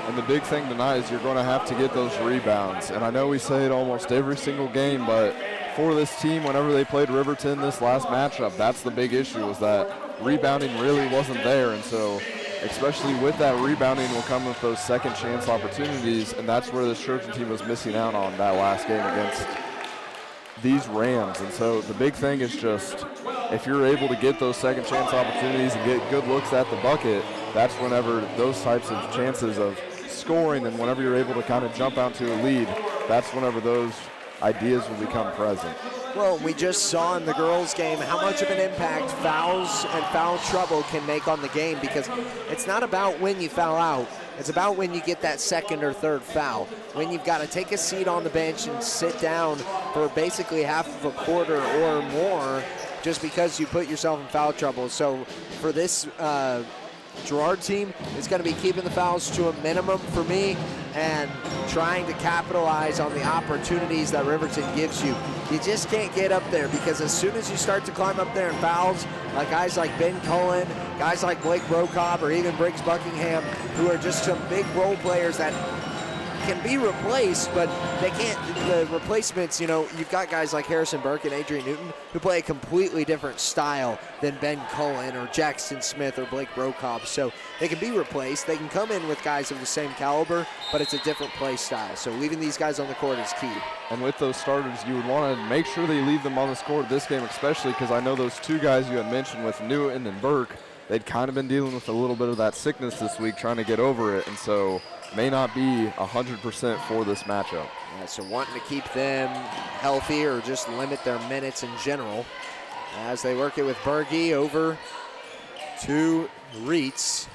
And the big thing tonight is you're going to have to get those rebounds. And I know we say it almost every single game, but for this team, whenever they played Riverton this last matchup, that's the big issue, was that rebounding really wasn't there. And so especially with that rebounding will come with those second chance opportunities, and that's where this Trojan team was missing out on that last game against these Rams. And so the big thing is just if you're able to get those second chance opportunities and get good looks at the bucket, that's whenever those types of chances of scoring and whenever you're able to kind of jump out to a lead, that's whenever those ideas will become present. Well, we just saw in the girls' game how much of an impact fouls and foul trouble can make on the game, because it's not about when you foul out. It's about when you get that second or third foul, when you've got to take a seat on the bench and sit down for basically half of a quarter or more just because you put yourself in foul trouble. So for this Girard team, it's going to be keeping the fouls to a minimum for me and trying to capitalize on the opportunities that Riverton gives you. You just can't get up there, because as soon as you start to climb up there in fouls, like guys like Ben Cullen, guys like Blake Brocobb, or even Briggs Buckingham, who are just some big role players that can be replaced, but they can't, the replacements, you know, you've got guys like Harrison Burke and Adrian Newton who play a completely different style than Ben Cullen or Jackson Smith or Blake Brocobb. So they can be replaced. They can come in with guys of the same caliber, but it's a different play style. So leaving these guys on the court is key. And with those starters, you would want to make sure they leave them on the court this game, especially because I know those two guys you had mentioned with Newton and Burke, they'd kind of been dealing with a little bit of that sickness this week, trying to get over it, and so may not be 100% for this matchup. Yeah, so wanting to keep them healthy or just limit their minutes in general as they work it with Berge over to Reitz.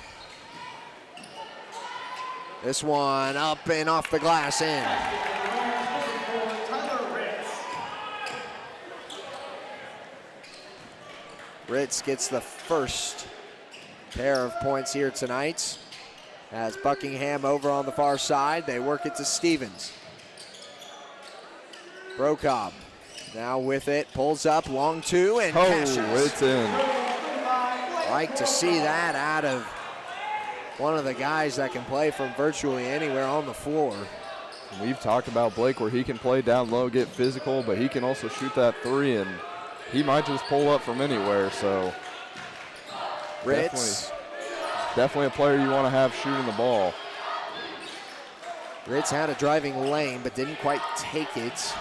This one up and off the glass in. Ritz gets the first pair of points here tonight. As Buckingham over on the far side, they work it to Stevens. Brocobb now with it, pulls up, long two, and cashes. It's in. Like to see that out of one of the guys that can play from virtually anywhere on the floor. We've talked about Blake where he can play down low, get physical, but he can also shoot that three, and he might just pull up from anywhere, so Ritz. Definitely a player you want to have shooting the ball. Ritz had a driving lane, but didn't quite take it.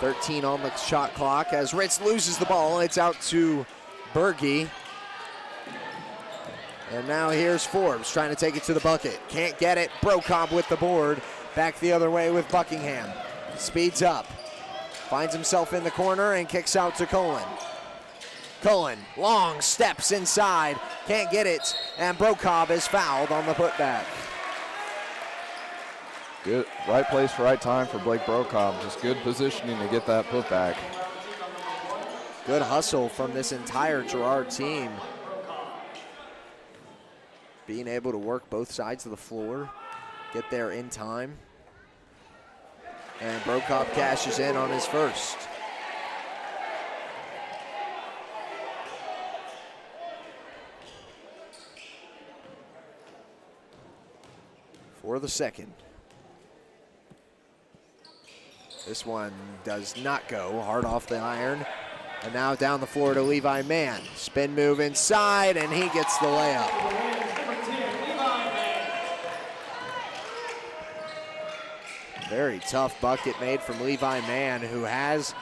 13 on the shot clock as Ritz loses the ball. It's out to Berge. And now here's Forbes trying to take it to the bucket. Can't get it. Brocobb with the board. Back the other way with Buckingham. Speeds up. Finds himself in the corner and kicks out to Cullen. Cullen, long steps inside, can't get it, and Brocobb is fouled on the putback. Good, right place, right time for Blake Brocobb. Just good positioning to get that putback. Good hustle from this entire Girard team. Being able to work both sides of the floor, get there in time. And Brocobb cashes in on his first. For the second. This one does not go, hard off the iron. And now down the floor to Levi Mann. Spin move inside, and he gets the layup. Very tough bucket made from Levi Mann, who has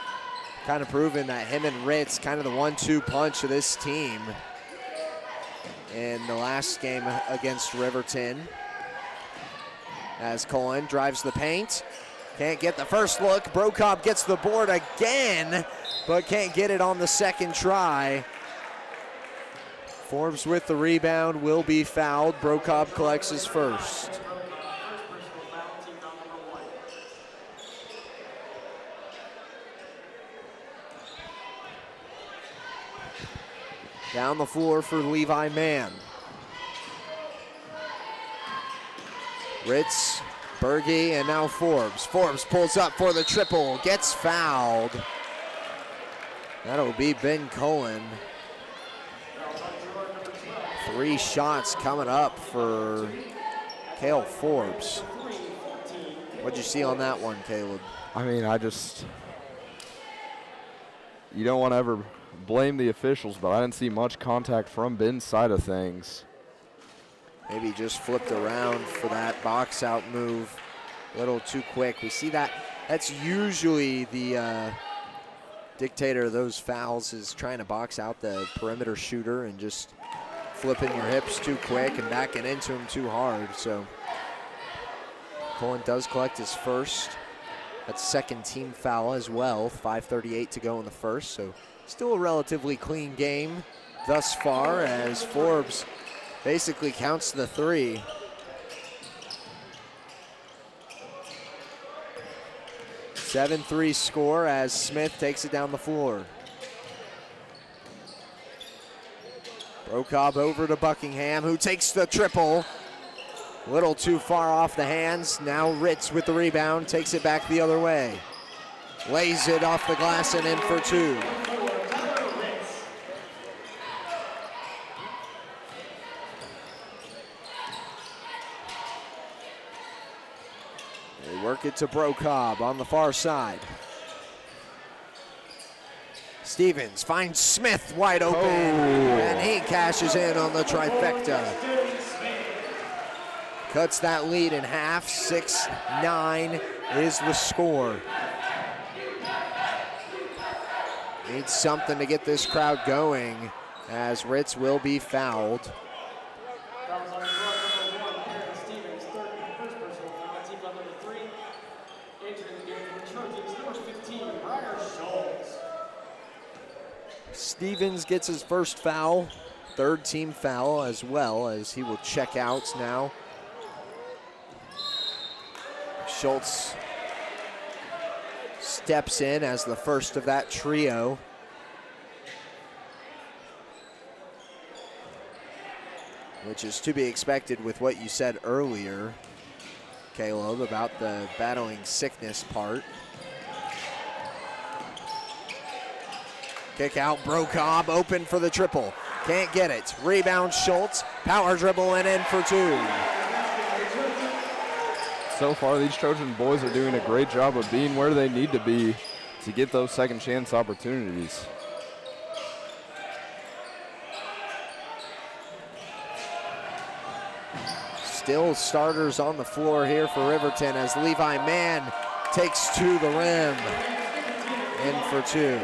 kind of proven that him and Ritz kind of the 1-2 punch of this team in the last game against Riverton. As Cullen drives the paint. Can't get the first look. Brocobb gets the board again, but can't get it on the second try. Forbes with the rebound, will be fouled. Brocobb collects his first. Down the floor for Levi Mann. Ritz, Berge, and now Forbes. Forbes pulls up for the triple, gets fouled. That'll be Ben Cullen. 3 shots coming up for Cale Forbes. What'd you see on that one, Caleb? I mean, you don't want to ever blame the officials, but I didn't see much contact from Ben's side of things. Maybe just flipped around for that box out move a little too quick. We see that. That's usually the dictator of those fouls, is trying to box out the perimeter shooter and just flipping your hips too quick and backing into him too hard. So Cullen does collect his first. That's second team foul as well. 5:38 to go in the first, so still a relatively clean game thus far as Forbes basically counts the three. A 7-3 score as Smith takes it down the floor. Brokob over to Buckingham, who takes the triple. A little too far off the hands. Now Ritz with the rebound, takes it back the other way. Lays it off the glass and in for two. They work it to Brokob on the far side. Stevens finds Smith wide open, and he cashes in on the trifecta. Cuts that lead in half. 6-9 is the score. Needs something to get this crowd going, as Ritz will be fouled. Stevens gets his first foul, third team foul as well, as he will check out now. Schultz steps in as the first of that trio. Which is to be expected with what you said earlier, Caleb, about the battling sickness part. Kick out, Brokob open for the triple. Can't get it. Rebound Schultz, power dribble and in for two. So far, these Trojan boys are doing a great job of being where they need to be to get those second chance opportunities. Still starters on the floor here for Riverton as Levi Mann takes to the rim. In for two.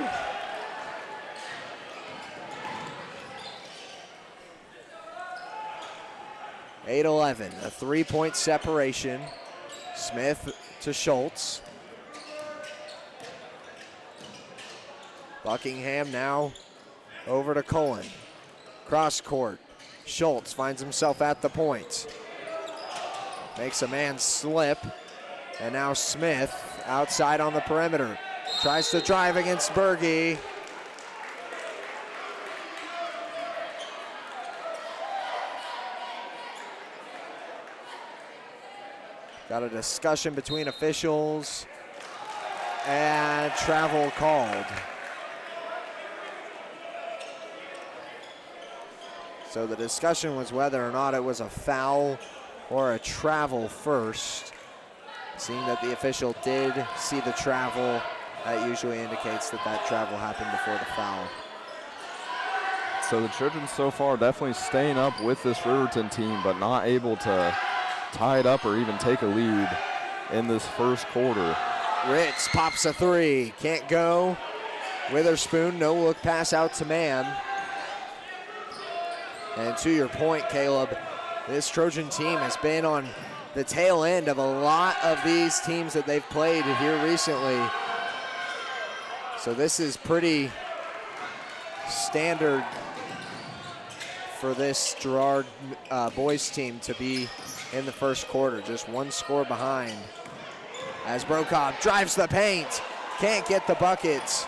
(8-11), a 3-point separation. Smith to Schultz. Buckingham now over to Cullen. Cross court. Schultz finds himself at the point. Makes a man slip. And now Smith outside on the perimeter. Tries to drive against Berge. Got a discussion between officials and travel called. So the discussion was whether or not it was a foul or a travel first. Seeing that the official did see the travel, that usually indicates that that travel happened before the foul. So the Trojans so far definitely staying up with this Riverton team, but not able to tie it up or even take a lead in this first quarter. Ritz pops a three, can't go. Witherspoon, no look pass out to Mann. And to your point, Caleb, this Trojan team has been on the tail end of a lot of these teams that they've played here recently. So this is pretty standard for this Girard boys team to be in the first quarter, just one score behind. As Brokob drives the paint, can't get the buckets.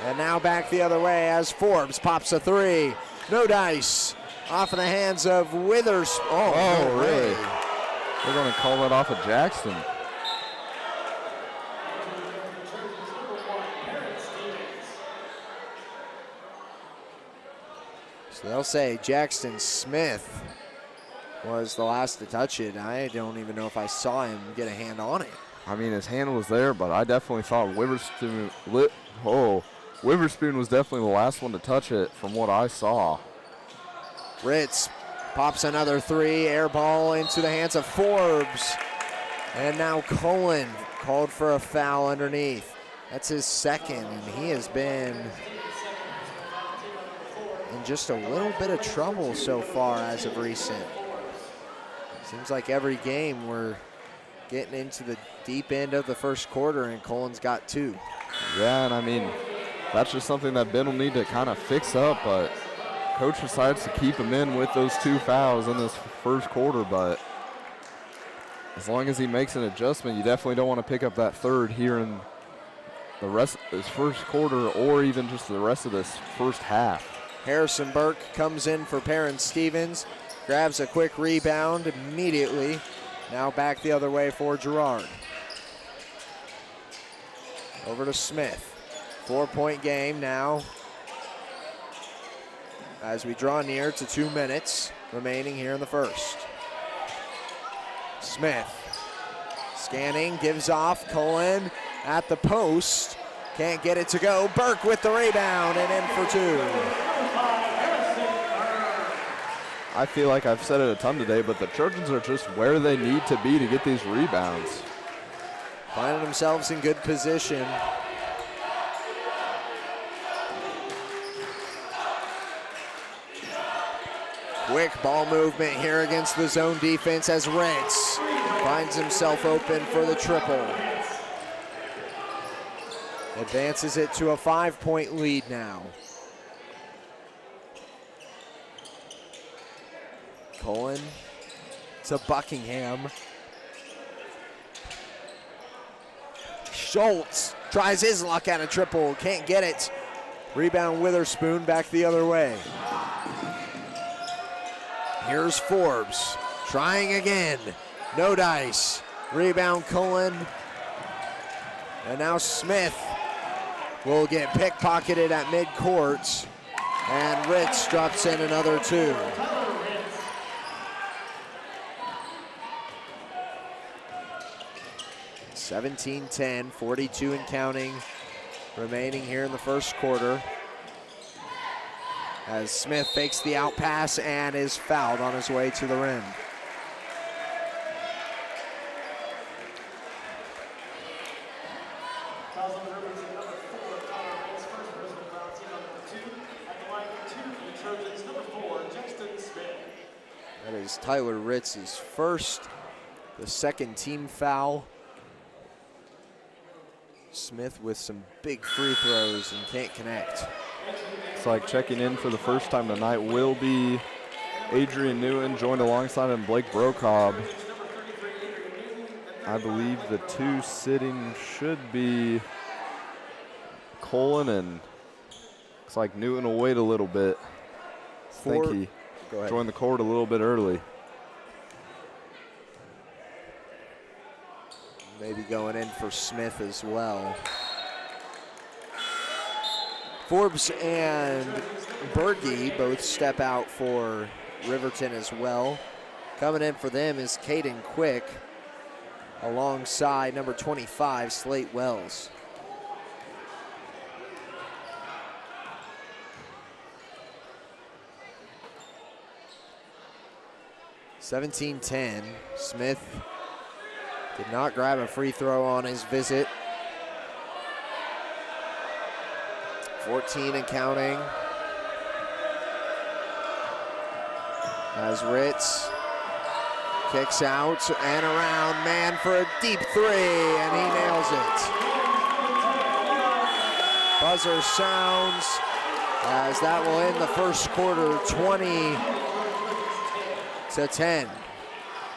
And now back the other way as Forbes pops a three. No dice. Off in the hands of Withers. Oh, really? They're going to call that off of Jackson. So they'll say Jackson Smith was the last to touch it. I don't even know if I saw him get a hand on it. I mean, his hand was there, but I definitely thought Witherspoon was definitely the last one to touch it from what I saw. Ritz Pops another three, air ball into the hands of Forbes. And now Cullen called for a foul underneath. That's his second, and he has been in just a little bit of trouble so far as of recent. Seems like every game we're getting into the deep end of the first quarter, and Cullen's got 2. Yeah, and I mean, that's just something that Ben will need to kind of fix up, but coach decides to keep him in with those 2 fouls in this first quarter, but as long as he makes an adjustment, you definitely don't want to pick up that third here in the rest of this first quarter or even just the rest of this first half. Harrison Burke comes in for Perrin Stevens, grabs a quick rebound immediately. Now back the other way for Girard. Over to Smith. 4-point game now as we draw near to 2 minutes remaining here in the first. Smith scanning, gives off. Cullen at the post. Can't get it to go. Burke with the rebound and in for 2. I feel like I've said it a ton today, but the Trojans are just where they need to be to get these rebounds. Finding themselves in good position. Quick ball movement here against the zone defense as Rentz finds himself open for the triple. Advances it to a 5-point lead now. Cullen to Buckingham. Schultz tries his luck at a triple, can't get it. Rebound Witherspoon back the other way. Here's Forbes, trying again. No dice. Rebound Cullen. And now Smith will get pickpocketed at midcourt. And Ritz drops in another 2. (17-10), 42 and counting remaining here in the first quarter. As Smith fakes the out pass and is fouled on his way to the rim. That is Tyler Ritz's first, the second team foul. Smith with some big free throws and can't connect. It's like checking in for the first time tonight will be Adrian Newton, joined alongside him Blake Brocobb. I believe the 2 sitting should be Cullen, and looks like Newton will wait a little bit. I think he joined the court a little bit early. Maybe going in for Smith as well. Forbes and Berge both step out for Riverton as well. Coming in for them is Caden Quick alongside number 25, Slate Wells. (17-10). Smith did not grab a free throw on his visit. 14 and counting. As Ritz kicks out and around, man for a deep 3, and he nails it. Buzzer sounds as that will end the first quarter, 20-10.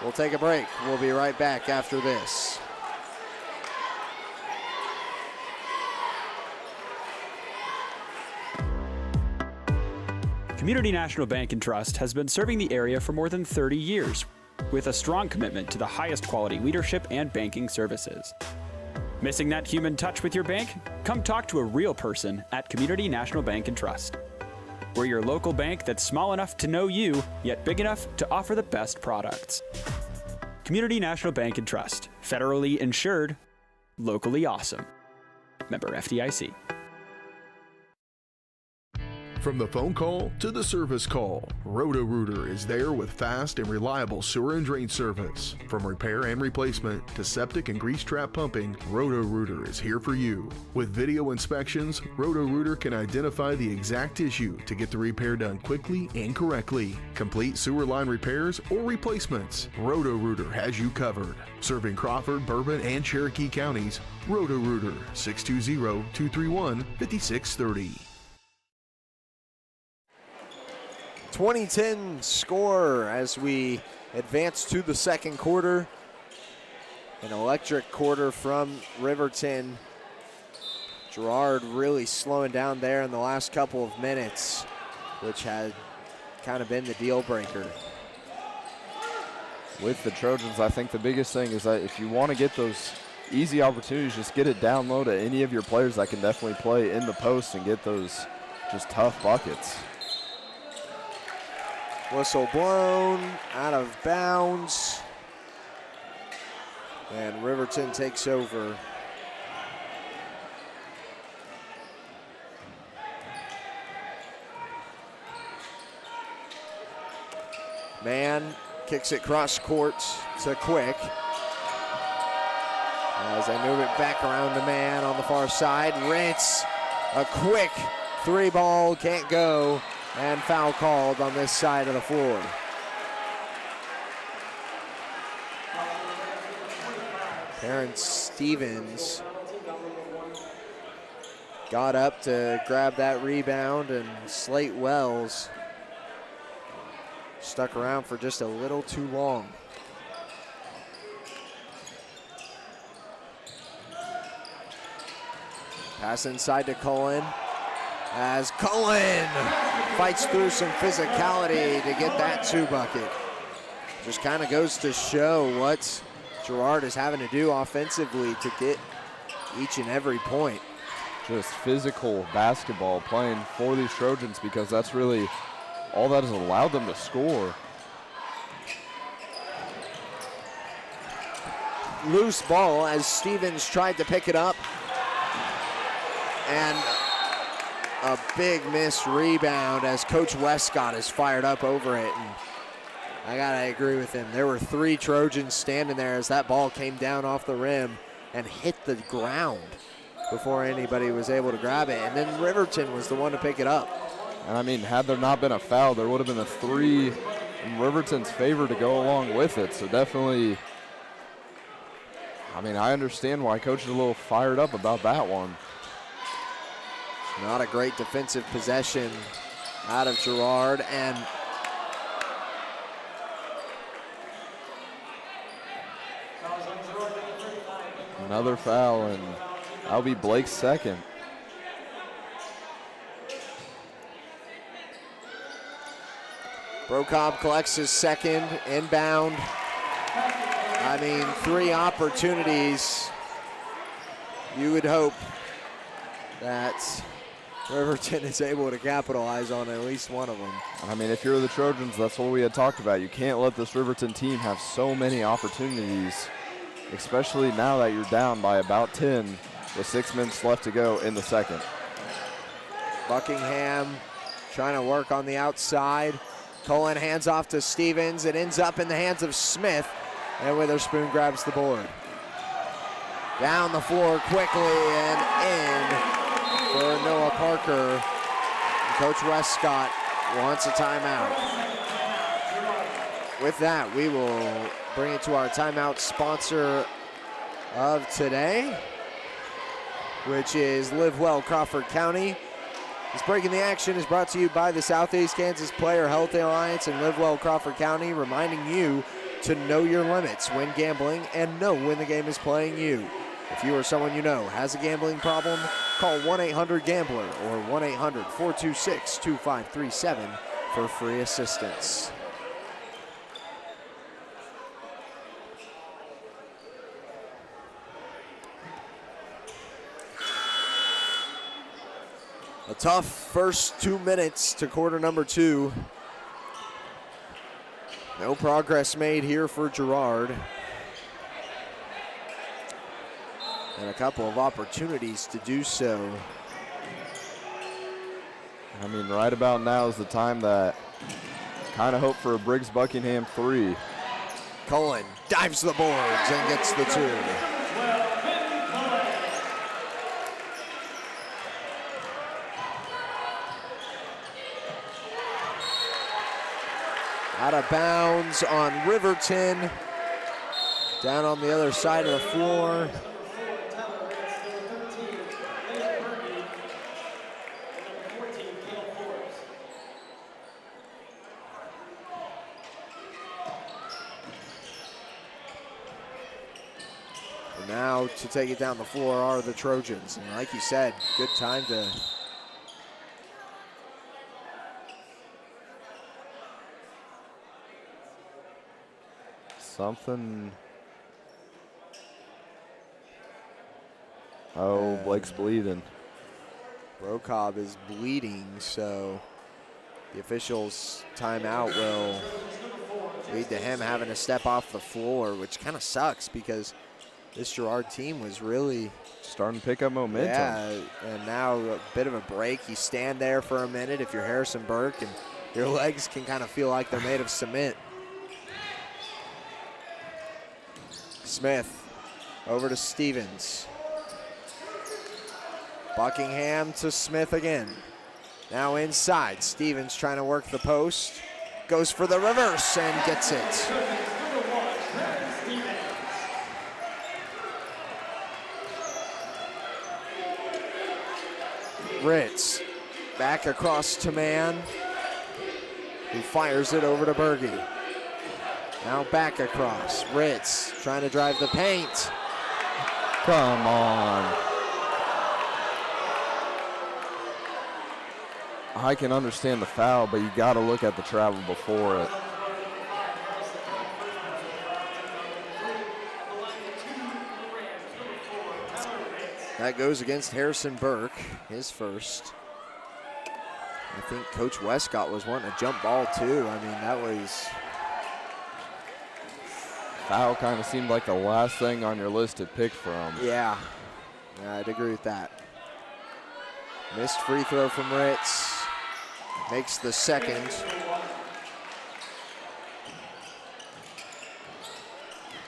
We'll take a break. We'll be right back after this. Community National Bank and Trust has been serving the area for more than 30 years with a strong commitment to the highest quality leadership and banking services. Missing that human touch with your bank? Come talk to a real person at Community National Bank and Trust. We're your local bank that's small enough to know you, yet big enough to offer the best products. Community National Bank and Trust, federally insured, locally awesome. Member FDIC. From the phone call to the service call, Roto-Rooter is there with fast and reliable sewer and drain service. From repair and replacement to septic and grease trap pumping, Roto-Rooter is here for you. With video inspections, Roto-Rooter can identify the exact issue to get the repair done quickly and correctly. Complete sewer line repairs or replacements, Roto-Rooter has you covered. Serving Crawford, Bourbon, and Cherokee counties, Roto-Rooter, 620-231-5630. 2010 score as we advance to the second quarter. An electric quarter from Riverton. Girard really slowing down there in the last couple of minutes, which had kind of been the deal breaker. With the Trojans, I think the biggest thing is that if you want to get those easy opportunities, just get it down low to any of your players that can definitely play in the post and get those just tough buckets. Whistle blown, out of bounds. And Riverton takes over. Man kicks it cross court to Quick. As they move it back around to Man on the far side. Rinse, a quick three ball, can't go. And foul called on this side of the floor. Terrence Stevens got up to grab that rebound, and Slate Wells stuck around for just a little too long. Pass inside to Cullen. As Cullen fights through some physicality to get that two bucket. Just kind of goes to show what Girard is having to do offensively to get each and every point. Just physical basketball playing for these Trojans, because that's really all that has allowed them to score. Loose ball as Stevens tried to pick it up. And a big missed rebound as Coach Westcott is fired up over it. And I gotta agree with him. There were three Trojans standing there as that ball came down off the rim and hit the ground before anybody was able to grab it. And then Riverton was the one to pick it up. And I mean, had there not been a foul, there would have been a three in Riverton's favor to go along with it. So definitely, I mean, I understand why Coach is a little fired up about that one. Not a great defensive possession out of Girard, and another foul, and that'll be Blake's second. Brocobb collects his second, inbound. I mean, three opportunities. You would hope that Riverton is able to capitalize on at least one of them. I mean, if you're the Trojans, that's what we had talked about. You can't let this Riverton team have so many opportunities, especially now that you're down by about 10 with 6 minutes left to go in the second. Buckingham trying to work on the outside. Cullen hands off to Stevens. It ends up in the hands of Smith, and Witherspoon grabs the board. Down the floor quickly and in for Noah Parker. Coach Westcott wants a timeout. With that, we will bring it to our timeout sponsor of today, which is Live Well Crawford County. This Breaking the Action is brought to you by the Southeast Kansas Player Health Alliance and Live Well Crawford County, reminding you to know your limits when gambling and know when the game is playing you. If you or someone you know has a gambling problem, call 1-800-GAMBLER or 1-800-426-2537 for free assistance. A tough first 2 minutes to quarter number two. No progress made here for Girard. And a couple of opportunities to do so. I mean, right about now is the time that kind of hope for a Briggs Buckingham 3. Cullen dives the boards and gets the 2. Out of bounds on Riverton. Down on the other side of the floor. And now to take it down the floor are the Trojans. And like you said, good time to something. Oh, Blake's bleeding. Brocob is bleeding, so the officials' timeout will lead to him having to step off the floor, which kind of sucks because this Girard team was really starting to pick up momentum. Yeah, and now a bit of a break. You stand there for a minute if you're Harrison Burke, and your legs can kind of feel like they're made of cement. Smith over to Stevens. Buckingham to Smith again. Now inside, Stevens trying to work the post. Goes for the reverse and gets it. Ritz back across to Mann, who fires it over to Berge. Now back across, Ritz trying to drive the paint. Come on. I can understand the foul, but you got to look at the travel before it. That goes against Harrison Burke, his first. I think Coach Westcott was wanting a jump ball too. I mean, that was... Foul kind of seemed like the last thing on your list to pick from. Yeah, I'd agree with that. Missed free throw from Ritz. Makes the second.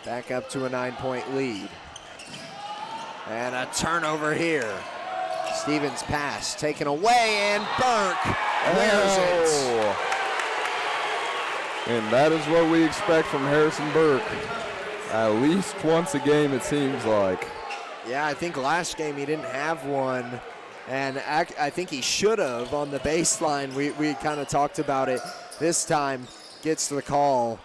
Back up to a 9-point lead. And a turnover here. Stevens pass taken away, and Burke clears it. And that is what we expect from Harrison Burke. At least once a game, it seems like. Yeah, I think last game he didn't have one. And I think he should have on the baseline. We kind of talked about it. This time, gets the call.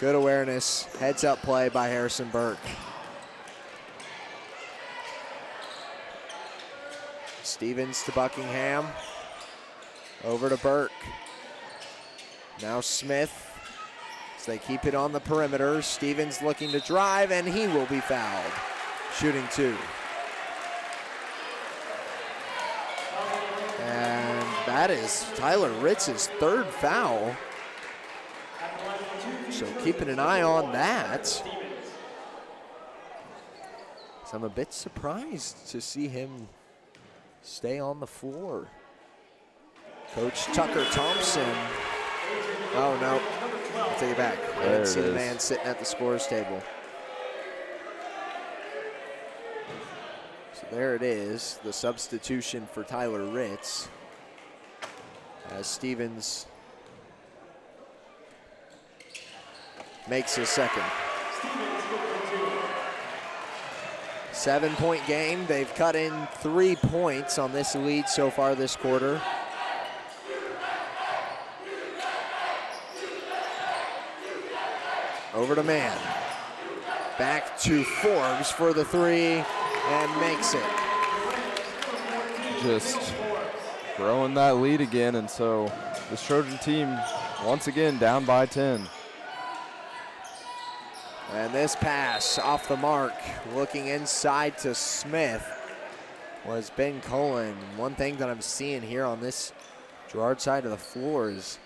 Good awareness, heads-up play by Harrison Burke. Stevens to Buckingham. Over to Burke. Now Smith, as they keep it on the perimeter. Stevens looking to drive, and he will be fouled. Shooting 2. And that is Tyler Ritz's 3rd foul. So keeping an eye on that. So I'm a bit surprised to see him stay on the floor. Coach Tucker Thompson. Oh, no. I'll take it back. I didn't see the man sitting at the scorer's table. So there it is, the substitution for Tyler Ritz. As Stevens makes his second. 7-point game. They've cut in 3 points on this lead so far this quarter. Over to Mann. Back to Forbes for the 3 and makes it. Just growing that lead again, and so this Trojan team once again down by 10. And this pass off the mark, looking inside to Smith, was Ben Cullen. One thing that I'm seeing here on this Girard side of the floor is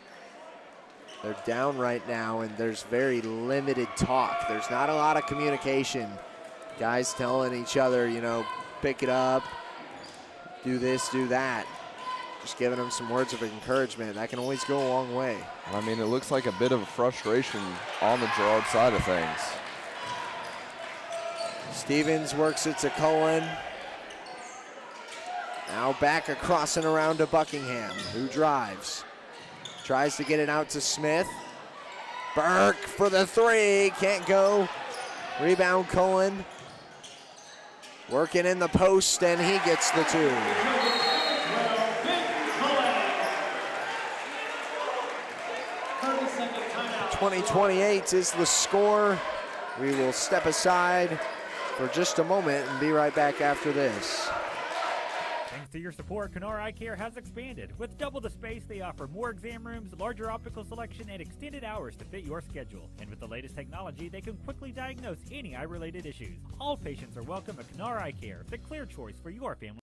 they're down right now, and there's very limited talk. There's not a lot of communication. Guys telling each other, you know, pick it up, do this, do that. just giving him some words of encouragement. That can always go a long way. I mean, it looks like a bit of frustration on the Girard side of things. Stevens works it to Cullen. Now back across and around to Buckingham, who drives. Tries to get it out to Smith. Burke for the three, can't go. Rebound Cullen. Working in the post, and he gets the two. 20-28 is the score. We will step aside for just a moment and be right back after this. Thanks to your support, Kenora Eye Care has expanded. With double the space, they offer more exam rooms, larger optical selection, and extended hours to fit your schedule. And with the latest technology, they can quickly diagnose any eye-related issues. All patients are welcome at Kenora Eye Care, the clear choice for your family.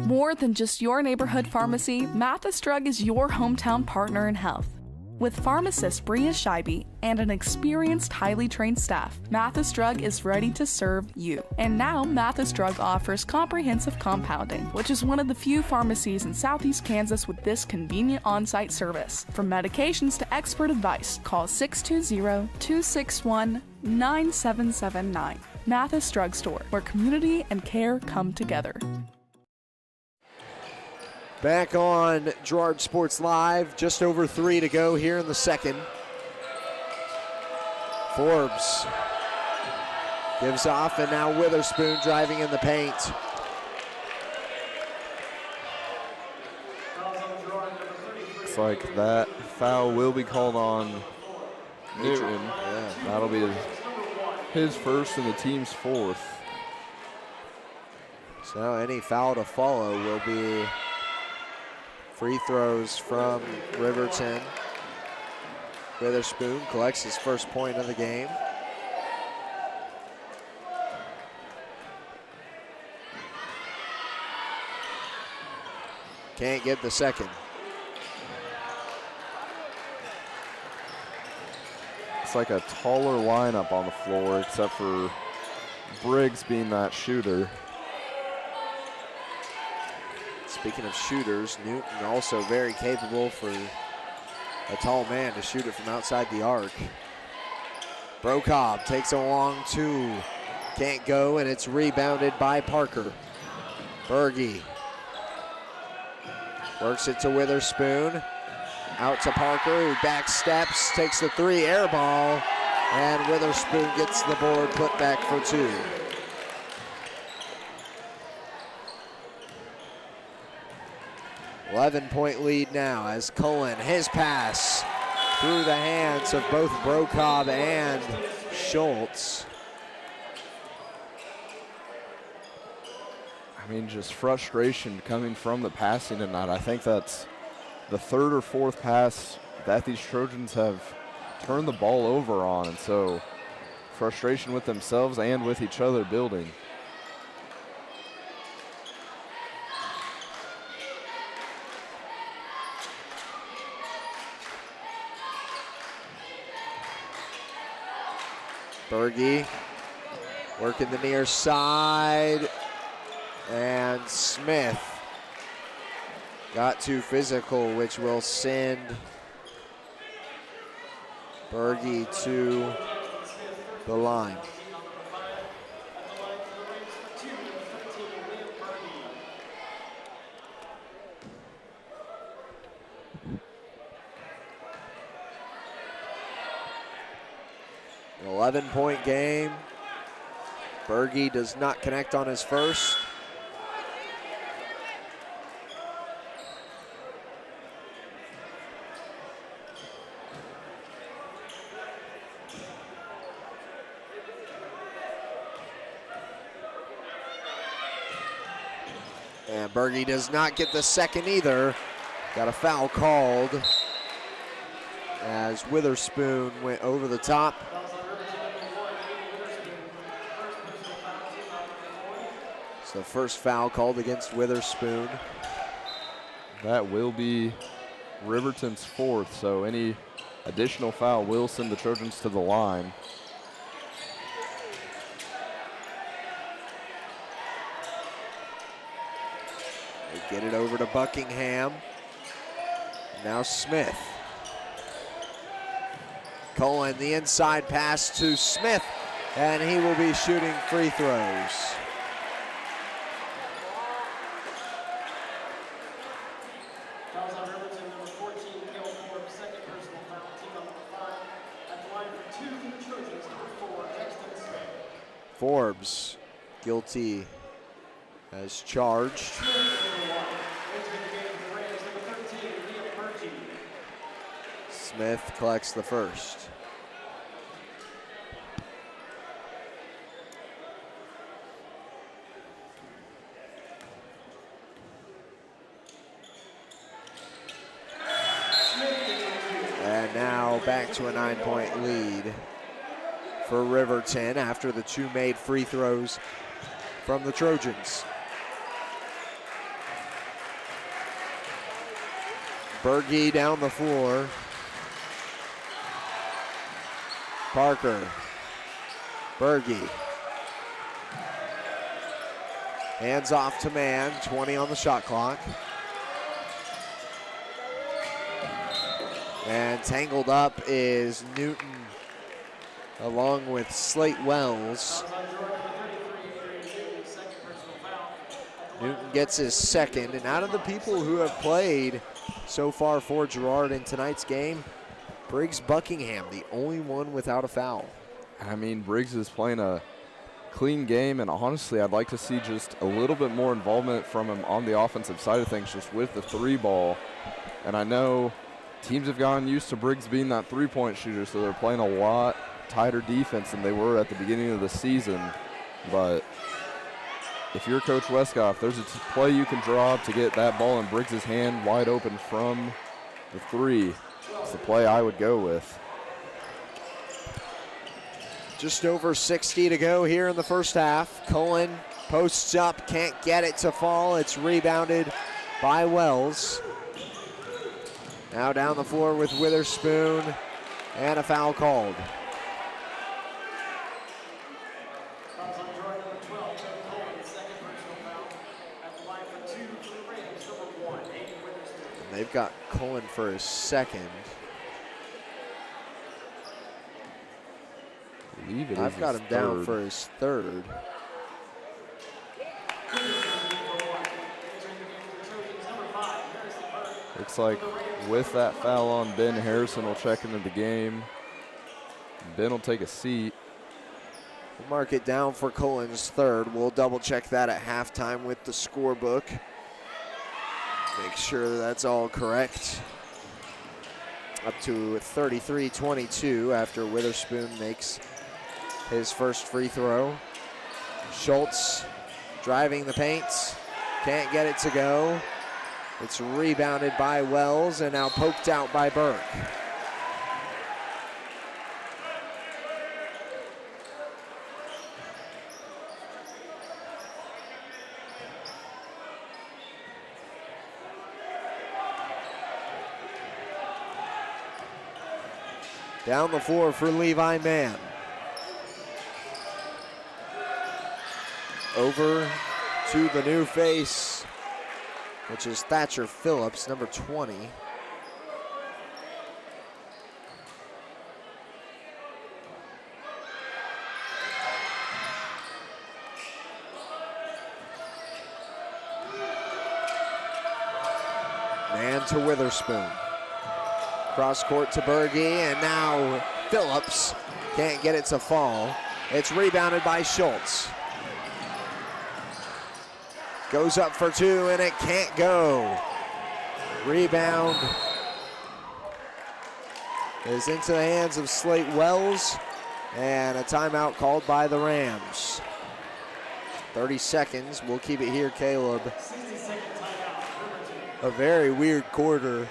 More than just your neighborhood pharmacy, Mathis Drug is your hometown partner in health. With pharmacist Bria Scheibe and an experienced, highly trained staff, Mathis Drug is ready to serve you. And now, Mathis Drug offers comprehensive compounding, which is one of the few pharmacies in Southeast Kansas with this convenient on-site service. From medications to expert advice, call 620-261-9779. Mathis Drug Store, where community and care come together. Back on Girard Sports Live, just over 3 to go here in the second. Forbes gives off, and now Witherspoon driving in the paint. Looks like that foul will be called on Newton. Yeah. That'll be his first and the team's fourth. So any foul to follow will be free throws from Riverton. Witherspoon collects his first point of the game. Can't get the second. It's like a taller lineup on the floor, except for Briggs being that shooter. Speaking of shooters, Newton also very capable for a tall man to shoot it from outside the arc. Brocobb takes a long two. Can't go, and it's rebounded by Parker. Berge works it to Witherspoon. Out to Parker, who back steps, takes the three, air ball, and Witherspoon gets the board, put back for two. .11 lead now as Cullen, his pass through the hands of both Brocobb and Schultz. I mean, just frustration coming from the passing tonight. I think that's the third or fourth pass that these Trojans have turned the ball over on, and so frustration with themselves and with each other building. Berge working the near side, and Smith got too physical, which will send Berge to the line. An 11-point game. Berge does not connect on his first. And Berge does not get the second either. Got a foul called as Witherspoon went over the top. So first foul called against Witherspoon. That will be Riverton's fourth, so any additional foul will send the Trojans to the line. get it over to Buckingham. Now Smith. Cullen, the inside pass to Smith, and he will be shooting free throws. Fouls on Riverton, number 14, Cale Forbes, second personal foul, team number 5. At the line for 2 for the Trojans, number 4, Texton Smith. Forbes, guilty as charged. Smith collects the first. And now back to a 9-point lead for Riverton after the 2 made free throws from the Trojans. Berge down the floor. Parker, Berge, hands off to man, 20 on the shot clock. And tangled up is Newton along with Slate Wells. Newton gets his second, and out of the people who have played so far for Girard in tonight's game, Briggs Buckingham, the only one without a foul. I mean, Briggs is playing a clean game, and honestly, I'd like to see just a little bit more involvement from him on the offensive side of things, just with the 3 ball. And I know teams have gotten used to Briggs being that 3-point shooter, so they're playing a lot tighter defense than they were at the beginning of the season. But if you're Coach Westcott, if there's a play you can draw up to get that ball in Briggs' hand wide open from the 3, it's the play I would go with. Just over 60 to go here in the first half. Cullen posts up, can't get it to fall. It's rebounded by Wells. Now down the floor with Witherspoon, and a foul called. And they've got Cullen for his second. I've got him down for his third. Looks like with that foul on Ben, Harrison will check into the game. Ben will take a seat. We'll mark it down for Cullen's third. We'll double check that at halftime with the scorebook. Make sure that's all correct. Up to 33-22 after Witherspoon makes his first free throw. Schultz driving the paint, can't get it to go. It's rebounded by Wells and now poked out by Burke. Down the floor for Levi Mann. Over to the new face, which is Thatcher Phillips, number 20. Man to Witherspoon. Cross court to Berge, and now Phillips can't get it to fall. It's rebounded by Schultz. Goes up for 2, and it can't go. Rebound is into the hands of Slate Wells, and a timeout called by the Rams. 30 seconds. We'll keep it here, Caleb. A very weird quarter.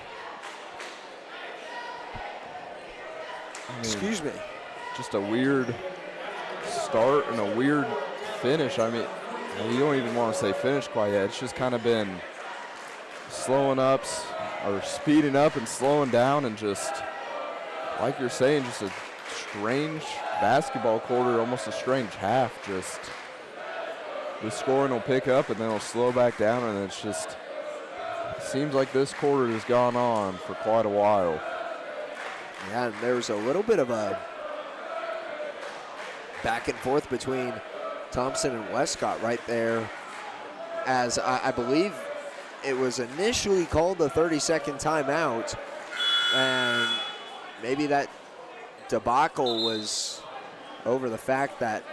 Excuse me. Just a weird start and a weird finish. I mean, you don't even want to say finish quite yet. It's just kind of been slowing up or speeding up and slowing down, and just, like you're saying, just a strange basketball quarter, almost a strange half. Just the scoring will pick up and then it'll slow back down, and it's just seems like this quarter has gone on for quite a while. Yeah, and there was a little bit of a back and forth between Thompson and Westcott right there, as I believe it was initially called a 30-second timeout, and maybe that debacle was over the fact that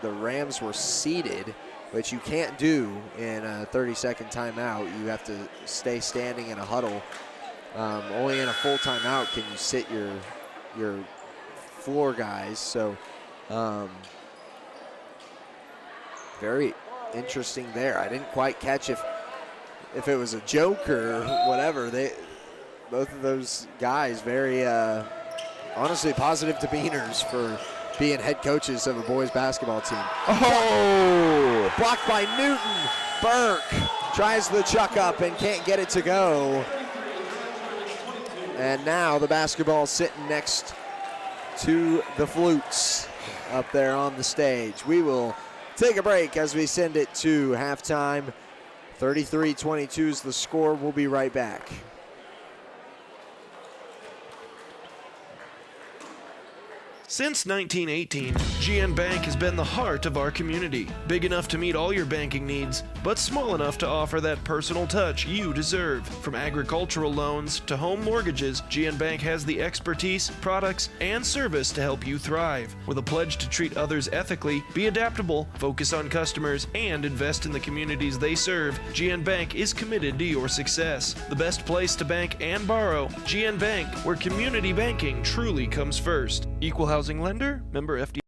the Rams were seated, which you can't do in a 30-second timeout. You have to stay standing in a huddle. Only in a full timeout can you sit your floor guys. So very interesting there. I didn't quite catch if it was a joke or whatever. Both of those guys very honestly positive demeanors for being head coaches of a boys basketball team. Oh! Blocked by Newton. Burke tries the chuck up and can't get it to go. And now the basketball sitting next to the flutes up there on the stage. We will take a break as we send it to halftime. 33-22 is the score. We'll be right back. Since 1918, GN Bank has been the heart of our community. Big enough to meet all your banking needs, but small enough to offer that personal touch you deserve. From agricultural loans to home mortgages, GN Bank has the expertise, products, and service to help you thrive. With a pledge to treat others ethically, be adaptable, focus on customers, and invest in the communities they serve, GN Bank is committed to your success. The best place to bank and borrow, GN Bank, where community banking truly comes first. Equal housing lender, member FD.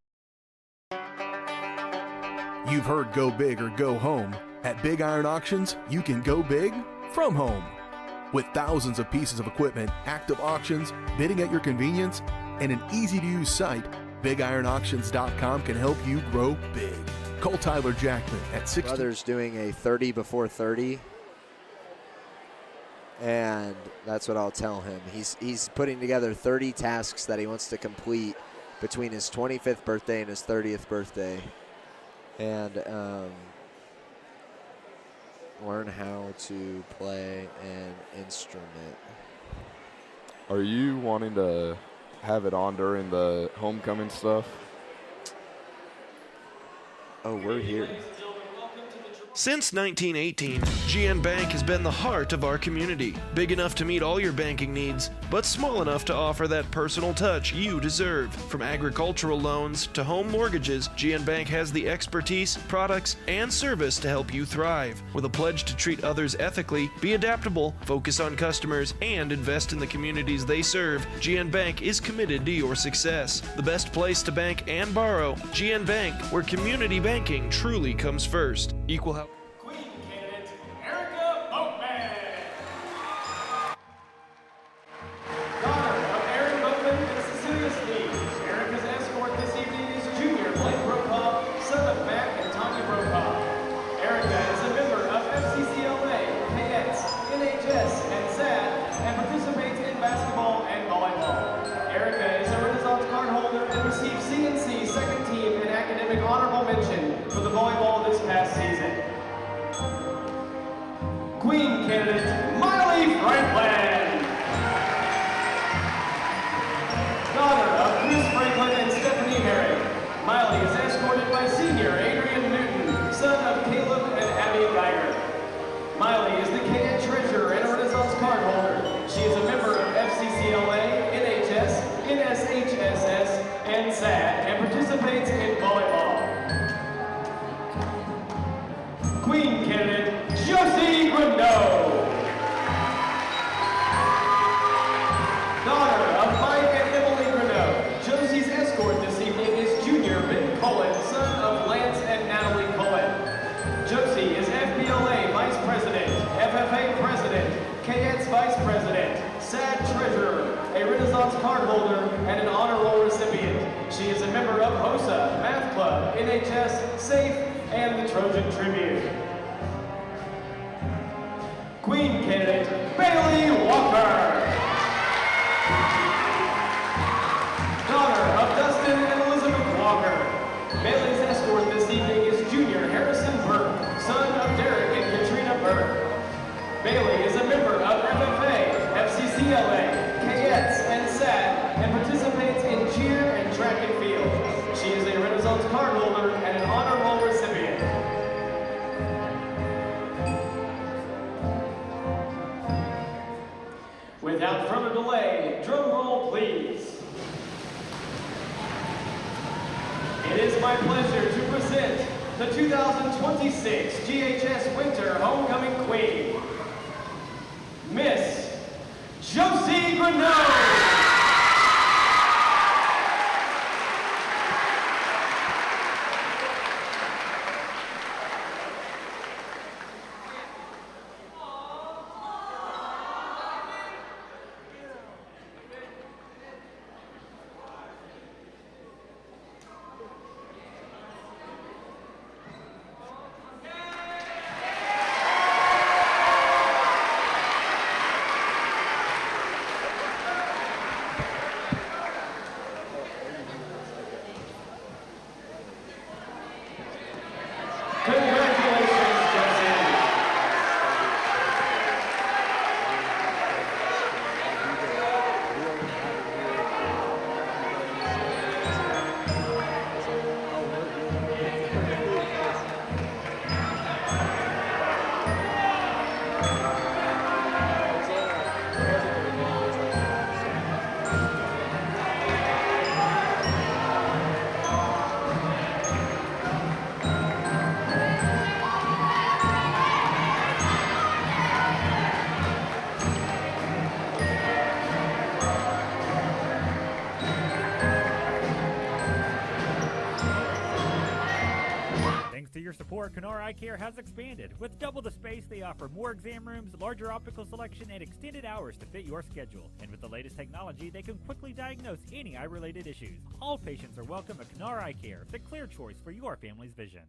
You've heard go big or go home. At Big Iron Auctions, you can go big from home. With thousands of pieces of equipment, active auctions, bidding at your convenience, and an easy-to-use site, BigIronAuctions.com can help you grow big. Call Tyler Jackman at 6. Brother's doing a 30 before 30. And that's what I'll tell him. He's putting together 30 tasks that he wants to complete between his 25th birthday and his 30th birthday. And learn how to play an instrument. Are you wanting to have it on during the homecoming stuff? Oh, we're here. Since 1918, GN Bank has been the heart of our community. Big enough to meet all your banking needs, but small enough to offer that personal touch you deserve. From agricultural loans to home mortgages, GN Bank has the expertise, products, and service to help you thrive. With a pledge to treat others ethically, be adaptable, focus on customers, and invest in the communities they serve, GN Bank is committed to your success. The best place to bank and borrow, GN Bank, where community banking truly comes first. Equal housing. Queen candidate Miley Franklin. Daughter of Chris Franklin and Stephanie Mary, Miley is escorted by senior Adrian Newton, son of Caleb and Abby Geiger. Miley is the cadet treasurer and a Renaissance card holder. She is a member of FCCLA, NHS, NSHSS, and SAD, and participates in volleyball. Queen candidate Josie Gundo. Daughter of Mike and Emily Gundo, Josie's escort this evening is junior Ben Cullen, son of Lance and Natalie Cullen. Josie is FBLA Vice President, FFA President, Cadets Vice President, SAD Treasurer, a Renaissance card holder, and an honor roll recipient. She is a member of HOSA, Math Club, NHS, SAFE, and the Trojan Tribune. Queen candidate Bailey Walker. Daughter of Dustin and Elizabeth Walker. Bailey's escort this evening is junior Harrison Burke, son of Derek and Katrina Burke. Bailey is a member Cardinals cardholder and an honor roll recipient. Without further delay, drum roll please. It is my pleasure to present the 2026 GHS Winter Homecoming Queen, Miss Josie Granot. Support, Kenora Eye Care has expanded. With double the space, they offer more exam rooms, larger optical selection, and extended hours to fit your schedule. And with the latest technology, they can quickly diagnose any eye-related issues. All patients are welcome at Kenora Eye Care, the clear choice for your family's vision.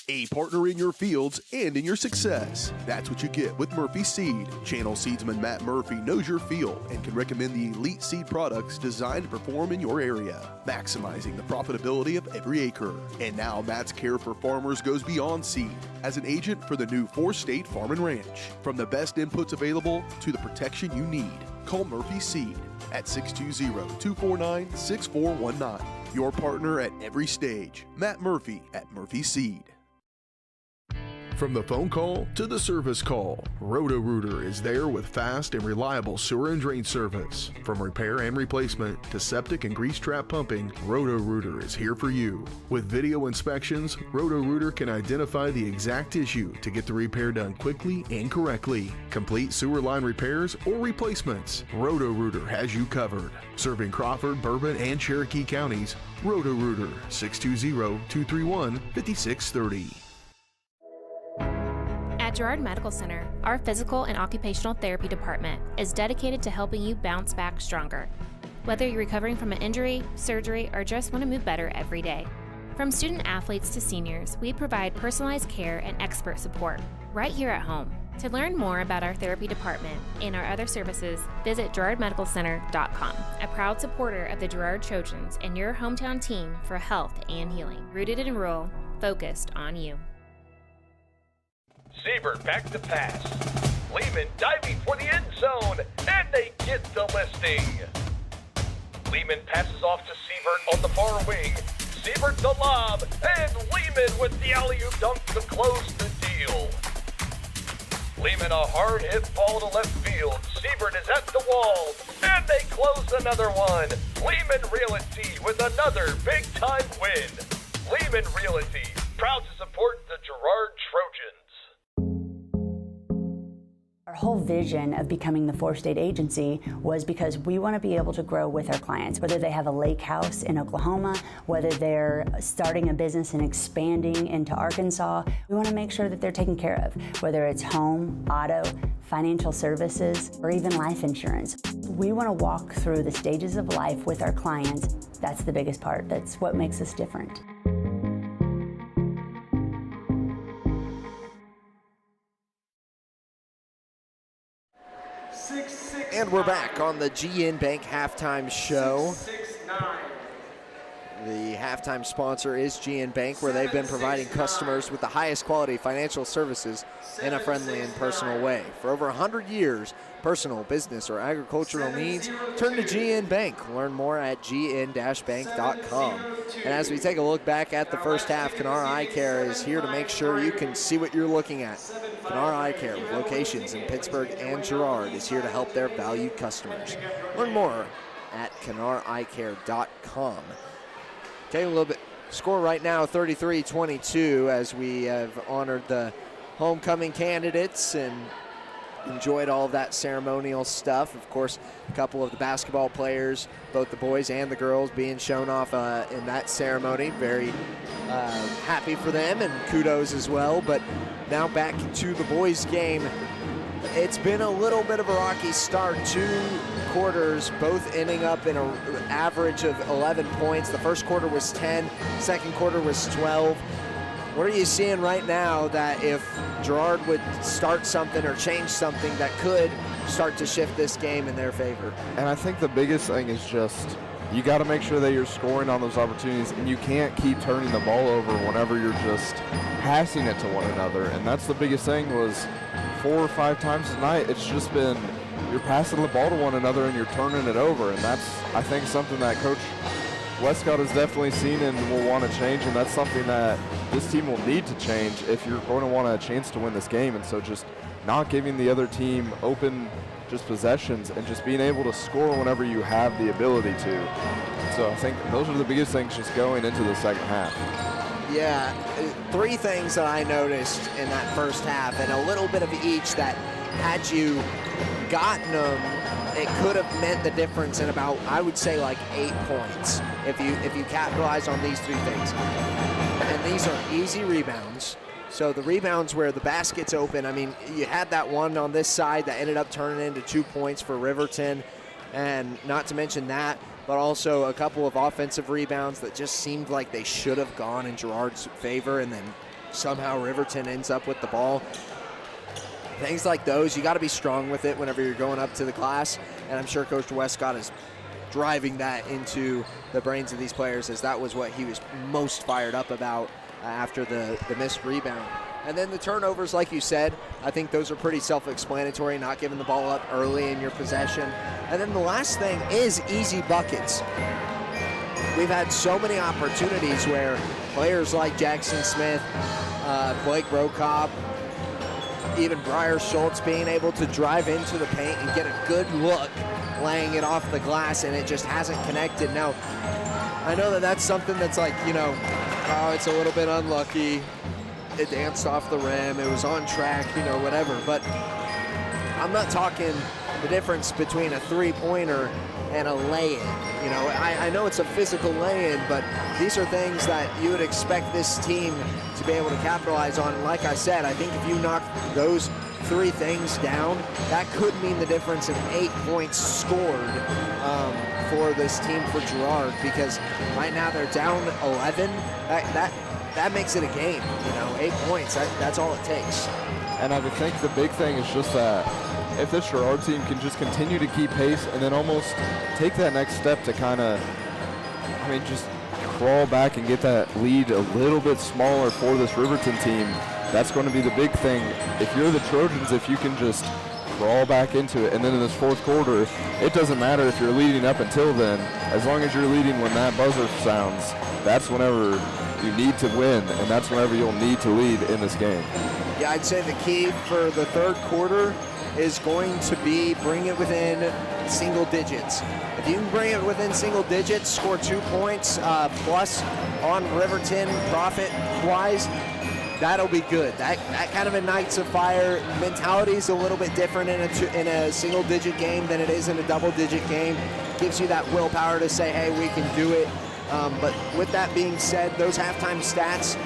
A partner in your fields and in your success. That's what you get with Murphy Seed. Channel seedsman Matt Murphy knows your field and can recommend the elite seed products designed to perform in your area, maximizing the profitability of every acre. And now Matt's care for farmers goes beyond seed as an agent for the new 4-state farm and ranch. From the best inputs available to the protection you need, call Murphy Seed at 620-249-6419. Your partner at every stage. Matt Murphy at Murphy Seed. From the phone call to the service call, Roto-Rooter is there with fast and reliable sewer and drain service. From repair and replacement to septic and grease trap pumping, Roto-Rooter is here for you. With video inspections, Roto-Rooter can identify the exact issue to get the repair done quickly and correctly. Complete sewer line repairs or replacements, Roto-Rooter has you covered. Serving Crawford, Bourbon, and Cherokee counties, Roto-Rooter, 620-231-5630. At Girard Medical Center, our physical and occupational therapy department is dedicated to helping you bounce back stronger. Whether you're recovering from an injury, surgery, or just want to move better every day. From student athletes to seniors, we provide personalized care and expert support right here at home. To learn more about our therapy department and our other services, visit GirardMedicalCenter.com, a proud supporter of the Girard Trojans and your hometown team for health and healing. Rooted in rural, focused on you. Siebert back to pass. Lehman diving for the end zone, and they get the listing. Lehman passes off to Siebert on the far wing. Siebert the lob, and Lehman with the alley-oop dunk to close the deal. Lehman a hard hit ball to left field. Siebert is at the wall, and they close another one. Lehman Realty with another big-time win. Lehman Realty, proud to support the Girard Trojans. Our whole vision of becoming the 4-state agency was because we want to be able to grow with our clients, whether they have a lake house in Oklahoma, whether they're starting a business and expanding into Arkansas. We want to make sure that they're taken care of, whether it's home, auto, financial services, or even life insurance. We want to walk through the stages of life with our clients. That's the biggest part. That's what makes us different. And we're back on the GN Bank halftime show. The halftime sponsor is GN Bank, where they've been providing customers with the highest quality financial services in a friendly and personal way. For over 100 years, personal, business, or agricultural needs, turn to GN Bank. Learn more at gn-bank.com. And as we take a look back at the first half, Kenara Eye Care is here to make sure you can see what you're looking at. Kenara Eye Care, with locations in Pittsburgh and Girard, is here to help their valued customers. Learn more at kenaraeyecare.com. Okay, a little bit. Score right now, 33-22, as we have honored the homecoming candidates and enjoyed all of that ceremonial stuff. Of course, a couple of the basketball players, both the boys and the girls, being shown off in that ceremony. Very happy for them, and kudos as well. But now back to the boys' game. It's been a little bit of a rocky start. 2 quarters, both ending up in an average of 11 points. The first quarter was 10, second quarter was 12. What are you seeing right now that if Girard would start something or change something that could start to shift this game in their favor? And I think the biggest thing is just you got to make sure that you're scoring on those opportunities, and you can't keep turning the ball over whenever you're just passing it to one another. And that's the biggest thing was 4 or 5 times tonight, it's just been you're passing the ball to one another and you're turning it over. And that's, I think, something that Coach Westcott has definitely seen and will want to change, and that's something that this team will need to change if you're going to want a chance to win this game. And so just not giving the other team open just possessions and just being able to score whenever you have the ability to. So I think those are the biggest things just going into the second half. Yeah, 3 things that I noticed in that first half, and a little bit of each that had you gotten them, it could have meant the difference in about, I would say, like 8 points if you capitalize on these 3 things. And these are easy rebounds. So the rebounds where the basket's open, I mean, you had that one on this side that ended up turning into 2 points for Riverton, and not to mention that, but also a couple of offensive rebounds that just seemed like they should have gone in Girard's favor, and then somehow Riverton ends up with the ball. Things like those, you got to be strong with it whenever you're going up to the glass, and I'm sure Coach Westcott is driving that into the brains of these players, as that was what he was most fired up about after the missed rebound. And then the turnovers, like you said, I think those are pretty self-explanatory, not giving the ball up early in your possession. And then the last thing is easy buckets. We've had so many opportunities where players like Jackson Smith, Blake Rokop, even Briar Schultz being able to drive into the paint and get a good look laying it off the glass, and it just hasn't connected. Now, I know that that's something that's like, you know, oh, it's a little bit unlucky. It danced off the rim. It was on track, you know, whatever. But I'm not talking the difference between a three-pointer and a lay-in. You know, I know it's a physical lay-in, but these are things that you would expect this team to be able to capitalize on. And like I said, I think if you knock those 3 things down, that could mean the difference in 8 points scored for this team for Girard, because right now they're down 11. That makes it a game, you know, 8 points, that's all it takes. And I would think the big thing is just that if this Girard team can just continue to keep pace and then almost take that next step to kind of, I mean, just crawl back and get that lead a little bit smaller for this Riverton team, that's going to be the big thing. If you're the Trojans, if you can just crawl back into it, and then in this 4th quarter, it doesn't matter if you're leading up until then, as long as you're leading when that buzzer sounds, that's whenever you need to win, and that's whenever you'll need to lead in this game. Yeah, I'd say the key for the 3rd quarter is going to be bring it within single digits. If you can bring it within single digits, score 2 points plus on Riverton profit-wise, that'll be good. That kind of ignites a fire. Mentality is a little bit different in a single-digit game than it is in a double-digit game. Gives you that willpower to say, hey, we can do it. But with that being said, those halftime stats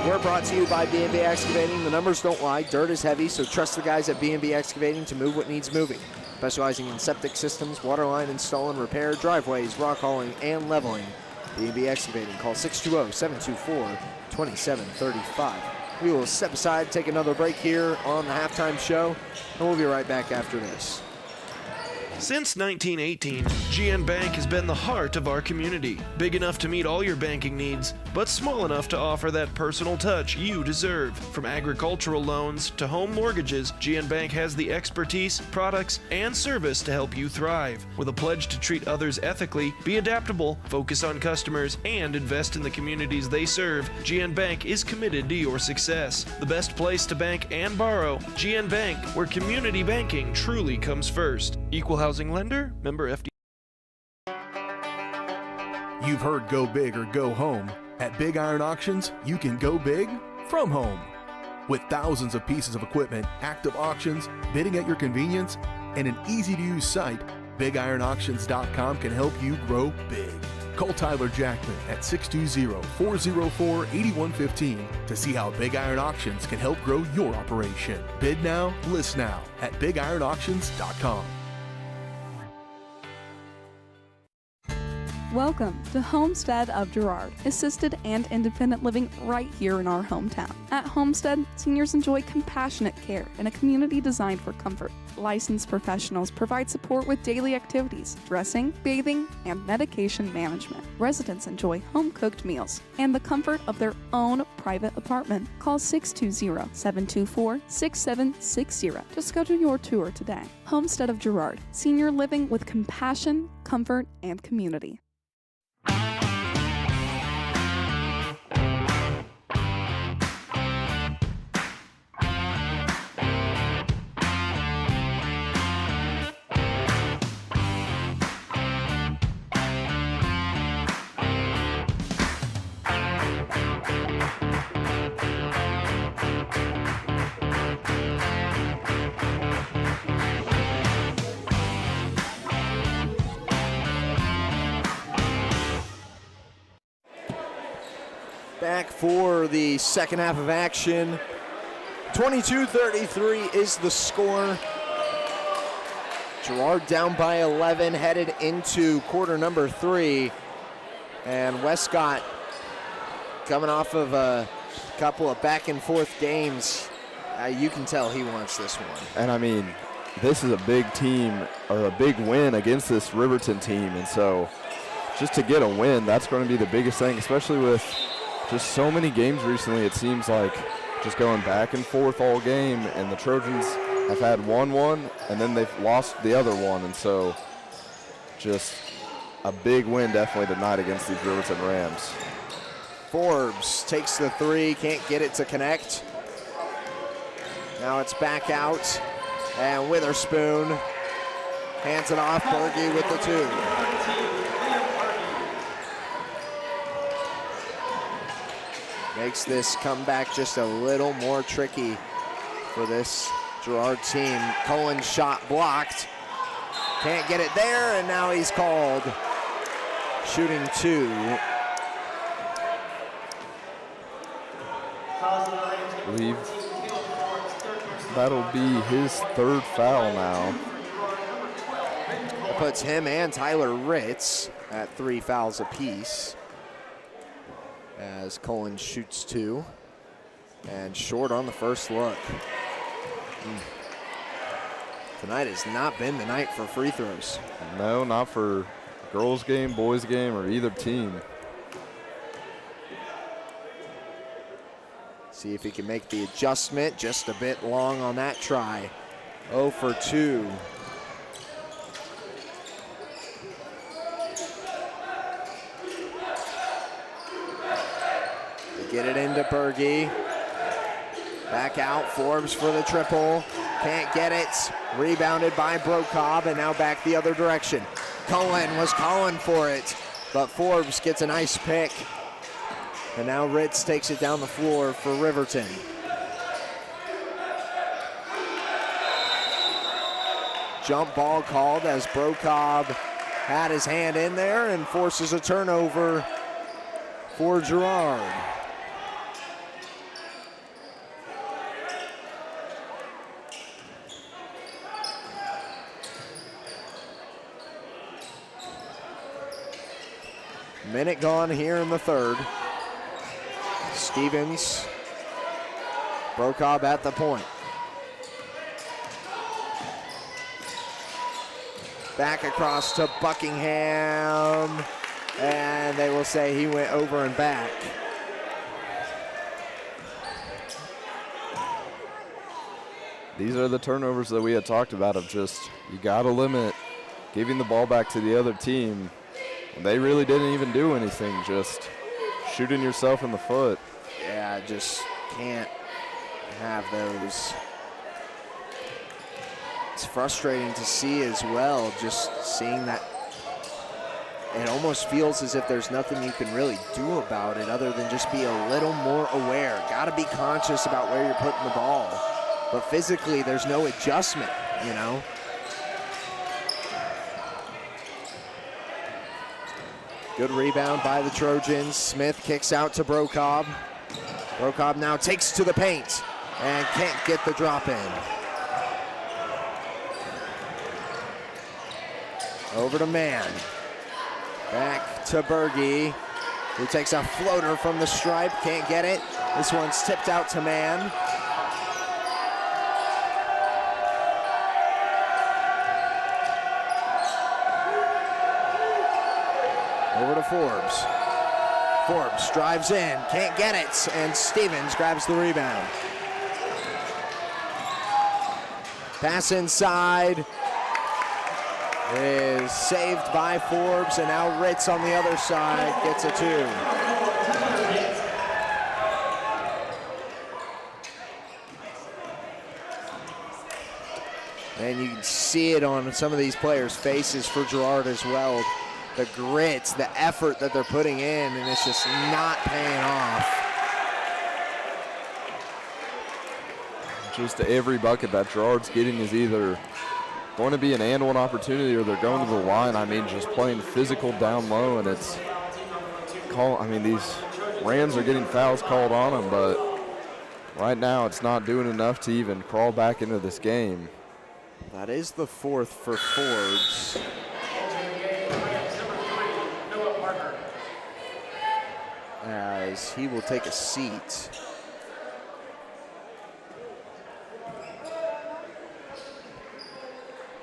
were brought to you by B&B Excavating. The numbers don't lie. Dirt is heavy, so trust the guys at B&B Excavating to move what needs moving. Specializing in septic systems, water line install and repair, driveways, rock hauling, and leveling. B&B Excavating. Call 620-724-2735. We will step aside, take another break here on the halftime show, and we'll be right back after this. Since 1918, GN Bank has been the heart of our community. Big enough to meet all your banking needs, but small enough to offer that personal touch you deserve. From agricultural loans to home mortgages, GN Bank has the expertise, products, and service to help you thrive. With a pledge to treat others ethically, be adaptable, focus on customers, and invest in the communities they serve, GN Bank is committed to your success. The best place to bank and borrow, GN Bank, where community banking truly comes first. Equal housing lender, member FD. You've heard go big or go home. At Big Iron Auctions, you can go big from home. With thousands of pieces of equipment, active auctions, bidding at your convenience, and an easy-to-use site, BigIronAuctions.com can help you grow big. Call Tyler Jackman at 620-404-8115 to see how Big Iron Auctions can help grow your operation. Bid now, list now at BigIronAuctions.com. Welcome to Homestead of Girard, assisted and independent living right here in our hometown. At Homestead, seniors enjoy compassionate care and a community designed for comfort. Licensed professionals provide support with daily activities, dressing, bathing, and medication management. Residents enjoy home-cooked meals and the comfort of their own private apartment. Call 620-724-6760 to schedule your tour today. Homestead of Girard, senior living with compassion, comfort, and community. Back for the second half of action. 22-33 is the score. Girard down by 11, headed into quarter number 3. And Westcott coming off of a couple of back and forth games. You can tell he wants this one. And I mean, this is a big team, or a big win against this Riverton team. And so just to get a win, that's going to be the biggest thing, especially with just so many games recently. It seems like just going back and forth all game, and the Trojans have had 1-1, and then they've lost the other one. And so just a big win definitely tonight against these Riverton Rams. Forbes takes the 3, can't get it to connect. Now it's back out, and Witherspoon hands it off. Berge with the 2. Makes this comeback just a little more tricky for this Girard team. Cullen's shot blocked. Can't get it there, and now he's called shooting 2. I believe that'll be his 3rd foul now. That puts him and Tyler Ritz at 3 fouls apiece, as Cullen shoots 2 and short on the first look. Tonight has not been the night for free throws. No, not for girls game, boys game, or either team. See if he can make the adjustment. Just a bit long on that try. 0 for 2. Get it into Berge. Back out, Forbes for the triple. Can't get it. Rebounded by Brokob, and now back the other direction. Cullen was calling for it, but Forbes gets a nice pick. And now Ritz takes it down the floor for Riverton. Jump ball called as Brokob had his hand in there and forces a turnover for Girard. Minute gone here in the 3rd. Stevens, Brokob at the point. Back across to Buckingham. And they will say he went over and back. These are the turnovers that we had talked about of just, you got to limit giving the ball back to the other team. And they really didn't even do anything, just shooting yourself in the foot. Yeah, just can't have those. It's frustrating to see as well, just seeing that. It almost feels as if there's nothing you can really do about it other than just be a little more aware. Got to be conscious about where you're putting the ball. But physically, there's no adjustment, you know? Good rebound by the Trojans. Smith kicks out to Brokob. Brokob now takes to the paint and can't get the drop in. Over to Mann. Back to Berge, who takes a floater from the stripe, can't get it. This one's tipped out to Mann. Over to Forbes. Forbes drives in, can't get it, and Stevens grabs the rebound. Pass inside is saved by Forbes, and now Ritz on the other side gets a 2. And you can see it on some of these players' faces for Girard as well. The grit, the effort that they're putting in, and it's just not paying off. Just every bucket that Girard's getting is either going to be an and one opportunity or they're going to the line. I mean, just playing physical down low, and it's these Rams are getting fouls called on them, but right now it's not doing enough to even crawl back into this game. That is the 4th for Forbes. As he will take a seat.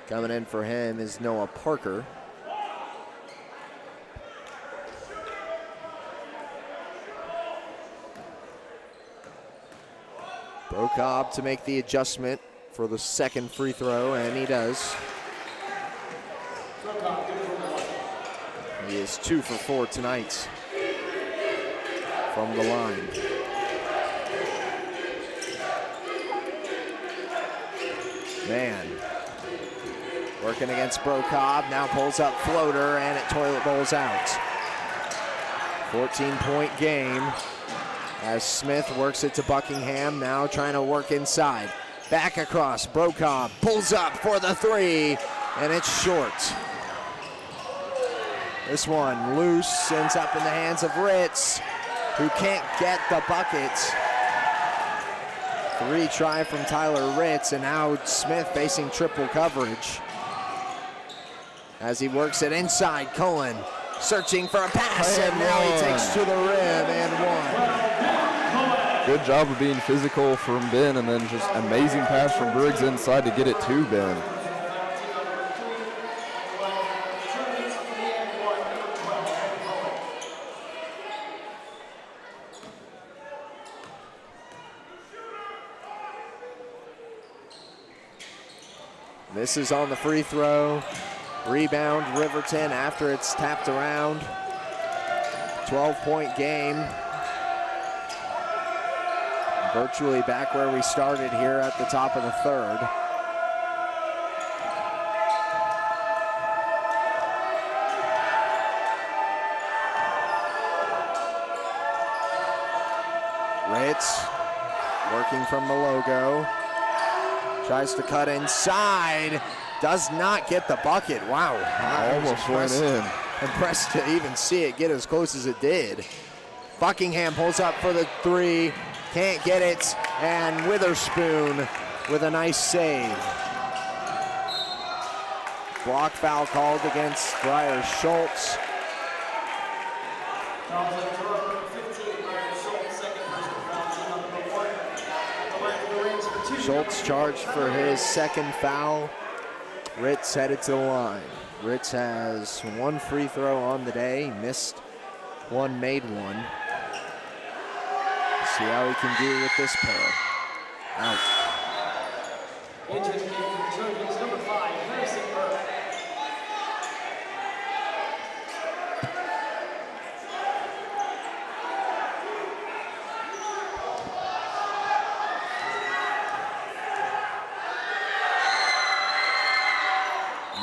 Coming in for him is Noah Parker. Brokob to make the adjustment for the second free throw, and he does. He is 2 for 4 tonight from the line. Man, working against Brokob, now pulls up floater, and it toilet bowls out. 14-point game as Smith works it to Buckingham, now trying to work inside. Back across, Brokob pulls up for the 3, and it's short. This one loose, ends up in the hands of Ritz, who can't get the bucket. 3 try from Tyler Ritz, and now Smith facing triple coverage. As he works it inside, Cohen searching for a pass, and now he takes to the rim and 1. Good job of being physical from Ben, and then just amazing pass from Briggs inside to get it to Ben. This is on the free throw. Rebound Riverton after it's tapped around. 12-point game. Virtually back where we started here at the top of the 3rd. Ritz working from the logo. Tries to cut inside, does not get the bucket. Wow. Almost went in. Impressed to even see it get as close as it did. Buckingham pulls up for the 3, can't get it, and Witherspoon with a nice save. Block foul called against Briar Schultz. Schultz charged for his second foul. Ritz headed to the line. Ritz has one free throw on the day, missed one, made one. See how he can do with this pair. Out. Entering the game for the Trojans, number 5, Harrison Burke.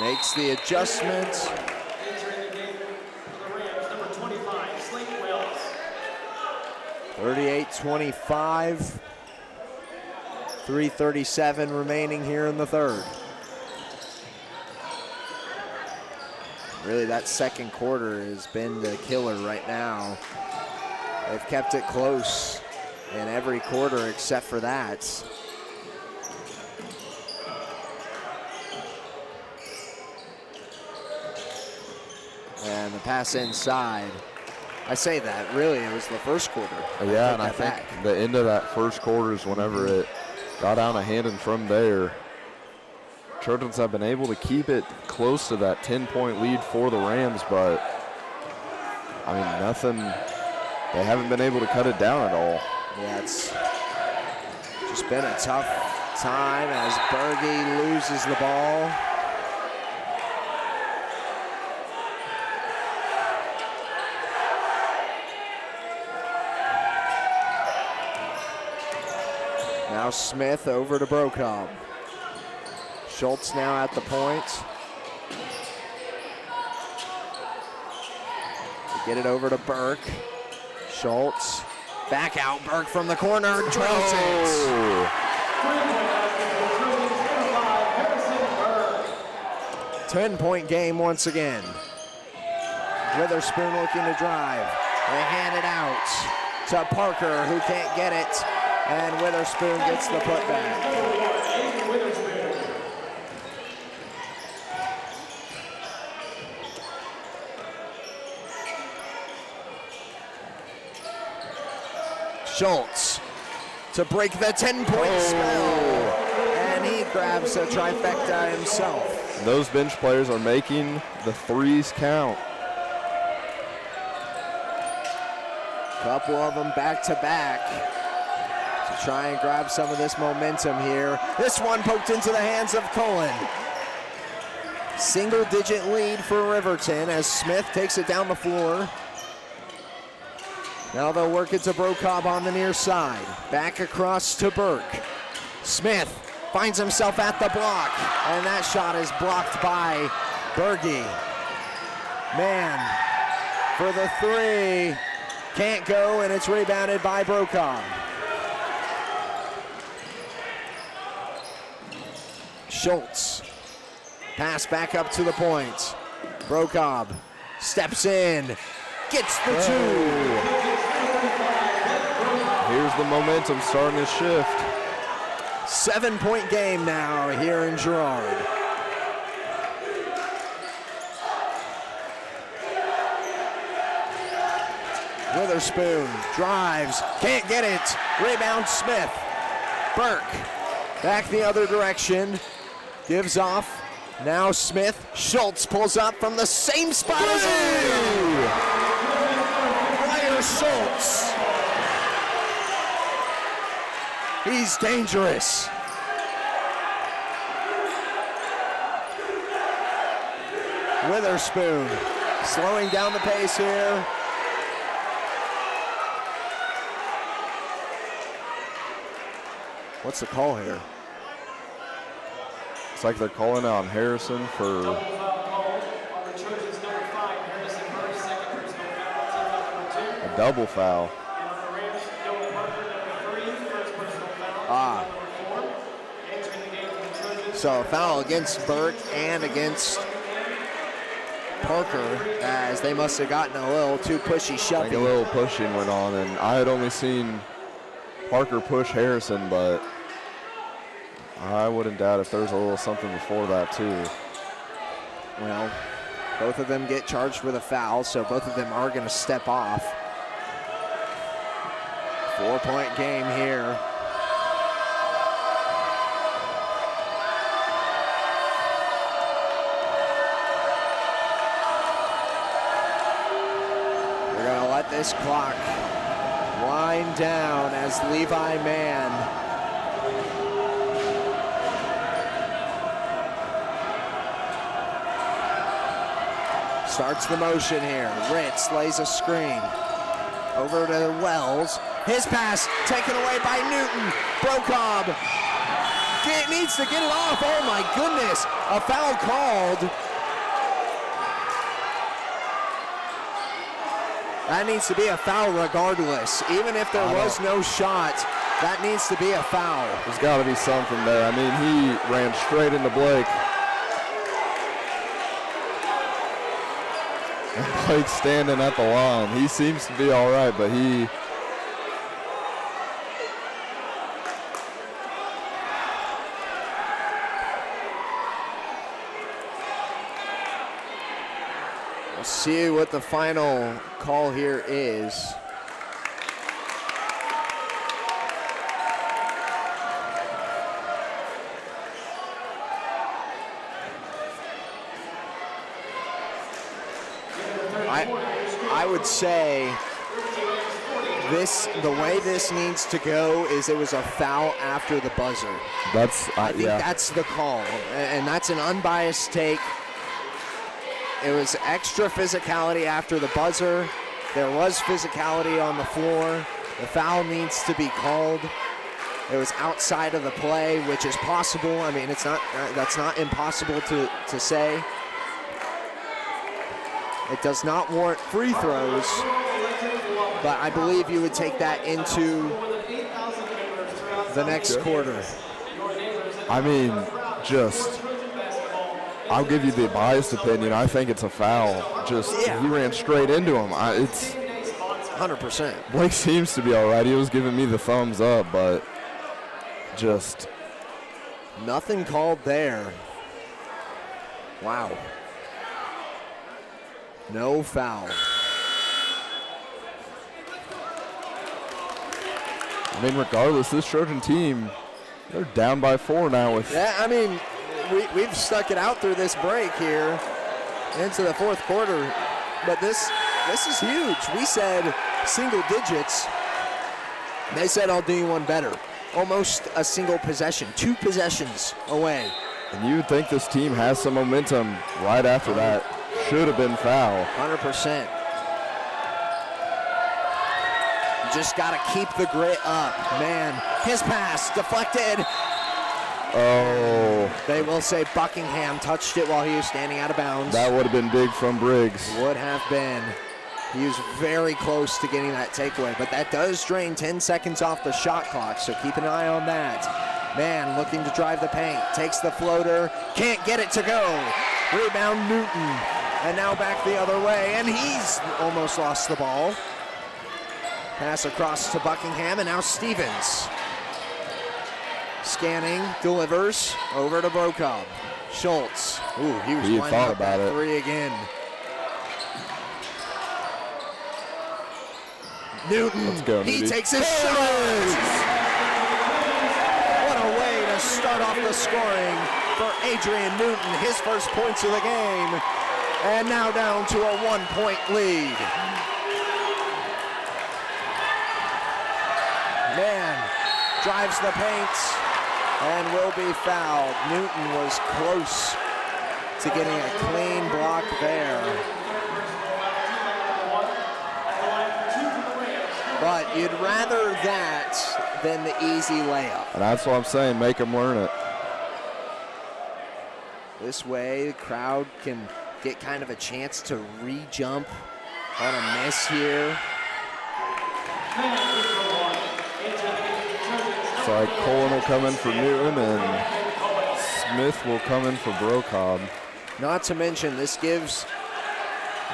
Makes the adjustment. Entering the game for the Rams, number 25, Slate Wells. 38-25. 3:37 remaining here in the third. Really, that second quarter has been the killer right now. They've kept it close in every quarter except for that. And the pass inside. I say that, really, it was the first quarter. Yeah, and I think the end of that first quarter is whenever it got out of hand, and from there, Trojans have been able to keep it close to that 10-point lead for the Rams, but, I mean, nothing, they haven't been able to cut it down at all. Yeah, it's just been a tough time as Berge loses the ball. Now Smith over to Brokaw. Schultz now at the point. Get it over to Burke. Schultz back out. Burke from the corner. Drills it. 10-point game once again. Witherspoon looking to drive. They hand it out to Parker, who can't get it. And Witherspoon gets the putback. Schultz to break the 10-point spell. And he grabs a trifecta himself. Those bench players are making the threes count. Couple of them back to back. To try and grab some of this momentum here. This one poked into the hands of Cullen. Single-digit lead for Riverton as Smith takes it down the floor. Now they'll work it to Brokaw on the near side. Back across to Burke. Smith finds himself at the block, and that shot is blocked by Berge. Man, for the three, can't go, and it's rebounded by Brokaw. Schultz, pass back up to the point. Brokaw steps in, gets the two. Here's the momentum starting to shift. 7-point game now here in Girard. Witherspoon drives, can't get it. Rebound Smith. Burke back the other direction. Gives off. Now Smith. Schultz pulls up from the same spot as earlier. Ryan Schultz. He's dangerous. Witherspoon slowing down the pace here. What's the call here? It's like they're calling out Harrison for a double foul. So a foul against Burke and against Parker, as they must have gotten a little too pushy shoving. I think a little pushing went on, and I had only seen Parker push Harrison, but I wouldn't doubt if there's a little something before that too. Well, both of them get charged with a foul, so both of them are going to step off. 4-point game here. We're going to let this clock wind down as Levi Mann starts the motion here. Ritz lays a screen. Over to Wells. His pass taken away by Newton. Brocob needs to get it off. Oh my goodness. A foul called. That needs to be a foul regardless. Even if there was no shot, that needs to be a foul. There's got to be something there. I mean, he ran straight into Blake. And Blake's standing at the line. He seems to be all right, but he... We'll see what the final call here is. I would say the way this needs to go is it was a foul after the buzzer. I think that's the call, and that's an unbiased take. It was extra physicality after the buzzer. There was physicality on the floor. The foul needs to be called. It was outside of the play, which is possible. I mean, that's not impossible to say. It does not warrant free throws, but I believe you would take that into the next quarter. I mean, I'll give you the biased opinion. I think it's a foul. He ran straight into him. It's 100%. Blake seems to be all right. He was giving me the thumbs up, but just nothing called there. Wow. No foul. I mean, regardless, this Trojan team, they're down by 4 now. I mean, we've stuck it out through this break here into the fourth quarter, but this is huge. We said single digits. They said I'll do you one better. Almost a single possession, 2 possessions away. And you would think this team has some momentum right after that. Should have been foul. 100%. Just got to keep the grit up. Man, his pass deflected. Oh. They will say Buckingham touched it while he was standing out of bounds. That would have been big from Briggs. Would have been. He was very close to getting that takeaway, but that does drain 10 seconds off the shot clock, so keep an eye on that. Man looking to drive the paint, takes the floater, can't get it to go. Rebound Newton, and now back the other way, and he's almost lost the ball. Pass across to Buckingham, and now Stevens. Scanning, delivers, over to Brocob. Schultz, ooh, he was lining up that 3 again. Newton, Let's go, he Nudie. takes his shot. What a way to start off the scoring for Adrian Newton, his first points of the game. And now down to a 1-point lead. Man, drives the paint and will be fouled. Newton was close to getting a clean block there. But you'd rather that than the easy layup. And that's what I'm saying, make them learn it. This way, the crowd can get kind of a chance to re-jump on a miss here. It's like Colin will come in for Newton and Smith will come in for Brocob. Not to mention, this gives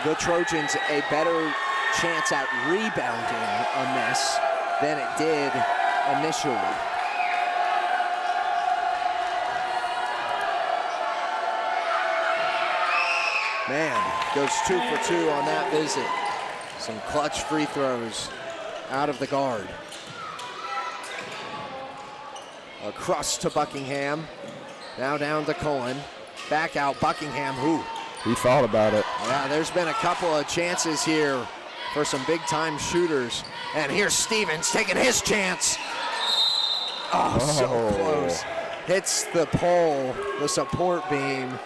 the Trojans a better chance at rebounding a miss than it did initially. Man, goes 2 for 2 on that visit. Some clutch free throws out of the guard. Across to Buckingham. Now down to Cohen. Back out Buckingham, who? He thought about it. Yeah, there's been a couple of chances here for some big-time shooters. And here's Stevens taking his chance. Oh, so close. Hits the pole, the support beam.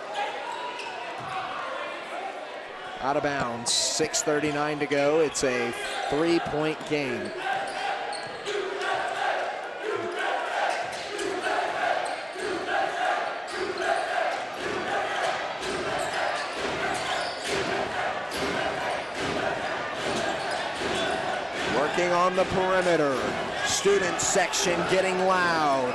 Out of bounds, 6:39 to go. It's a 3-point game. Working on the perimeter. Student section getting loud.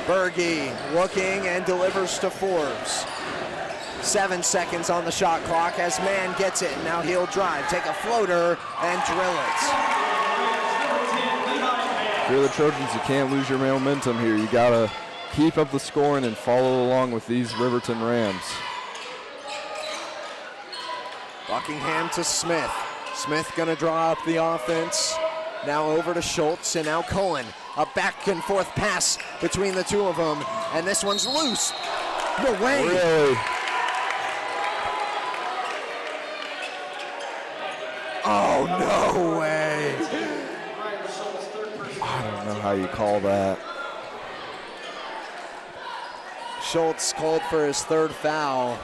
Berge looking and delivers to Forbes. 7 seconds on the shot clock as Mann gets it. Now he'll drive, take a floater, and drill it. If you're the Trojans, you can't lose your momentum here. You gotta keep up the scoring and follow along with these Riverton Rams. Buckingham to Smith. Smith gonna draw up the offense. Now over to Schultz and now Cullen. A back and forth pass between the two of them. And this one's loose. No way. Really? Oh, no way. I don't know how you call that. Schultz called for his third foul.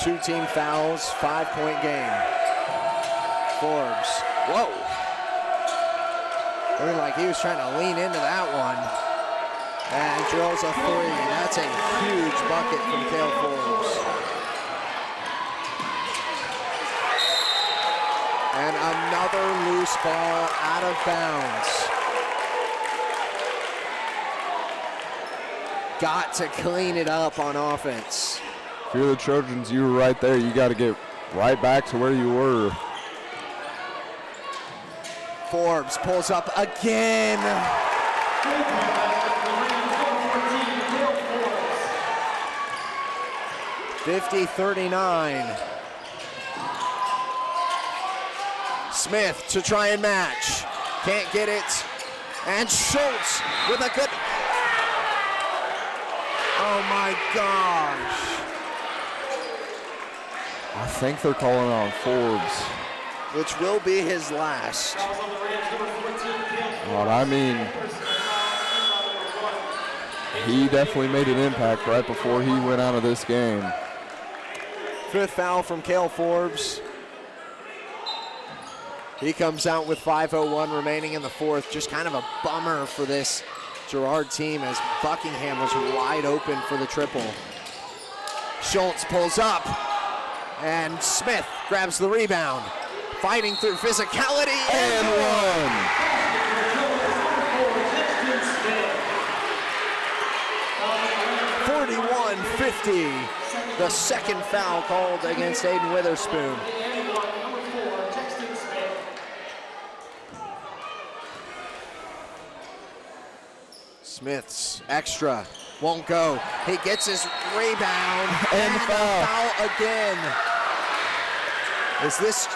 Two team fouls, 5-point game. Forbes, whoa. Looking like he was trying to lean into that one. And drills a three. That's a huge bucket from Cale Forbes. And another loose ball out of bounds. Got to clean it up on offense. If you're the Trojans, you were right there. You got to get right back to where you were. Forbes pulls up again. (50-39). Smith to try and match. Can't get it. And Schultz with a good... Oh my gosh. I think they're calling on Forbes. Which will be his last. Well, I mean, he definitely made an impact right before he went out of this game. Fifth foul from Cale Forbes. He comes out with 5:01 remaining in the fourth. Just kind of a bummer for this Girard team as Buckingham was wide open for the triple. Schultz pulls up. And Smith grabs the rebound. Fighting through physicality and one. 41-50. The second foul called against Aiden Witherspoon. Smith's extra won't go. He gets his rebound and the foul again. Is this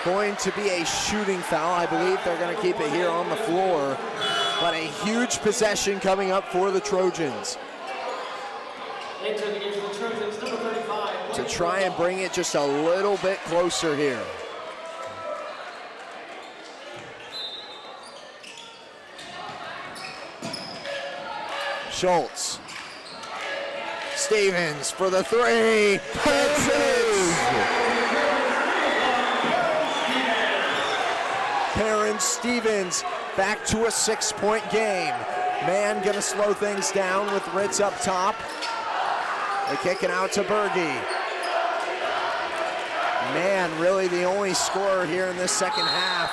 going to be a shooting foul? I believe they're going to keep it here on the floor. But a huge possession coming up for the Trojans. To try and bring it just a little bit closer here. Schultz. Stevens for the three. Perrin Stevens back to a 6-point game. Mann gonna slow things down with Ritz up top. They're kicking out to Berge. Mann really the only scorer here in this second half.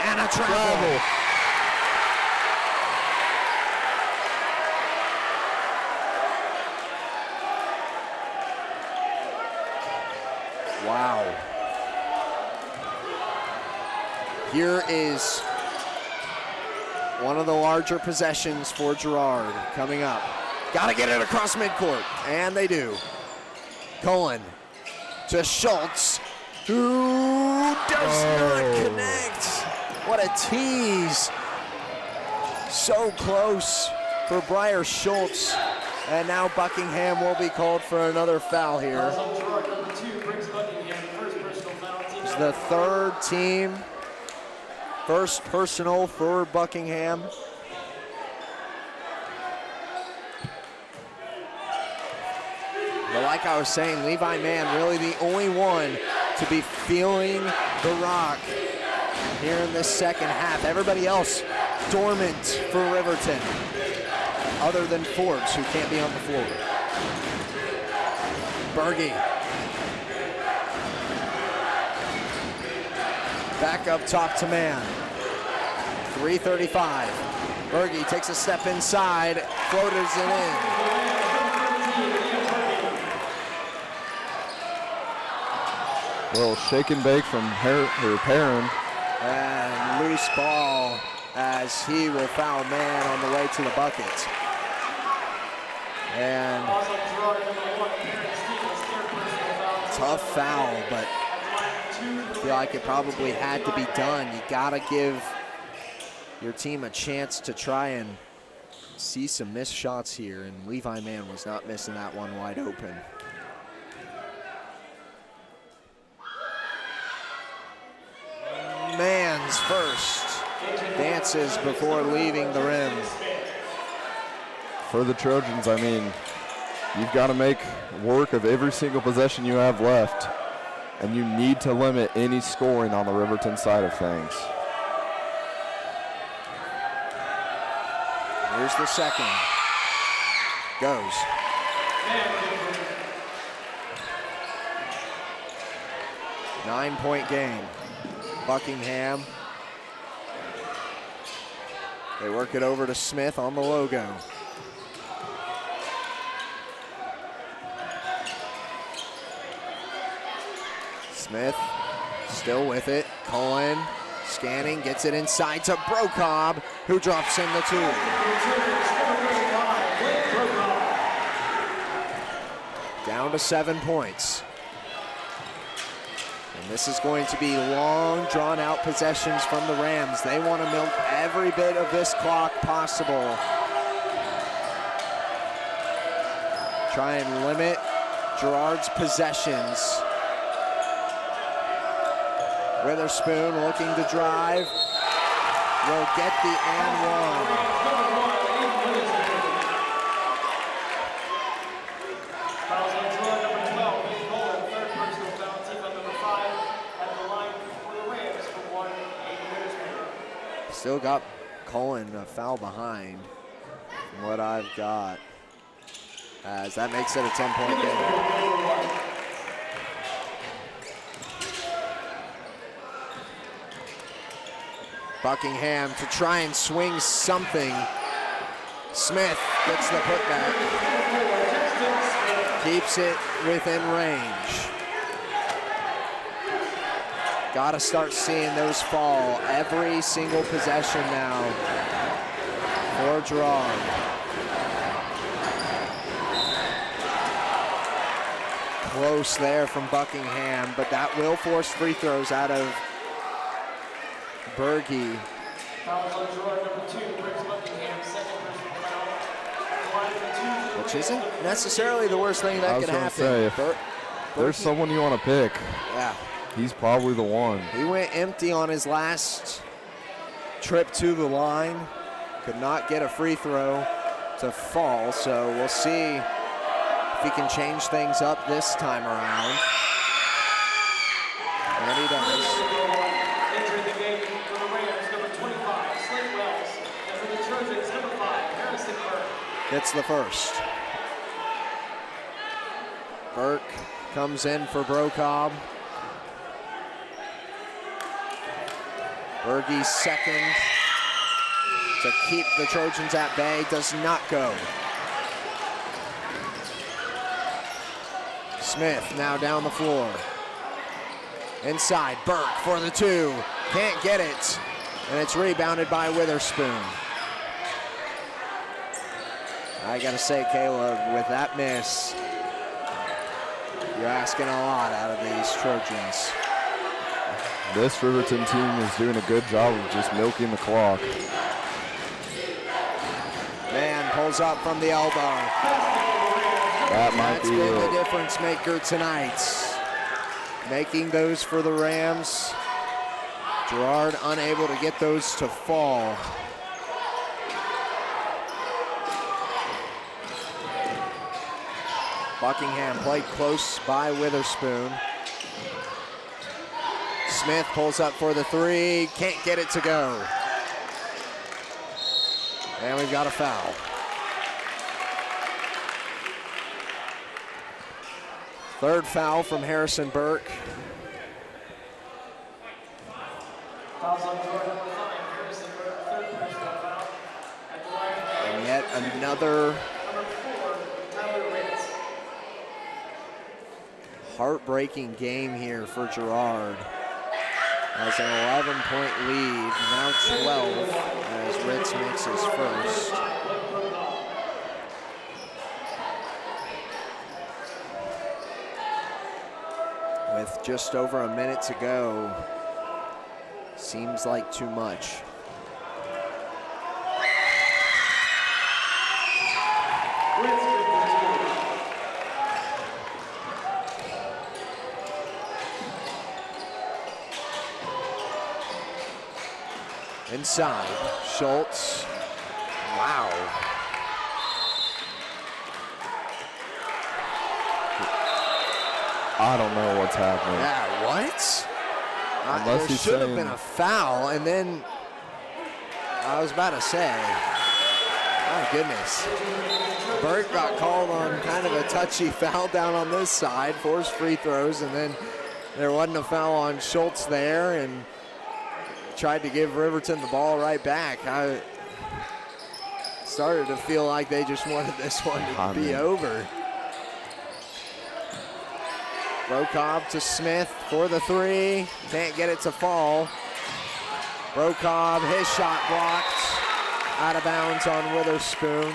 And a travel. Wow. Here is one of the larger possessions for Girard coming up. Got to get it across midcourt, and they do. Cullen to Schultz, who does not connect. What a tease. So close for Briar Schultz. And now Buckingham will be called for another foul here. It's the third team. First personal for Buckingham. But like I was saying, Levi Mann really the only one to be feeling the rock here in this second half. Everybody else dormant for Riverton, other than Forbes, who can't be on the floor. Berge. Back up top to Mann. 3:35. Berge takes a step inside, floaters it in. Well, shake and bake from Perrin. And loose ball as he will foul Mann on the way to the bucket. And tough foul, but I feel like it probably had to be done. You gotta give your team a chance to try and see some missed shots here, and Levi Mann was not missing that one wide open. Mann's first. Dances before leaving the rim. For the Trojans, I mean, you've got to make work of every single possession you have left, and you need to limit any scoring on the Riverton side of things. Here's the second. Goes. Nine-point game. Buckingham. They work it over to Smith on the logo. Smith still with it. Cullen scanning, gets it inside to Brocob, who drops in the two. Down to 7 points. And this is going to be long, drawn-out possessions from the Rams. They want to milk every bit of this clock possible. Try and limit Girard's possessions. Witherspoon looking to drive. Will get the and one. Still got Cullen a foul behind from what I've got, as that makes it a 10-point game. Buckingham to try and swing something. Smith gets the putback. Keeps it within range. Got to start seeing those fall every single possession now for Girard. Close there from Buckingham, but that will force free throws out of Berge. Which isn't necessarily the worst thing that could happen. Say, if there's someone you want to pick, yeah, he's probably the one. He went empty on his last trip to the line. Could not get a free throw to fall, so we'll see if he can change things up this time around. And he does. Entering the game for the Rams, number 25, Slade Wells. And for the Trojans, number 5, Harrison Burke. Gets the first. Burke comes in for Brocob. Berge's second to keep the Trojans at bay, does not go. Smith now down the floor. Inside, Burke for the two. Can't get it. And it's rebounded by Witherspoon. I gotta say, Caleb, with that miss, you're asking a lot out of these Trojans. This Riverton team is doing a good job of just milking the clock. Man pulls up from the elbow. That's been the difference maker tonight. Making those for the Rams. Girard unable to get those to fall. Buckingham played close by Witherspoon. Smith pulls up for the three, can't get it to go. And we've got a foul. Third foul from Harrison Burke. And yet another heartbreaking game here for Girard. Has an 11-point lead, now 12, as Ritz makes his first. With just over a minute to go, seems like too much. Inside, Schultz. Wow. I don't know what's happening. Yeah, what? Unless there should have been a foul, and then I was about to say, my goodness. Burt got called on kind of a touchy foul down on this side, forced free throws, and then there wasn't a foul on Schultz there, and tried to give Riverton the ball right back. I started to feel like they just wanted this one to be over. Brokob to Smith for the three. Can't get it to fall. Brokob, his shot blocked. Out of bounds on Witherspoon.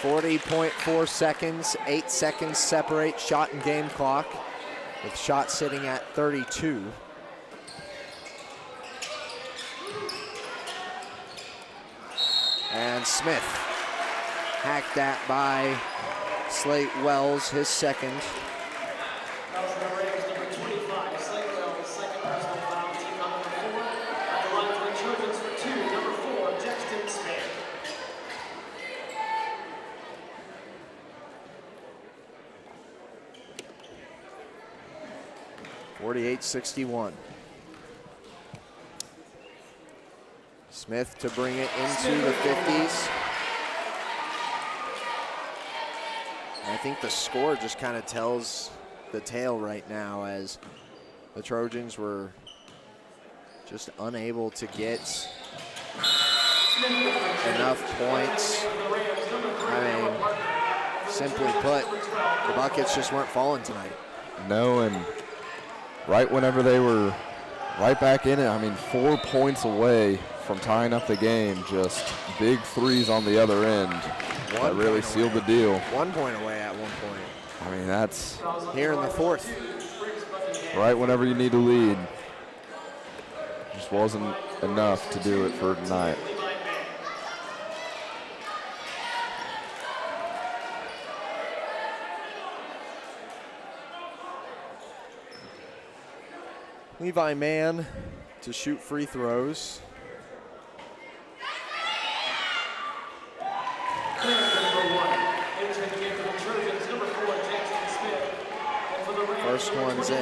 40.4 seconds. 8 seconds separate shot and game clock, with shot sitting at 32. And Smith hacked at by Slate Wells, his second. That was the Rams, number 25, Slate Wells, second personal foul, team number 4. At the line for the Trojans for 2, number 4, Jackson Smith. .48-61. Smith to bring it into the 50s. I think the score just kind of tells the tale right now, as the Trojans were just unable to get enough points. I mean, simply put, the buckets just weren't falling tonight. No, and right whenever they were right back in it, I mean, 4 points away from tying up the game, just big threes on the other end. That really sealed the deal. 1 point away at one point. I mean, that's here in the fourth. Right whenever you need to lead. Just wasn't enough to do it for tonight. Levi Mann to shoot free throws. First one's in.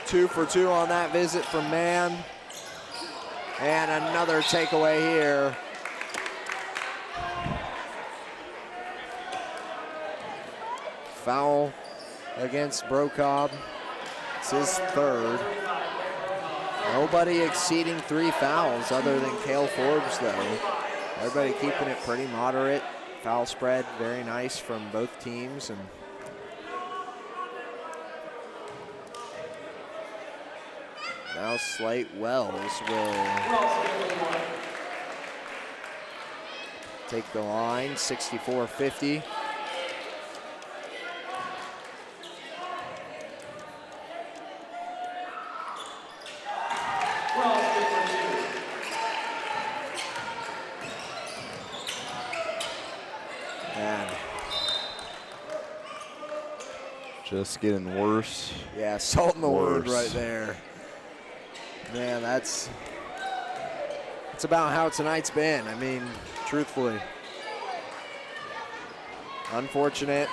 Two for two on that visit from Mann. And another takeaway here. Foul against Brokob. It's his third. Nobody exceeding 3 fouls other than Cale Forbes, though. Everybody keeping it pretty moderate. Foul spread very nice from both teams. And now Slate Wells will take the line, 64-50. And just getting worse. yeah, salt in the wound Worse. right there. Man, that's about how tonight's been. I mean, truthfully. Unfortunate,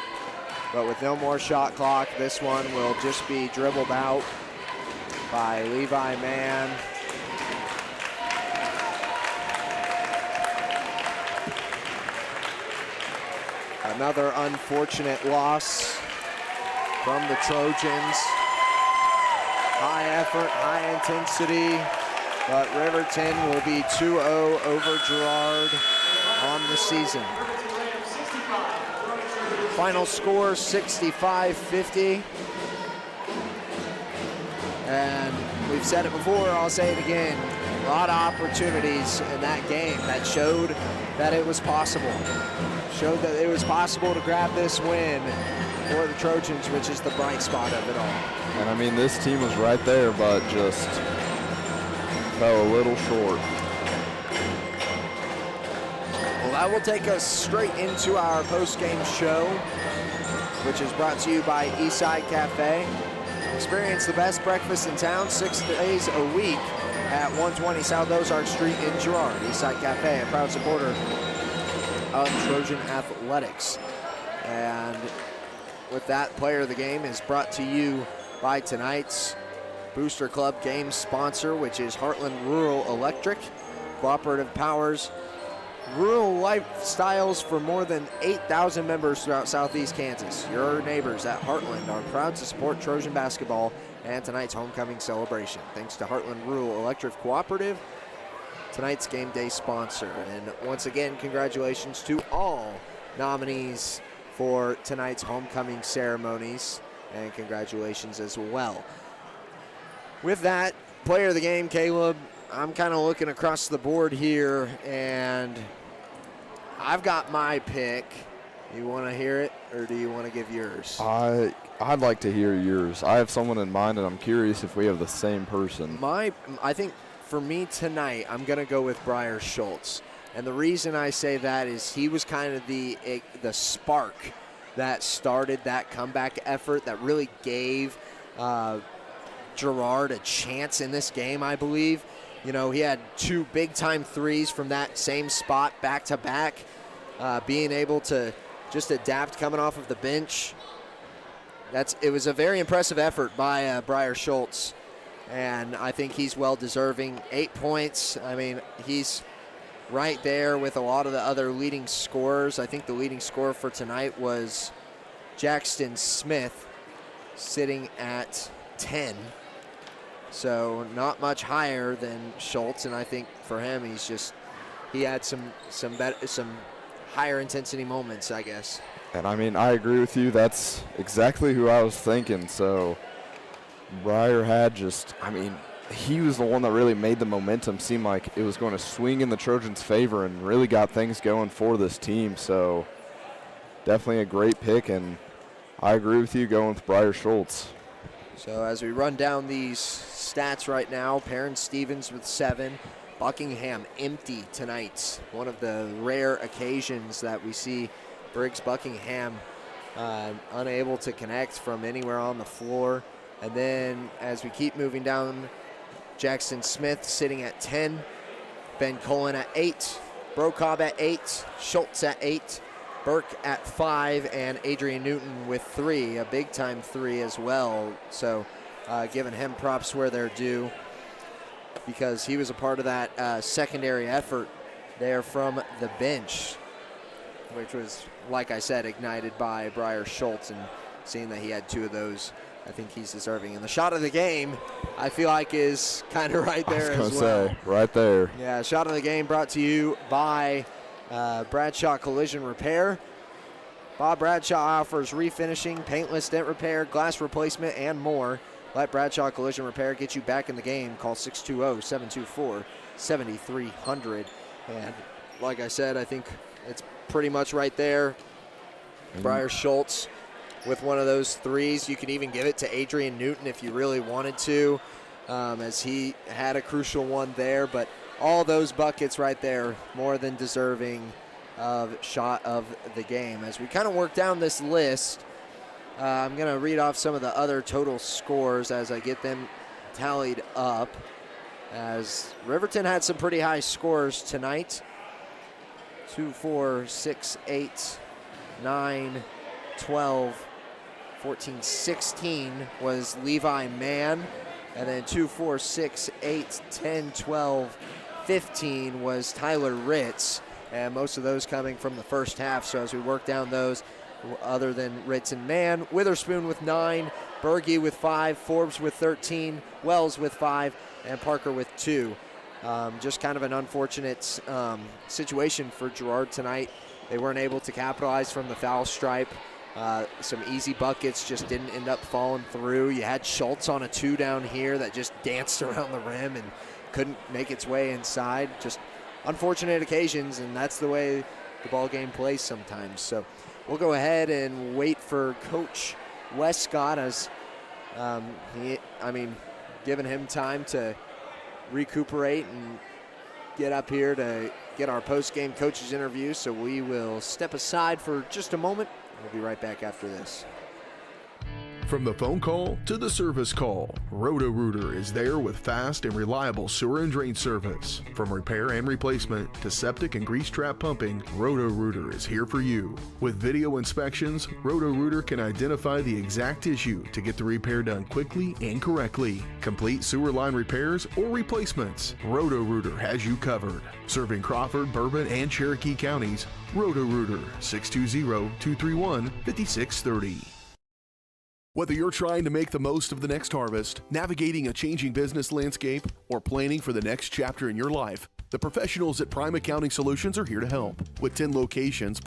but with no more shot clock, this one will just be dribbled out by Levi Mann. Another unfortunate loss from the Trojans. High effort, high intensity, but Riverton will be 2-0 over Girard on the season. Final score 65-50. And we've said it before, I'll say it again. A lot of opportunities in that game that showed that it was possible. Showed that it was possible to grab this win for the Trojans, which is the bright spot of it all. And I mean, this team was right there, but just fell a little short. Well, that will take us straight into our post-game show, which is brought to you by Eastside Cafe. Experience the best breakfast in town 6 days a week at 120 South Ozark Street in Girard. Eastside Cafe, a proud supporter of Trojan Athletics. And with that, player of the game is brought to you by tonight's Booster Club game sponsor, which is Heartland Rural Electric. Cooperative powers rural lifestyles for more than 8,000 members throughout Southeast Kansas. Your neighbors at Heartland are proud to support Trojan basketball and tonight's homecoming celebration. Thanks to Heartland Rural Electric Cooperative, tonight's game day sponsor. And once again, congratulations to all nominees for tonight's homecoming ceremonies, and congratulations as well. With that, player of the game, Caleb, I'm kind of looking across the board here, and I've got my pick. You want to hear it, or do you want to give yours? I'd like to hear yours. I have someone in mind, and I'm curious if we have the same person. I think for me tonight, I'm going to go with Briar Schultz. And the reason I say that is he was kind of the spark that started that comeback effort that really gave Girard a chance in this game, I believe. You know, he had 2 big-time threes from that same spot back-to-back, being able to just adapt coming off of the bench. It was a very impressive effort by Briar Schultz, and I think he's well-deserving. 8 points. I mean, he's right there with a lot of the other leading scorers. I think the leading scorer for tonight was Jackson Smith, sitting at 10. So not much higher than Schultz, and I think for him, he had some higher intensity moments, I guess. And I mean, I agree with you. That's exactly who I was thinking. So Briar had he was the one that really made the momentum seem like it was going to swing in the Trojans' favor and really got things going for this team. So definitely a great pick, and I agree with you going with Briar Schultz. So as we run down these stats right now, Perrin Stevens with 7. Buckingham empty tonight. One of the rare occasions that we see Briggs Buckingham unable to connect from anywhere on the floor. And then as we keep moving down, Jackson Smith sitting at 10. Ben Cullen at 8. Brocobb at 8. Schultz at 8. Burke at 5, and Adrian Newton with 3, a big-time 3 as well. So giving him props where they're due, because he was a part of that secondary effort there from the bench, which was, like I said, ignited by Briar Schultz, and seeing that he had 2 of those, I think he's deserving. And the shot of the game, I feel like, is kind of right there as well. I was going to say, right there. Yeah, shot of the game brought to you by Bradshaw Collision Repair. Bob Bradshaw offers refinishing, paintless dent repair, glass replacement, and more. Let Bradshaw Collision Repair get you back in the game. Call 620-724-7300. And like I said, I think it's pretty much right there. Briar Schultz with one of those threes. You can even give it to Adrian Newton if you really wanted to, as he had a crucial one there. But all those buckets right there, more than deserving of shot of the game. As we kind of work down this list, I'm going to read off some of the other total scores as I get them tallied up, as Riverton had some pretty high scores tonight. 2, 4, 6, 8, 9, 12, 14, 16 was Levi Mann. And then 2, 4, 6, 8, 10, 12, 15 was Tyler Ritz. And most of those coming from the first half. So as we work down those, other than Ritz and Mann, Witherspoon with 9, Berge with 5, Forbes with 13, Wells with 5, and Parker with 2. Just kind of an unfortunate situation for Girard tonight. They weren't able to capitalize from the foul stripe. Some easy buckets just didn't end up falling through. You had Schultz on a 2 down here that just danced around the rim and couldn't make its way inside. Just unfortunate occasions, and that's the way the ball game plays sometimes. So we'll go ahead and wait for Coach Westcott, as giving him time to recuperate and get up here to get our post-game coaches interview. So we will step aside for just a moment. We'll be right back after this. From the phone call to the service call, Roto-Rooter is there with fast and reliable sewer and drain service. From repair and replacement to septic and grease trap pumping, Roto-Rooter is here for you. With video inspections, Roto-Rooter can identify the exact issue to get the repair done quickly and correctly. Complete sewer line repairs or replacements, Roto-Rooter has you covered. Serving Crawford, Bourbon, and Cherokee counties, Roto-Rooter, 620-231-5630. Whether you're trying to make the most of the next harvest, navigating a changing business landscape, or planning for the next chapter in your life, the professionals at Prime Accounting Solutions are here to help. With 10 locations,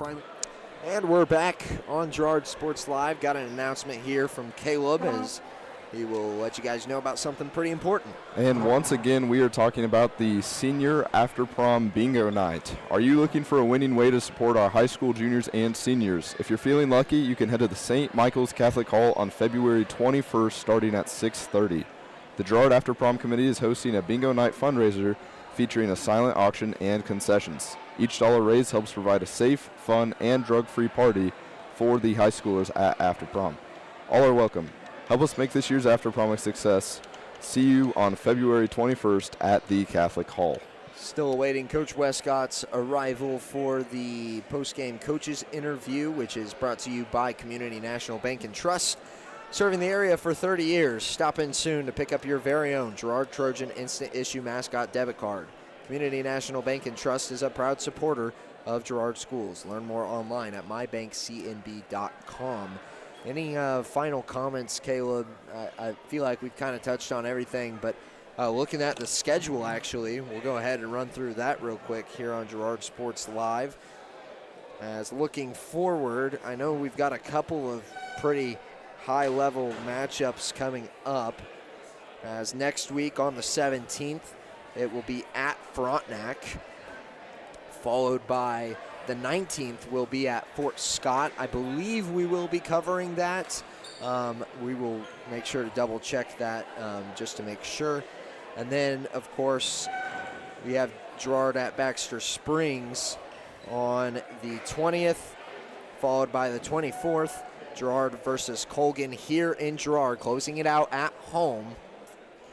And we're back on Girard Sports Live. Got an announcement here from Caleb, as he will let you guys know about something pretty important. And once again, we are talking about the Senior After Prom Bingo Night. Are you looking for a winning way to support our high school juniors and seniors? If you're feeling lucky, you can head to the St. Michael's Catholic Hall on February 21st, starting at 6:30. The Girard After Prom Committee is hosting a Bingo Night fundraiser featuring a silent auction and concessions. Each dollar raised helps provide a safe, fun, and drug-free party for the high schoolers at After Prom. All are welcome. Help us make this year's After Prom a success. See you on February 21st at the Catholic Hall. Still awaiting Coach Westcott's arrival for the post-game coaches interview, which is brought to you by Community National Bank and Trust. Serving the area for 30 years. Stop in soon to pick up your very own Girard Trojan Instant Issue Mascot Debit Card. Community National Bank and Trust is a proud supporter of Girard schools. Learn more online at mybankcnb.com. Any final comments, Caleb? I feel like we've kind of touched on everything, but looking at the schedule, actually, we'll go ahead and run through that real quick here on Girard Sports Live. As looking forward, I know we've got a couple of pretty high-level matchups coming up. As next week on the 17th, it will be at Frontenac, followed by the 19th will be at Fort Scott. I believe we will be covering that. We will make sure to double check that just to make sure. And then, of course, we have Girard at Baxter Springs on the 20th, followed by the 24th, Girard versus Colgan here in Girard, closing it out at home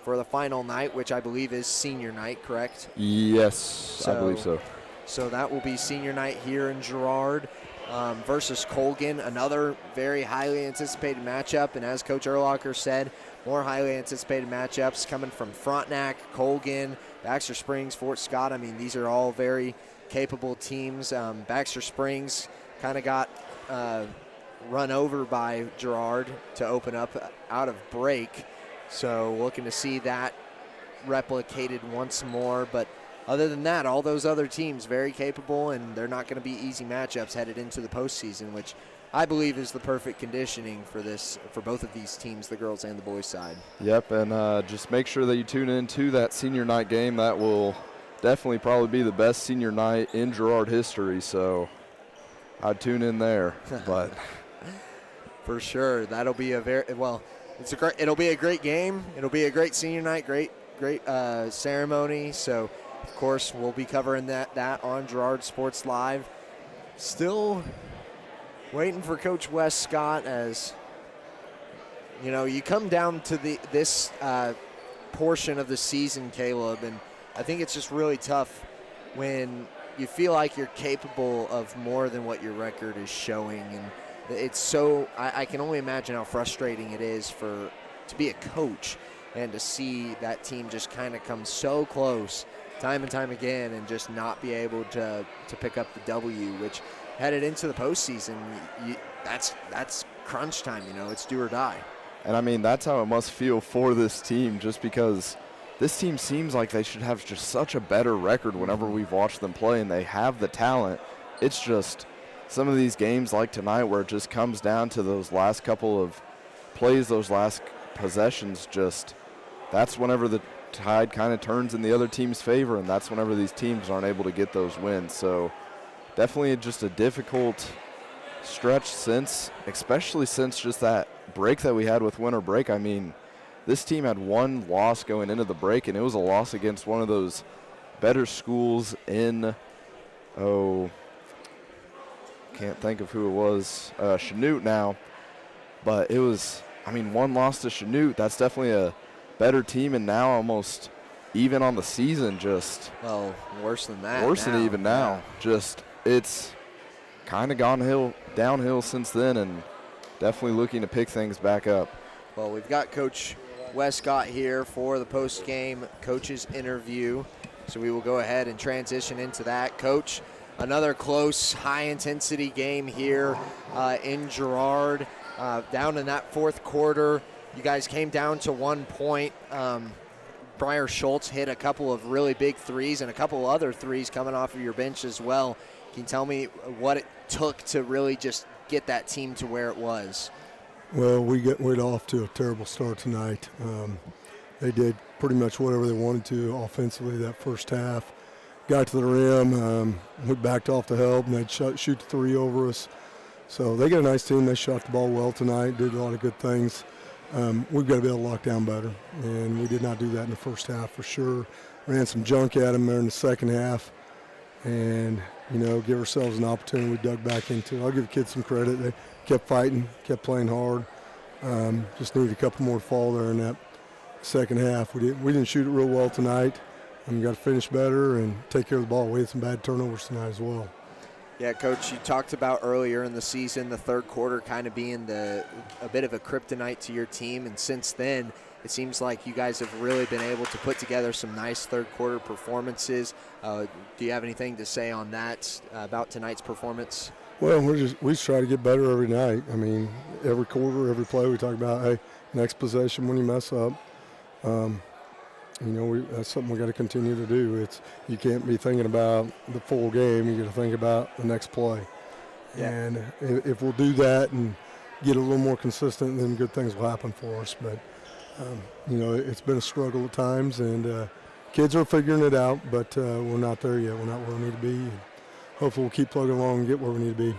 for the final night, which I believe is senior night, correct? Yes, I believe so. So that will be senior night here in Girard versus Colgan, another very highly anticipated matchup. And as Coach Erlacher said, more highly anticipated matchups coming from Frontenac, Colgan, Baxter Springs, Fort Scott. I mean, these are all very capable teams. Baxter Springs kind of got run over by Girard to open up out of break. So looking to see that replicated once more. But other than that, all those other teams very capable, and they're not going to be easy matchups headed into the postseason, which I believe is the perfect conditioning for both of these teams, the girls and the boys side. Yep, and just make sure that you tune in to that senior night game. That will definitely probably be the best senior night in Girard history, so I'd tune in there. But for sure, that'll be a very it'll be a great game. It'll be a great senior night, great ceremony. So, of course, we'll be covering that on Girard Sports Live. Still waiting for Coach Wes Scott, as you know, you come down to this portion of the season, Caleb, and I think it's just really tough when you feel like you're capable of more than what your record is showing. And it's so, I can only imagine how frustrating it is to be a coach and to see that team just kind of come so close time and time again and just not be able to pick up the W, which headed into the postseason, that's crunch time, you know, it's do or die. And I mean, that's how it must feel for this team, just because this team seems like they should have just such a better record whenever we've watched them play, and they have the talent. It's just some of these games like tonight where it just comes down to those last couple of plays, those last possessions, just that's whenever the tide kind of turns in the other team's favor, and that's whenever these teams aren't able to get those wins. So definitely just a difficult stretch especially since just that break that we had with winter break. I mean, this team had one loss going into the break, and it was a loss against one of those better schools in, can't think of who it was, Chanute now. But it was, I mean, one loss to Chanute, that's definitely a better team, and now almost even on the season, just. Well, worse than that. Worse than even now. Yeah. Just, it's kind of gone downhill since then, and definitely looking to pick things back up. Well, we've got Coach Wes Scott here for the post-game coaches interview, so we will go ahead and transition into that. Coach, another close, high-intensity game here in Girard. Down in that fourth quarter, you guys came down to 1 point. Briar Schultz hit a couple of really big threes and a couple other threes coming off of your bench as well. Can you tell me what it took to really just get that team to where it was? Well, we went off to a terrible start tonight. They did pretty much whatever they wanted to offensively that first half. Got to the rim, we backed off to help, and they'd shoot the three over us. So they got a nice team. They shot the ball well tonight, did a lot of good things. We've got to be able to lock down better, and we did not do that in the first half for sure. Ran some junk at them there in the second half, and, you know, give ourselves an opportunity we dug back into. I'll give the kids some credit. They kept fighting, kept playing hard. Just needed a couple more to fall there in that second half. We didn't shoot it real well tonight, and we got to finish better and take care of the ball. We had some bad turnovers tonight as well. Yeah, Coach, you talked about earlier in the season the third quarter kind of being a bit of a kryptonite to your team, and since then it seems like you guys have really been able to put together some nice third quarter performances. Do you have anything to say on that, about tonight's performance? Well, we just try to get better every night. I mean, every quarter, every play we talk about, hey, next possession when you mess up. You know, that's something we got to continue to do. You can't be thinking about the full game. You got to think about the next play. Yeah. And if we'll do that and get a little more consistent, then good things will happen for us. But you know, it's been a struggle at times, and kids are figuring it out. But we're not there yet. We're not where we need to be. And hopefully, we'll keep plugging along and get where we need to be.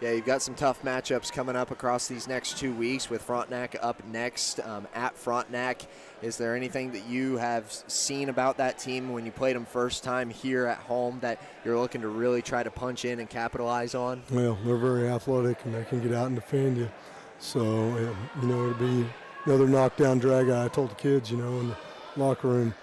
Yeah, you've got some tough matchups coming up across these next 2 weeks, with Frontenac up next at Frontenac. Is there anything that you have seen about that team when you played them first time here at home that you're looking to really try to punch in and capitalize on? Well, they're very athletic, and they can get out and defend you. So, you know, it'll be another knockdown drag. I told the kids, you know, in the locker room,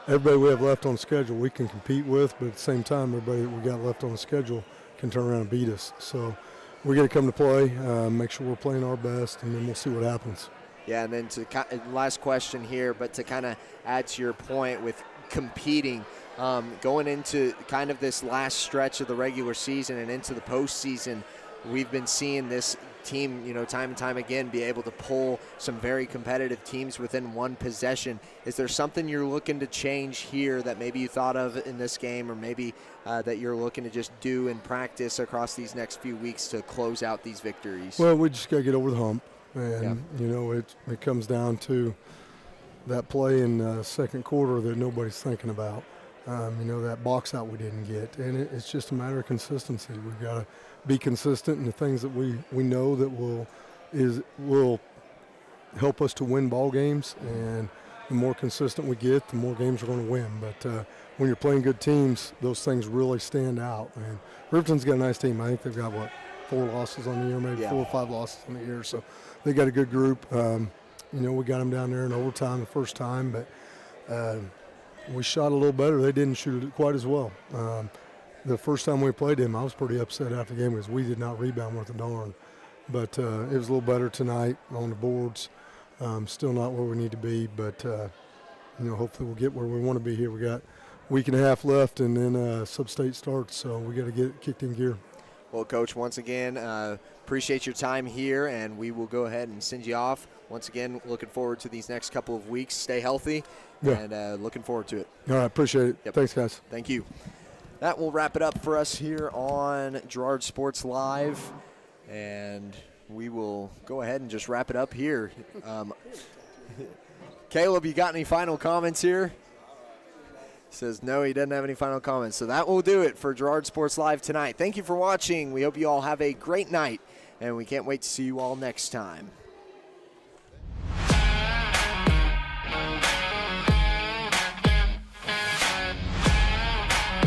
everybody we have left on the schedule we can compete with, but at the same time, everybody that we got left on the schedule can turn around and beat us. So we got to come to play, make sure we're playing our best, and then we'll see what happens. Yeah, and then last question here, but to kind of add to your point with competing, going into kind of this last stretch of the regular season and into the postseason, we've been seeing this team, you know, time and time again be able to pull some very competitive teams within one possession. Is there something you're looking to change here that maybe you thought of in this game, or maybe that you're looking to just do in practice across these next few weeks to close out these victories? Well, we just got to get over the hump, and you know, it comes down to that play in second quarter that nobody's thinking about. That box out we didn't get. And it's just a matter of consistency. We've got to be consistent in the things that we know that will help us to win ball games. And the more consistent we get, the more games we're going to win. But when you're playing good teams, those things really stand out. And Riverton's got a nice team. I think they've got, 4 losses on the year, maybe 4 or 5 losses on the year. So they got a good group. We got them down there in overtime the first time, but we shot a little better. They didn't shoot it quite as well. The first time we played them, I was pretty upset after the game because we did not rebound worth a darn. But it was a little better tonight on the boards. Still not where we need to be, but hopefully we'll get where we want to be here. We got a week and a half left, and then sub-state starts, so we got to get it kicked in gear. Well, Coach, once again, appreciate your time here, and we will go ahead and send you off. Once again, looking forward to these next couple of weeks. Stay healthy, and looking forward to it. All right, appreciate it. Yep. Thanks, guys. Thank you. That will wrap it up for us here on Girard Sports Live, and we will go ahead and just wrap it up here. Caleb, you got any final comments here? Says no, he doesn't have any final comments. So that will do it for Girard Sports Live tonight. Thank you for watching. We hope you all have a great night, and we can't wait to see you all next time.